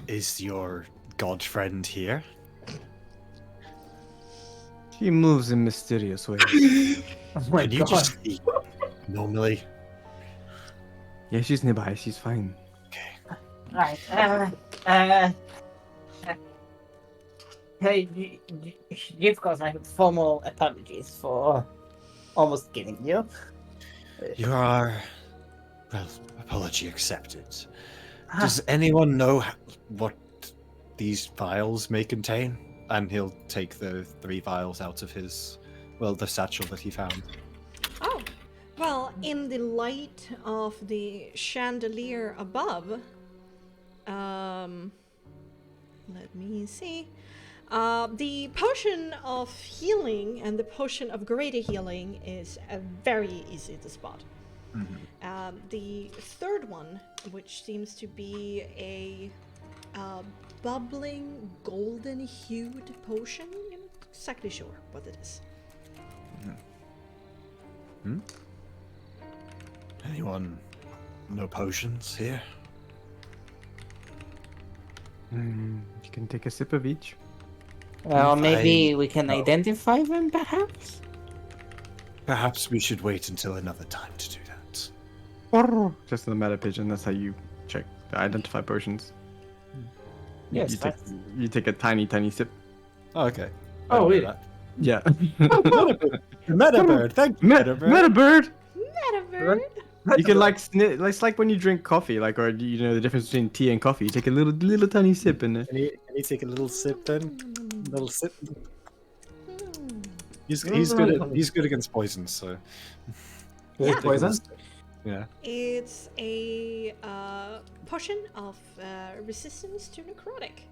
Is your god friend here? She moves in mysterious ways. Oh my Can you god. just speak normally? Yeah, she's nearby. She's fine. Right. Hey, you've got my formal apologies for almost killing you. You are. Well, apology accepted. Does anyone know what these vials may contain? And he'll take the 3 vials out of his, well, the satchel that he found. Oh, well, in the light of the chandelier above, let me see. The potion of healing and the potion of greater healing is very easy to spot. The third one, which seems to be a bubbling, golden-hued potion, you're not exactly sure what it is. Anyone know potions here? You can take a sip of each. Well, maybe I- we can identify them, perhaps? Perhaps we should wait until another time to do that. Just in the meta pigeon, that's how you check to identify potions. Yes, You take a tiny sip. Oh, okay. Oh, I wait. know Yeah. that. Meta bird, thank you, Meta bird. Meta bird. Metaverse! You can like it's like when you drink coffee, like, or you know the difference between tea and coffee. You take a little tiny sip and Can you take a little sip then? Little sip. He's good against poisons, so. Yeah. Take a little sip. Yeah. It's a potion of resistance to necrotic.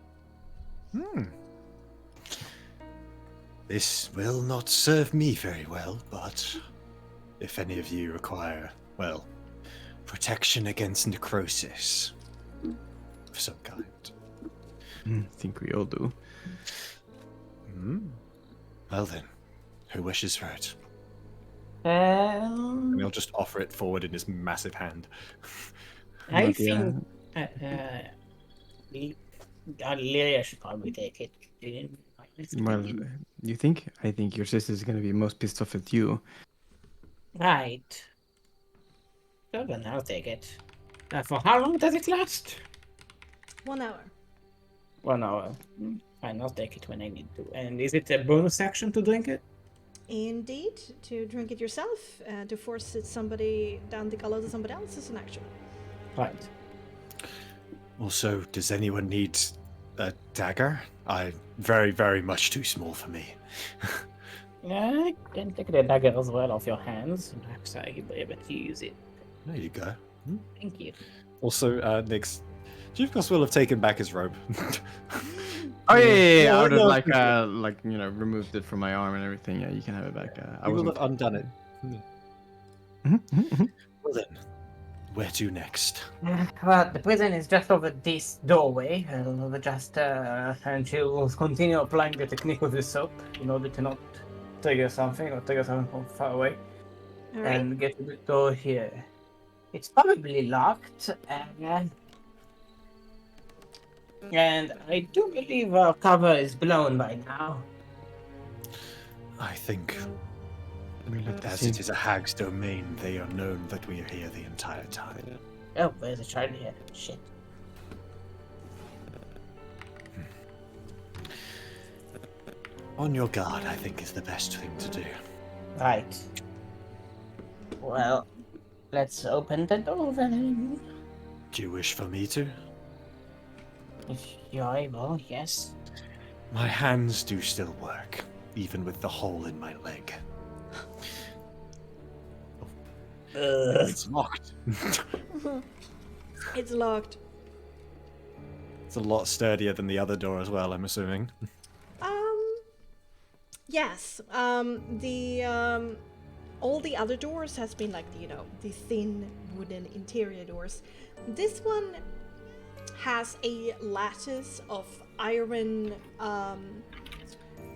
This will not serve me very well, but if any of you require, well, protection against necrosis of some kind. I think we all do. Well then, who wishes for it? Um, And he'll just offer it forward in his massive hand. I Not yet. think Lyria should probably take it. Well, you think? I think your sister's gonna be most pissed off at you. Right. So then I'll take it. For how long does it last? 1 hour. 1 hour. Fine, I'll take it when I need to. And is it a bonus action to drink it? Indeed, to drink it yourself, to force it somebody down the gullet to somebody else is an action. Right. Also, does anyone need a dagger? Very, very much too small for me. I can take the dagger as well off your hands. Perhaps I will be able to use it. There you go. Thank you. Also, Nyx, Chief Cost will have taken back his robe. Oh yeah. I would have No, like removed it from my arm and everything. Yeah, you can have it back. I I will wasn't. have undone it. Mhm. Well then, where to next? Well, the prison is just over this doorway. And she'll continue applying the technique with the soap in order to not trigger something or trigger something from far away. All right. And get to the door here. It's probably locked, and I do believe our cover is blown by now. I think, We'll have to as see. it is a hag's domain, they are known that we are here the entire time. Oh, there's a child here. Shit. On your guard, I think, is the best thing to do. Right. Well, let's open the door then. Do you wish for me to? If you're able, yes. My hands do still work, even with the hole in my leg. It's locked. It's locked. It's a lot sturdier than the other door as well, I'm assuming. Yes. All the other doors has been like the thin wooden interior doors. This one has a lattice of iron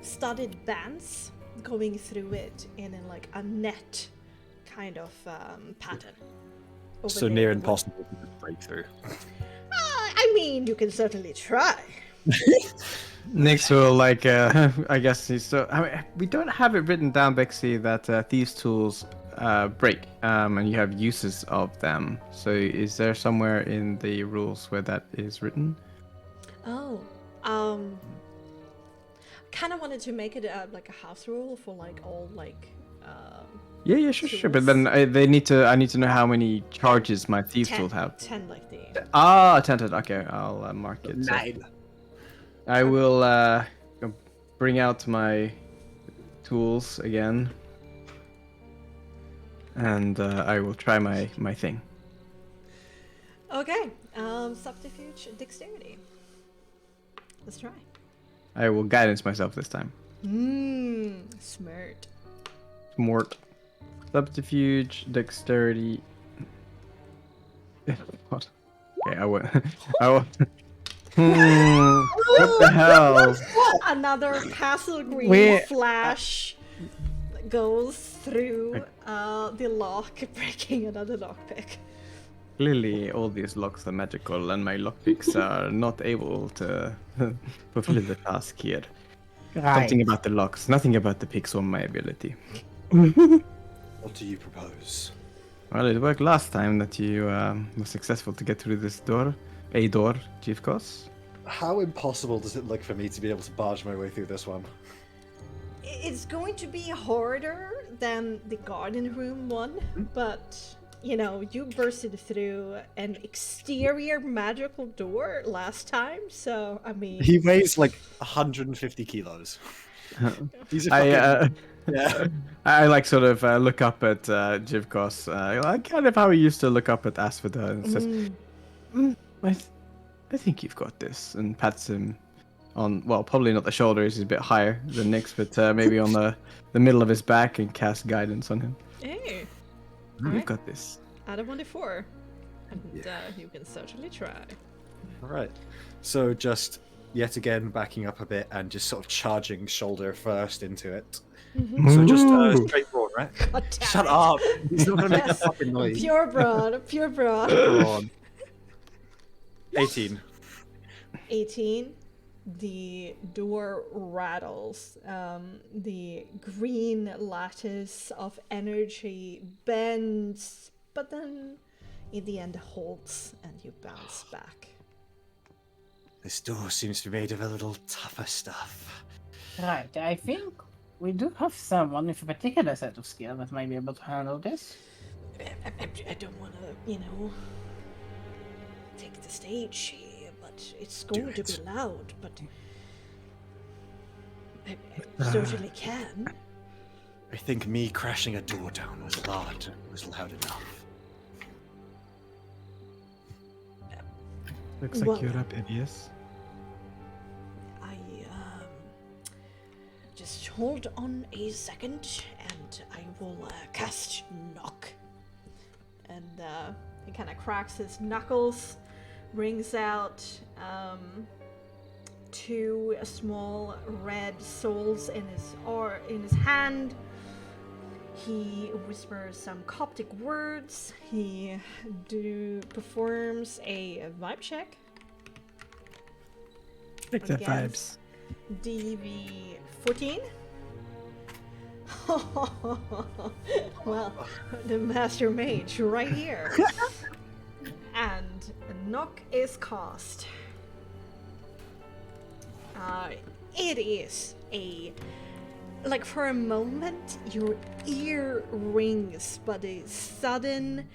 studded bands going through it in like a net kind of pattern. over So there. near impossible to break through. I mean, you can certainly try. Next will like I guess he's so. I mean, we don't have it written down, Bexxy, that thieves' tools break, and you have uses of them. So is there somewhere in the rules where that is written? Oh, kind of wanted to make it like a house rule for like all like. Yeah, sure. But then I need to know how many charges my thieves' 10, tools have. 10 like the. 10. Okay, I'll mark it. So 9. I will bring out my tools again, and I will try my thing. Okay, subterfuge dexterity. Let's try. I will guidance myself this time. Smart. Smart. Subterfuge, dexterity. What? Okay, I will. What the hell? Another castle green Wait, flash goes through the lock, breaking another lockpick. Clearly, all these locks are magical, and my lockpicks are not able to fulfill the task here. Something about the locks, nothing about the picks or my ability. What do you propose? Well, it worked last time that you were successful to get through this door. A door, Chief Cos. How impossible does it look for me to be able to barge my way through this one? It's going to be harder than the garden room one, but you know, you bursted through an exterior magical door last time, so I mean. He weighs like 150 kilos. He's a fucking... yeah. I like sort of look up at Jivkos, like kind of how he used to look up at Asphodel and says, I think you've got this, and pats him on, well, probably not the shoulders, he's a bit higher than Nyx, but maybe on the middle of his back and cast guidance on him. Hey, We've got this. add a 1d4. And you can certainly try. All right. So just yet again backing up a bit and just sort of charging shoulder first into it. So just straight broad, right? God damn Shut it. up! He's not gonna make a Yes. fucking noise. Pure broad, pure broad. Broad. 18. 18. The door rattles. The green lattice of energy bends, but then in the end holds and you bounce back. This door seems to be made of a little tougher stuff. Right, I think we do have someone with a particular set of skill that might be able to handle this. I don't want to, take the stage here, but it's going to be loud, but I certainly can. I think me crashing a door down was loud enough. Looks like Well, you're up, Edius. I, just hold on a second, and I will cast Knock. And he kind of cracks his knuckles, brings out 2 small red souls in his hand. He whispers some Coptic words. He performs a vibe check. Like the against vibes. DV 14. Well, the master mage right here. And Knock is cast. It is like for a moment your ear rings, but a sudden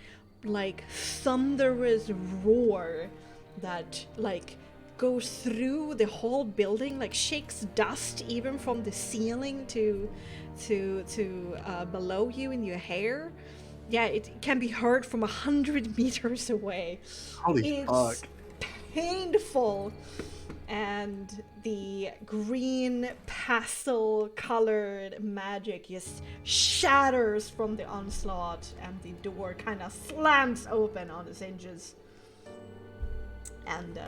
like thunderous roar that like goes through the whole building, like shakes dust even from the ceiling to below you in your hair. Yeah, it can be heard from 100 meters away. Holy It's fuck. painful. And the green pastel colored magic just shatters from the onslaught, and the door kind of slams open on its hinges. And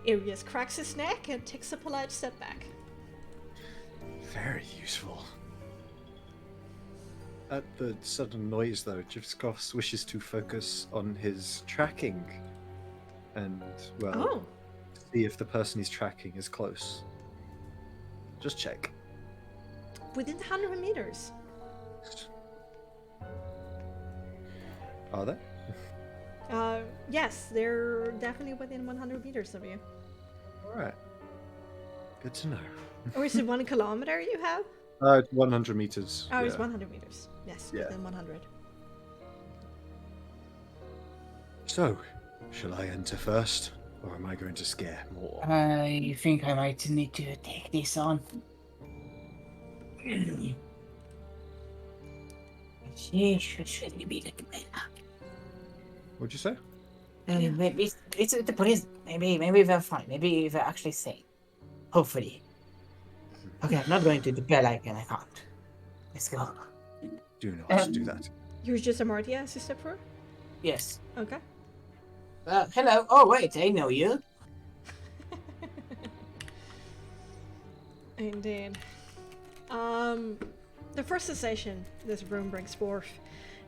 Arius cracks his neck and takes a polite step back. Very useful. At the sudden noise, though, Jivskov wishes to focus on his tracking and, well, see if the person he's tracking is close. Just check. Within 100 meters. Are they? Yes, they're definitely within 100 meters of you. Alright. Good to know. Or is it 1 kilometer you have? 100 meters. Oh, it's yeah. 100 meters. Yes, Yeah. within 100. So, shall I enter first, or am I going to scare more? I think I might need to take this on. She should be the commander. What'd you say? Maybe it's the police. Maybe they're fine. Maybe they're actually safe. Hopefully. Okay, I'm not going to the bell icon. I can't. Let's go. Do not do that. You're just a Marty as you step through? Yes. Okay. Hello. Oh wait, I know you. Indeed. The first sensation this room brings forth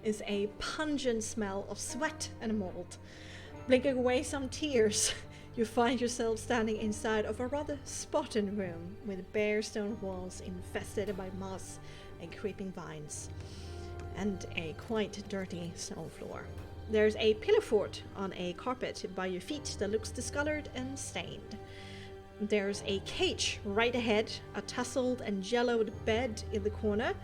is a pungent smell of sweat and mold. Blinking away some tears, you find yourself standing inside of a rather spotted room with bare stone walls infested by moss and creeping vines, and a quite dirty stone floor. There's a pillow fort on a carpet by your feet that looks discolored and stained. There's a cage right ahead, a tousled and yellowed bed in the corner.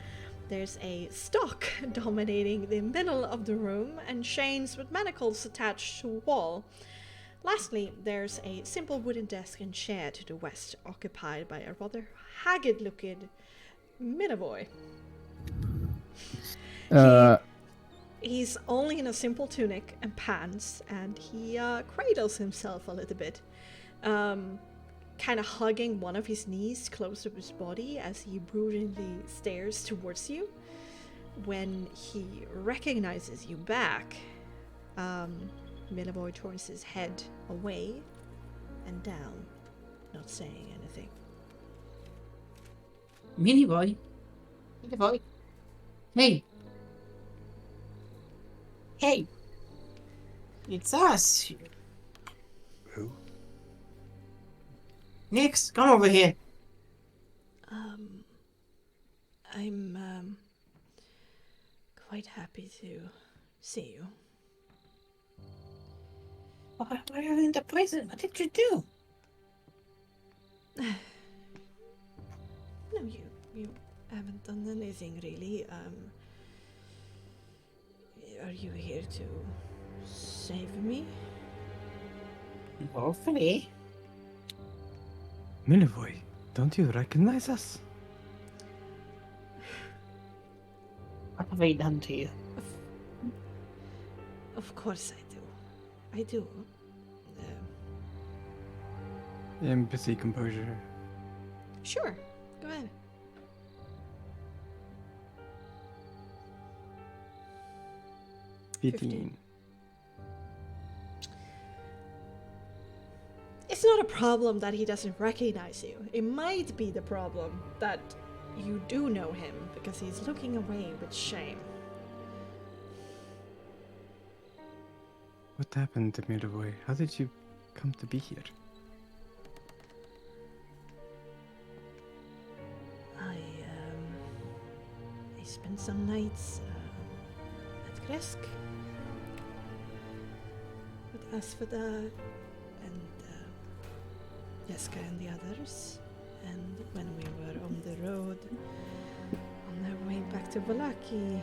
There's a stock dominating the middle of the room and chains with manacles attached to a wall. Lastly, there's a simple wooden desk and chair to the west, occupied by a rather haggard-looking Minoboy. He's only in a simple tunic and pants, and he cradles himself a little bit. kind of hugging one of his knees close to his body as he broodingly stares towards you. When he recognizes you back, Millevoy turns his head away and down, not saying anything. Mini boy. Hey. Hey. It's us. Who? Nix, come over here. I'm quite happy to see you. Why are you in the prison? What did you do? No, you haven't done anything really. Are you here to save me? Hopefully. Millevoy, don't you recognize us? What have I done to you? Of course I do. Empathy, composure. Sure, go ahead. Fifteen. It's not a problem that he doesn't recognize you. It might be the problem that you do know him because he's looking away with shame. What happened to Millevoy? How did you come to be here? I spent some nights at Kresk with Asfada and Jeska and the others. And when we were on the road, on our way back to Vallaki,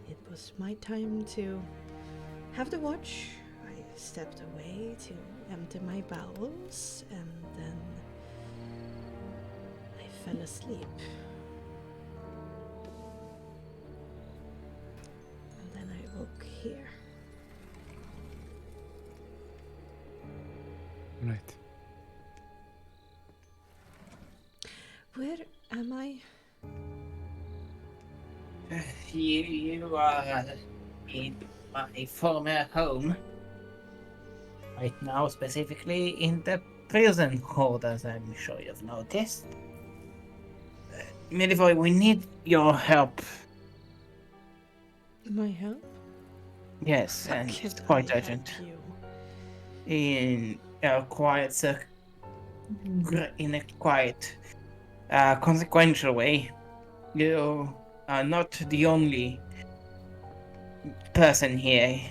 it was my time to have the watch. I stepped away to empty my bowels, and then I fell asleep. And then I woke here. Right. Where am I? You are in my former home. Right now, specifically in the prison hold, as I'm sure you've noticed. Millevoy, we need your help. My help? Yes, How and can it's quite I urgent. help you? In a quiet, consequential way. You are not the only person here.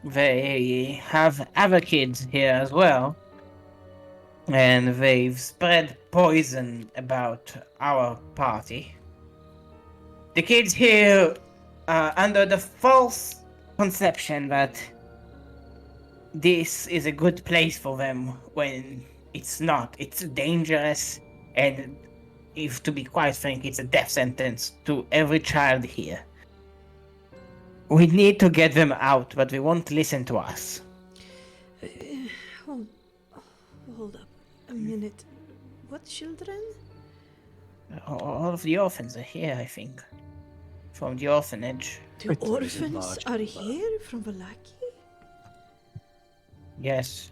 They have other kids here as well, and they've spread poison about our party. The kids here are under the false conception that this is a good place for them when it's not. It's dangerous, and if to be quite frank, it's a death sentence to every child here. We need to get them out, but they won't listen to us. Hold up a minute. What children? All of the orphans are here, I think. From the orphanage. The orphans are here from Vallaki? Yes.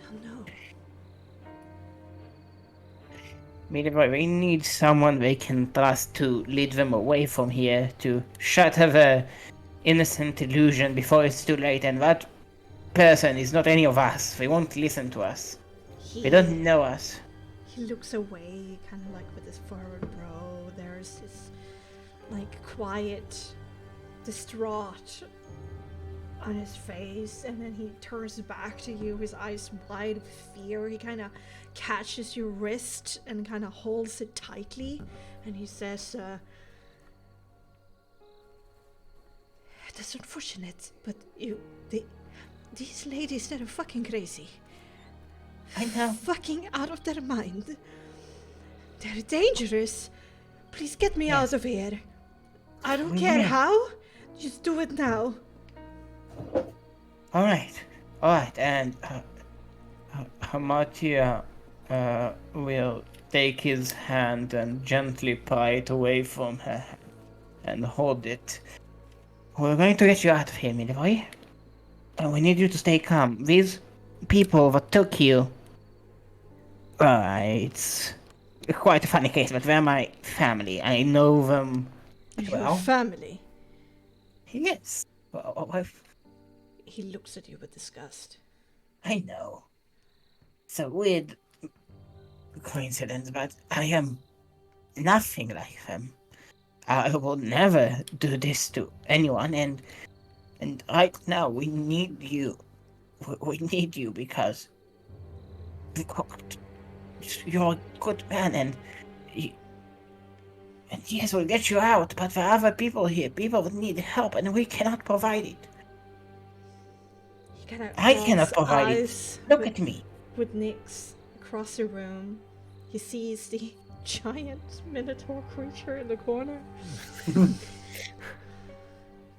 Oh no. Millevoy, we need someone they can trust to lead them away from here, to shatter the innocent illusion before it's too late, and that person is not any of us. They won't listen to us. They don't know us. He looks away, kind of like with his furrowed brow. There's this, like, quiet, distraught on his face, and then he turns back to you, his eyes wide with fear. He kind of catches your wrist and kind of holds it tightly, and he says, "That's unfortunate, but these ladies, they're fucking crazy. I know. Fucking out of their mind. They're dangerous, Please get me Yes. out of here. I don't We care will. how. Just do it now. All right, and Hamatia will take his hand and gently pry it away from her and hold it. We're going to get you out of here, my boy. And we need you to stay calm. These people that took you, it's quite a funny case, but they're my family. I know them Your well. family. Yes. Well, He looks at you with disgust. I know. It's a weird coincidence, but I am nothing like them. I will never do this to anyone, and right now we need you. We need you because you're a good man, and yes, we'll get you out. But there are other people here, people that need help, and we cannot provide it. He kind of I cannot provide it. eyes Look with, at me. with Nyx across the room. He sees the giant minotaur creature in the corner.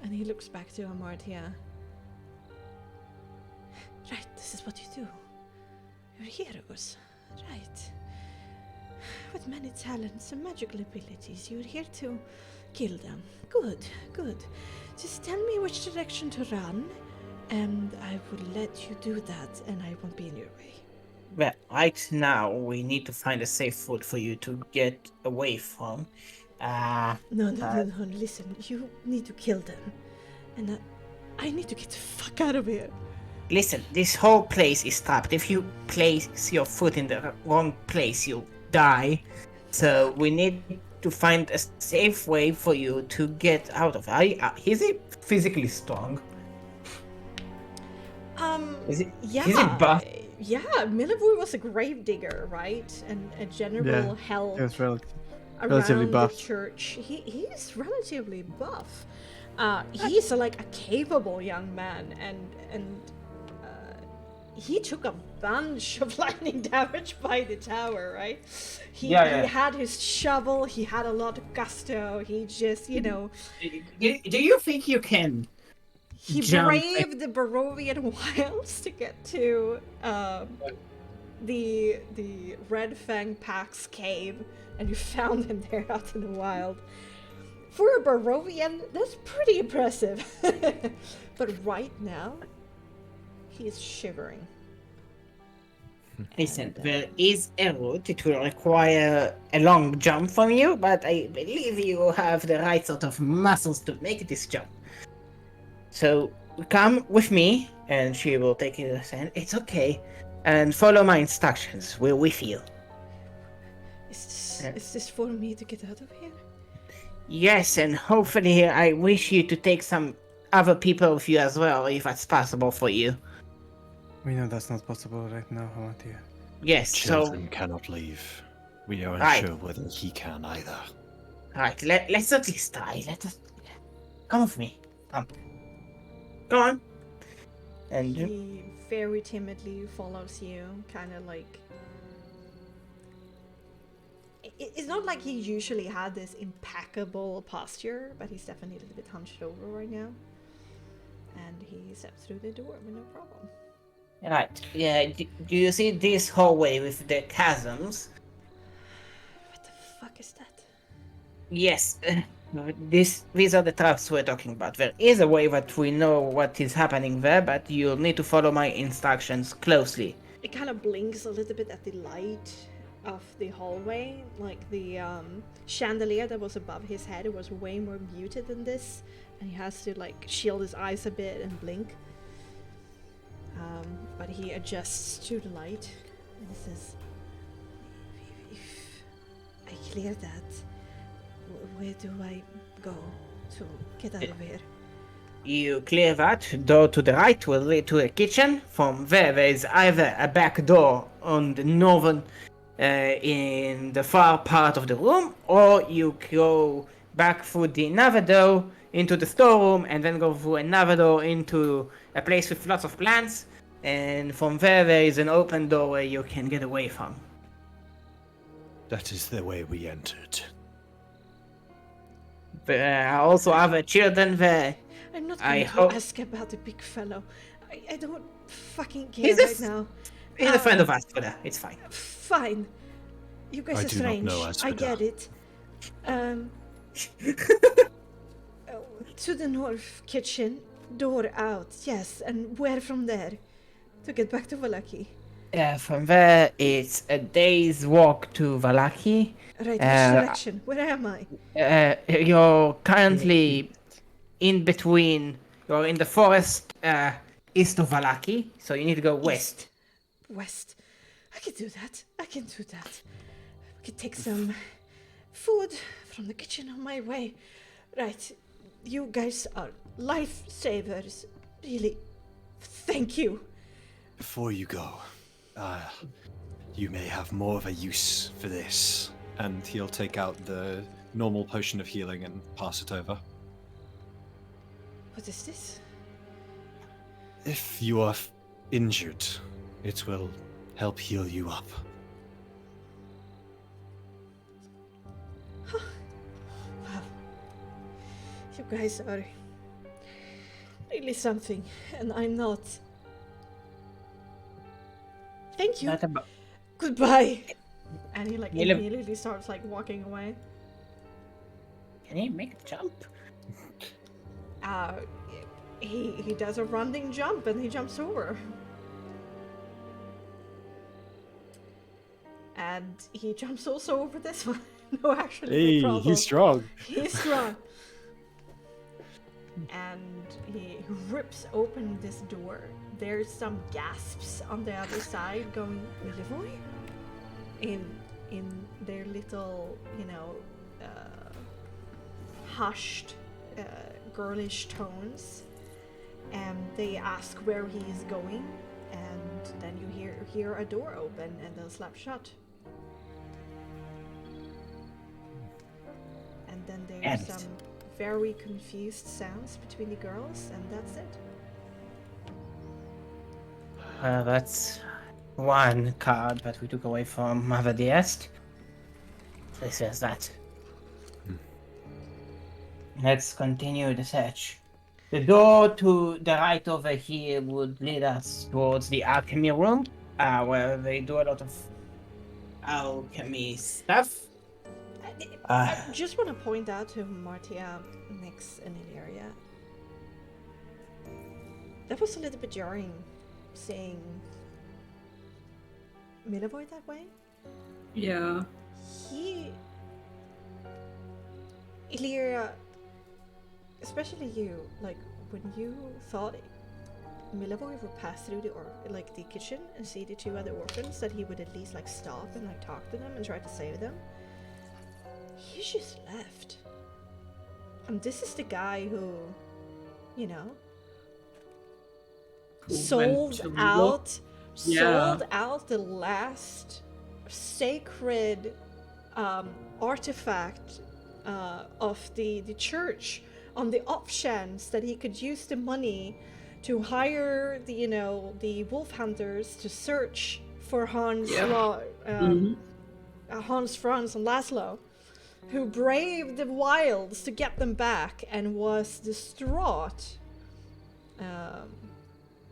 And he looks back to Amartya. Right, this is what you do. You're heroes, right? With many talents and magical abilities, you're here to kill them. Good, good. Just tell me which direction to run, and I will let you do that, and I won't be in your way. Well, right now we need to find a safe route for you to get away from. No, listen, you need to kill them. And I need to get the fuck out of here. Listen, this whole place is trapped. If you place your foot in the wrong place, you'll die. So we need to find a safe way for you to get out of it. Is he physically strong? Is it? Yeah. Is he buff? Yeah, Millivore was a gravedigger, right? And a general help He was relatively around buff. the church. He's relatively buff. He's a capable young man, and he took a bunch of lightning damage by the tower, right? He had his shovel. He had a lot of gusto. He just, Do you think you can? he jump? braved the Barovian wilds to get to the Red Fang Pack's cave, and you found him there out in the wild. For a Barovian, that's pretty impressive. But right now, he is shivering. Listen, there is a route. It will require a long jump from you, but I believe you have the right sort of muscles to make this jump. So come with me, and she will take you to the sand. It's okay, and follow my instructions. We're with you. Is this for me to get out of here? Yes, and hopefully I wish you to take some other people with you as well, if that's possible for you. We know that's not possible right now, Hamatia. Yes, Children cannot leave. We are Right. unsure whether he can either. Right, let's at least try. Let us... Come with me. Come. Go on. And He very timidly follows you, kind of like... It's not like he usually had this impeccable posture, but he's definitely a little bit hunched over right now. And he steps through the door with no problem. right, yeah. Do you see this hallway with the chasms? What the fuck is that? Yes. These are the traps we're talking about. There is a way that we know what is happening there, but you'll need to follow my instructions closely. It kind of blinks a little bit at the light of the hallway. Like the chandelier that was above his head, it was way more muted than this. And he has to like shield his eyes a bit and blink. But he adjusts to the light and says, if I clear that, where do I go to get out of here? You clear that door to the right will lead to a kitchen. From there is either a back door on the northern, in the far part of the room, or you go back through the another door into the storeroom, and then go through another door into a place with lots of plants. And from there is an open door where you can get away from. That is the way we entered. But I also have children there. I'm not I going to hope- ask about the big fellow. I don't fucking care He's a right now. He's a friend of Asphoda. It's fine. Fine. You guys I are do not strange. know I Asphoda. get it. To the north kitchen, door out, yes, and where from there? To get back to Valaki. From there, it's a day's walk to Valaki. Right, which Uh, direction? Where am I? You're currently in between. You're in the forest east of Valaki, so you need to go west. West. I can do that. I can do that. I can take some food from the kitchen on my way. Right. You guys are lifesavers. Really. Thank you. Before you go, you may have more of a use for this. And he'll take out the normal potion of healing and pass it over. What is this? If you are injured, it will help heal you up. Wow. You guys are really something, and I'm not. Thank you. Not about- Goodbye. And he like Meulen- immediately starts like walking away. Can he make a jump? Uh, he does a running jump and he jumps over. And he jumps also over this one. No, actually, Hey, no problem. he's strong. He's strong. And he rips open this door. There's some gasps on the other side going, Milivoy? In their little, hushed, girlish tones. And they ask where he is going. And then you hear a door open and then slap shut. And then there's And- some very confused sounds between the girls, and that's it. That's one card that we took away from Mother Diest. This is that. Let's continue the search. The door to the right over here would lead us towards the alchemy room, where they do a lot of alchemy stuff. I just want to point out to Martia, Nix, and Illyria. That was a little bit jarring, seeing Milivoy that way. Yeah. Illyria, especially you, like when you thought Milivoy would pass through the kitchen and see the two other orphans, that he would at least like stop and like talk to them and try to save them. He just left. And this is the guy who, sold out the last sacred artifact of the church on the off chance that he could use the money to hire the wolf hunters to search for Hans Franz and Laszlo, who braved the wilds to get them back and was distraught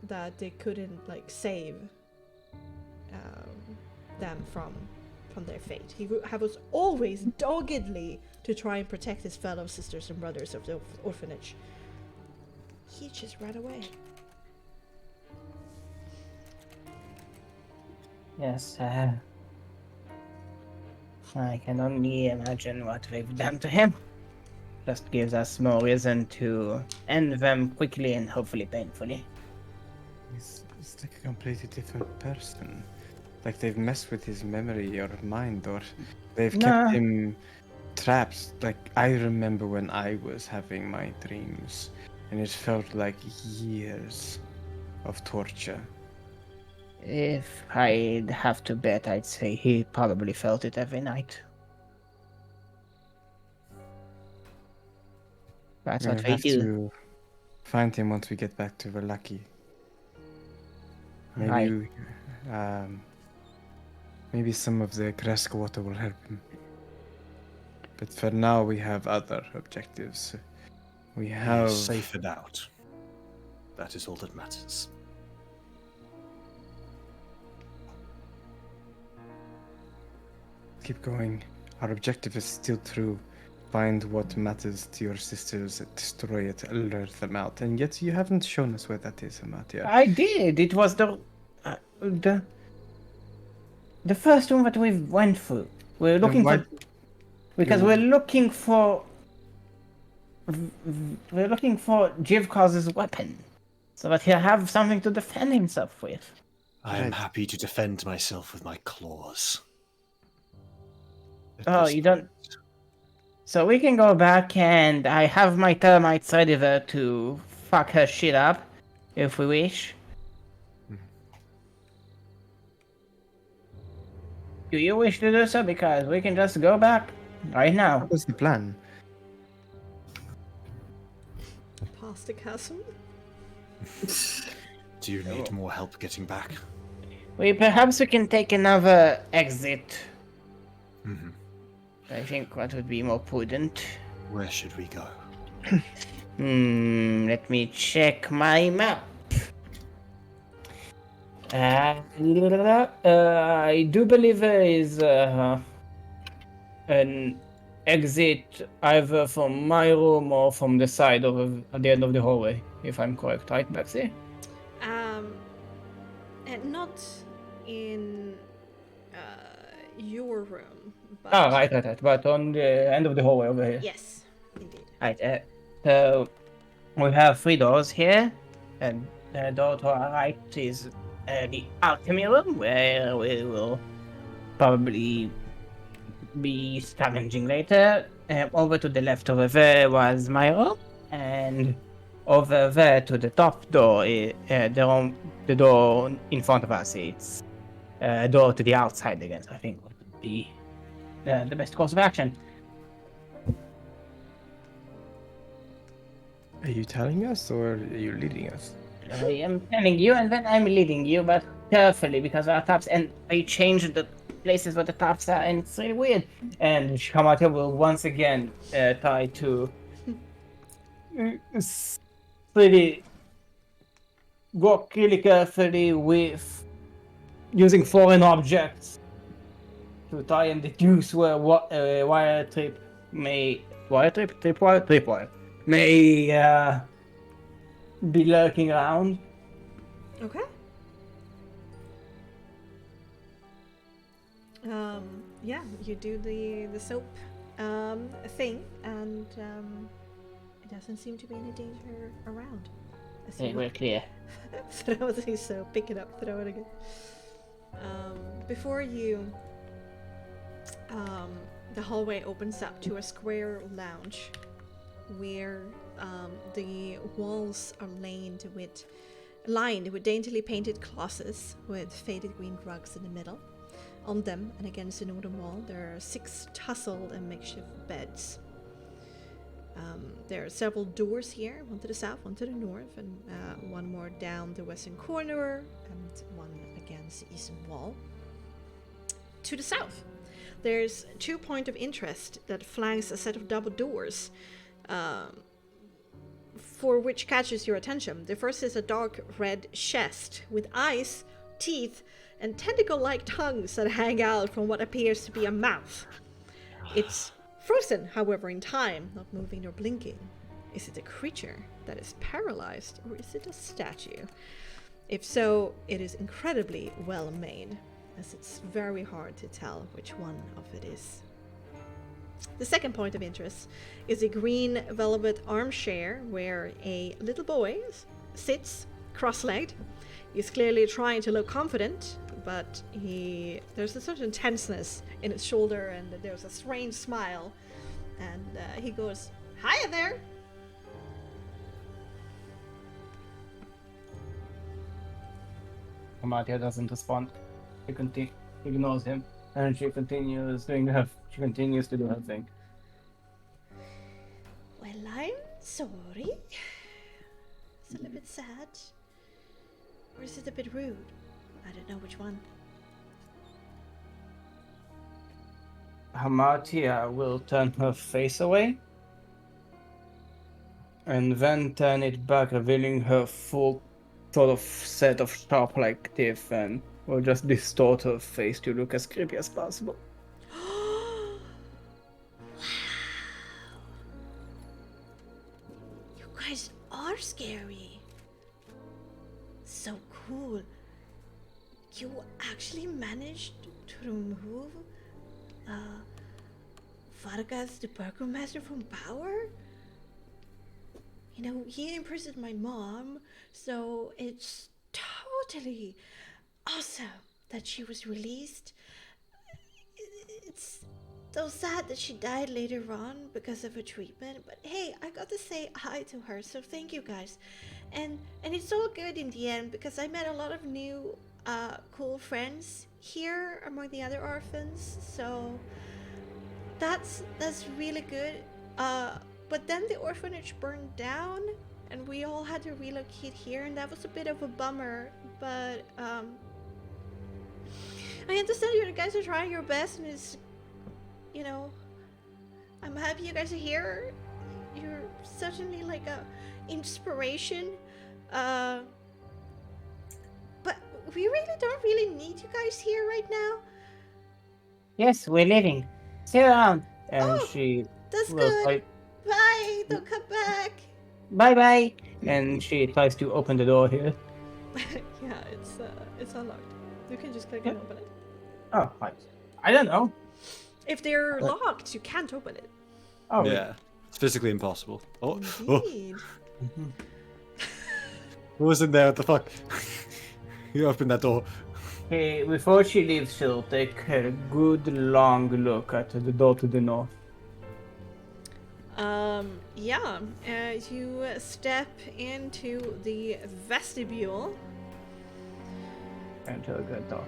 that they couldn't save them from their fate. He was always doggedly to try and protect his fellow sisters and brothers of the orphanage. He just ran away. Yes, I can only imagine what they've done to him. Just gives us more reason to end them quickly and hopefully painfully. He's like a completely different person. Like they've messed with his memory or mind, or they've kept him trapped. Like I remember when I was having my dreams, and it felt like years of torture. If I'd have to bet, I'd say he probably felt it every night. That's We'll what they have do. to find him once we get back to Valaki. Maybe, Right. maybe some of the Kresk water will help him. But for now, we have other objectives. We have... Safe and out. That is all that matters. Keep going. Our objective is still true. Find what matters to your sisters, destroy it, alert them out. And yet you haven't shown us where that is, Amatia. I did. It was the first one that we went through. We're looking for because we're looking for Jivkoz's weapon, so that he'll have something to defend himself with. I am happy to defend myself with my claws. Oh, you don't. So we can go back, and I have my termites ready there to fuck her shit up, if we wish. Do you wish to do so? Because we can just go back right now. What was the plan? Past the chasm? Do you need more help getting back? Perhaps we can take another exit. Mm-hmm. I think that would be more prudent. Where should we go? Let me check my map. I do believe there is an exit either from my room or from the side of at the end of the hallway, if I'm correct, right, Bexxy? And not in your room. But... Oh, right. But on the end of the hallway over here. Yes, indeed. Right. So we have 3 doors here, and the door to our right is the alchemy room, where we will probably be scavenging later. Over to the left over there was my room, and over there to the top door, the door in front of us, it's a door to the outside again. So I think would be the best course of action. Are you telling us or are you leading us? I am telling you, and then I'm leading you, but carefully, because our taps, and I changed the places where the taps are, and it's really weird. And Shikamato will once again try to really work really carefully with using foreign objects to try and deduce where wire trip may be lurking around. Okay. Yeah, you do the soap thing, and it doesn't seem to be any danger around. We're clear. Throw the soap, pick it up, throw it again. Before you, the hallway opens up to a square lounge where the walls are lined with daintily painted closets with faded green rugs in the middle. On them and against the northern wall, there are 6 tussled and makeshift beds. There are several doors here, one to the south, one to the north, and one more down the western corner, and one against the eastern wall. To the south, there's 2 points of interest that flanks a set of double doors, for which catches your attention. The first is a dark red chest with eyes, teeth, and tentacle-like tongues that hang out from what appears to be a mouth. It's frozen, however, in time, not moving nor blinking. Is it a creature that is paralyzed, or is it a statue? If so, it is incredibly well made, as it's very hard to tell which one of it is. The second point of interest is a green velvet armchair where a little boy sits cross-legged. He's clearly trying to look confident, but there's a certain tenseness in his shoulder, and there's a strange smile. And he goes, "Hiya there!" Amatia doesn't respond. She ignores him, and she continues to do her thing. Well, I'm sorry. It's a little bit sad. Or is it a bit rude? I don't know which one. Hamartia will turn her face away and then turn it back, revealing her full sort of set of sharp-like teeth, and will just distort her face to look as creepy as possible. You guys are scary. So cool. You actually managed to remove Vargas the Burgomaster from power? You know, he imprisoned my mom, so it's totally awesome that she was released. It's so sad that she died later on because of her treatment, but hey, I got to say hi to her, so thank you guys. And it's all good in the end because I met a lot of new cool friends here among the other orphans, so that's really good. But then the orphanage burned down and we all had to relocate here, and that was a bit of a bummer, but I understand you guys are trying your best, and it's, you know, I'm happy you guys are here. You're certainly like a inspiration, but we really don't really need you guys here right now. Yes, we're leaving. See you around. And she That's will good. try- Bye, don't come back. Bye-bye. And she tries to open the door here. Yeah, it's unlocked. You can just click and open it. Oh, right. I don't know. If they're locked, you can't open it. Oh, Yeah, it's physically impossible. Oh, Indeed. who was in there? What the fuck? You opened that door. Okay, before she leaves, she'll take a good long look at the door to the north. Yeah, you step into the vestibule. Enter a good door.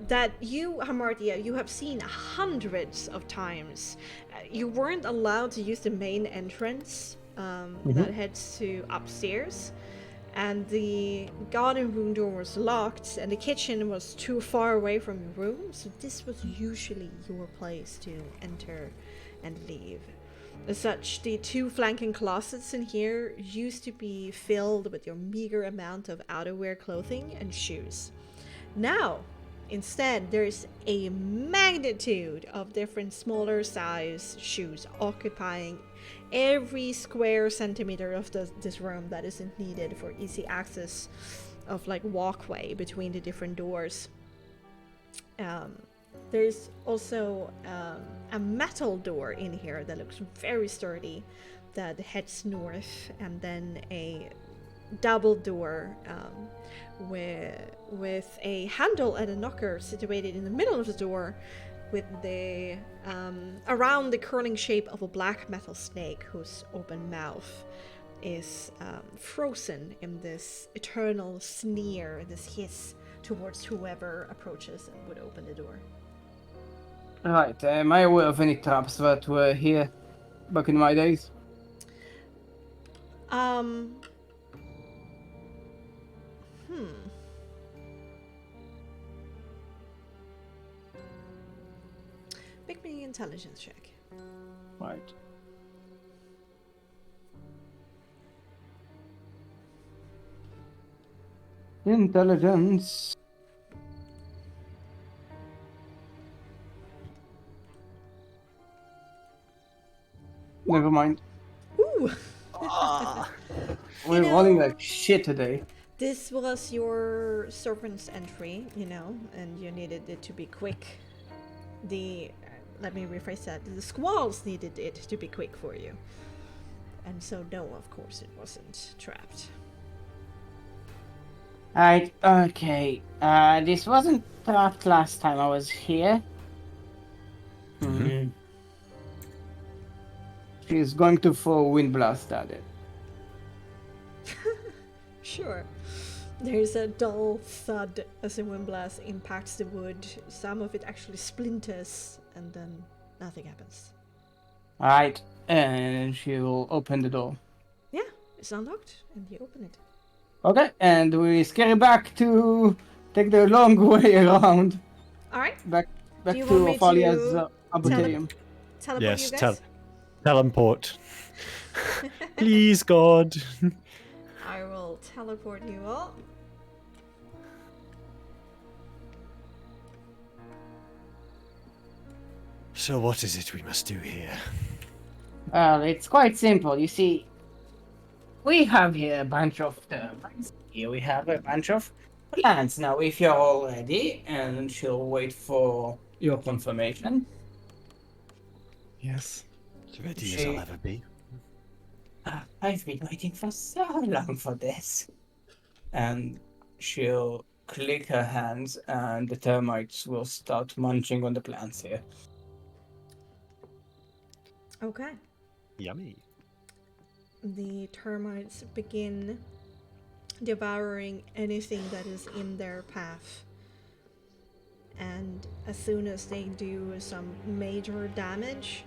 That you, Hamartia, you have seen hundreds of times. You weren't allowed to use the main entrance that heads to upstairs, and the garden room door was locked, and the kitchen was too far away from your room, so this was usually your place to enter and leave. As such, the two flanking closets in here used to be filled with your meager amount of outerwear clothing and shoes. Now, instead, there's a magnitude of different smaller size shoes occupying every square centimeter of this room that isn't needed for easy access of like walkway between the different doors. There's also a metal door in here that looks very sturdy that heads north, and then a double door with a handle and a knocker situated in the middle of the door, with the around the curling shape of a black metal snake whose open mouth is frozen in this eternal sneer, this hiss towards whoever approaches and would open the door. Right, am I aware of any traps that were here back in my days? Make me an intelligence check. Right. Intelligence. Never mind. Ooh! We're rolling like shit today. This was your servant's entry, you know, and you needed it to be quick. Let me rephrase that. The squalls needed it to be quick for you. And so, no, of course, it wasn't trapped. Alright, okay. This wasn't trapped last time I was here. She's going to throw wind blast at it. Sure. There's a dull thud as the wind blast impacts the wood. Some of it actually splinters, and then nothing happens. Alright, and she will open the door. Yeah, it's unlocked, and you open it. Okay, and we scurry back to take the long way around. Alright. Back back you to want me Ophalia's to arboretum. teleport Yes, you guys? teleport. Please, God. I will teleport you all. So what is it we must do here? Well, it's quite simple. You see, we have here a bunch of termites. Here we have a bunch of plants. Now, if you're all ready, and she'll wait for your confirmation. Yes. As ready as I'll ever be. I've been waiting for so long for this. And she'll click her hands, and the termites will start munching on the plants here. Okay. Yummy. The termites begin devouring anything that is in their path. And as soon as they do some major damage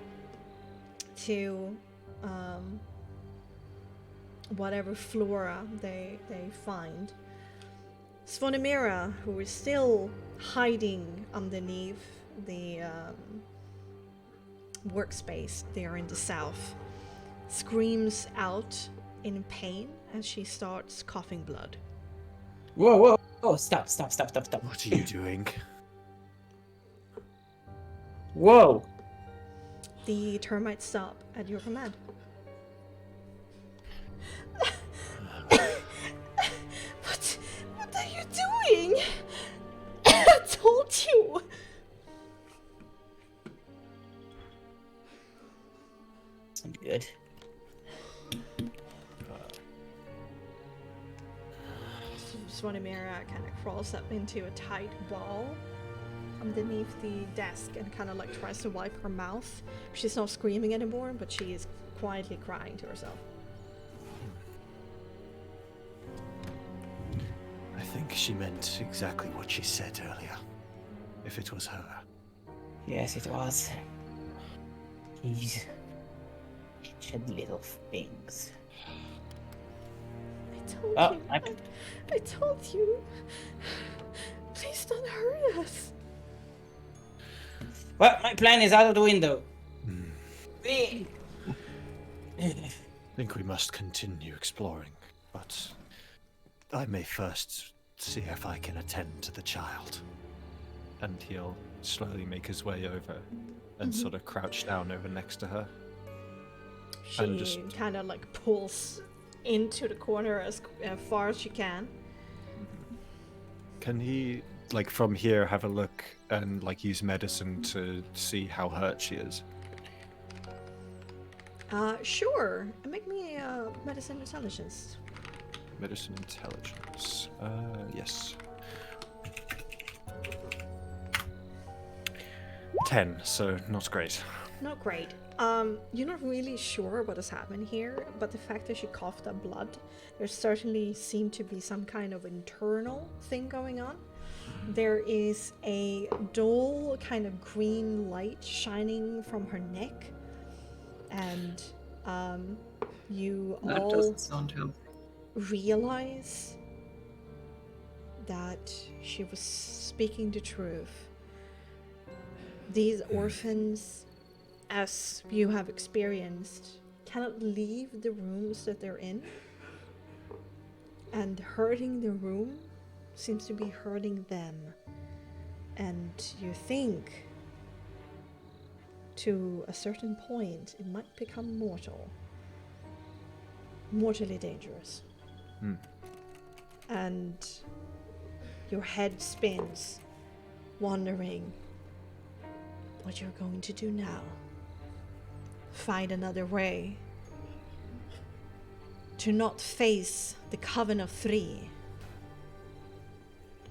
to whatever flora they find, Svonimira, who is still hiding underneath the workspace there in the south, screams out in pain as she starts coughing blood. Whoa, whoa, whoa, stop. What are you doing? Whoa! The termites stop at your command. What are you doing? I told you. Sounds good. Svonimira kind of crawls up into a tight ball underneath the desk and kind of like tries to wipe her mouth. She's not screaming anymore, but she is quietly crying to herself. I think she meant exactly what she said earlier. If it was her. Yes, it was. These wretched little things. I told you. Please don't hurt us. Well, my plan is out of the window. I think we must continue exploring, but I may first see if I can attend to the child. And he'll slowly make his way over and sort of crouch down over next to her. She kind of like pulls into the corner as far as she can. Can he, like, from here have a look and, like, use medicine to see how hurt she is? Sure. Make me a medicine intelligence. Medicine intelligence. Yes. 10, so not great. Not great. You're not really sure what has happened here, but the fact that she coughed up blood, there certainly seemed to be some kind of internal thing going on. There is a dull kind of green light shining from her neck, and you That all doesn't sound healthy. realize that she was speaking the truth. These orphans, as you have experienced, cannot leave the rooms that they're in, and hurting the room seems to be hurting them. And you think, to a certain point, it might become mortally dangerous. And your head spins, wondering what you're going to do now. Find another way to not face the Coven of Three,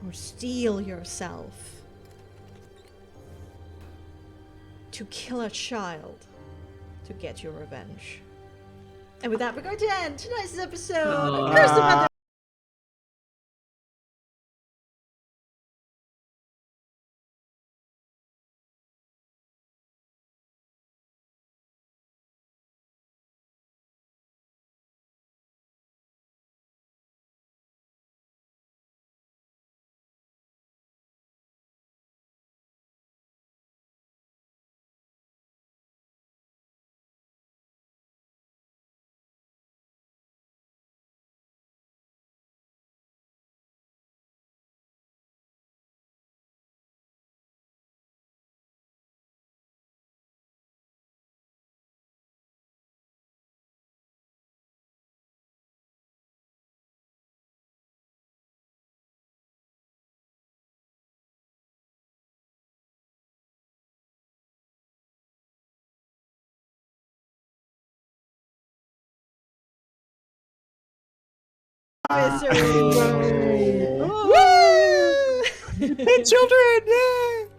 or steel yourself to kill a child to get your revenge. And with that, we're going to end tonight's episode. Curse the Mother Misery! Hey, children! Yay!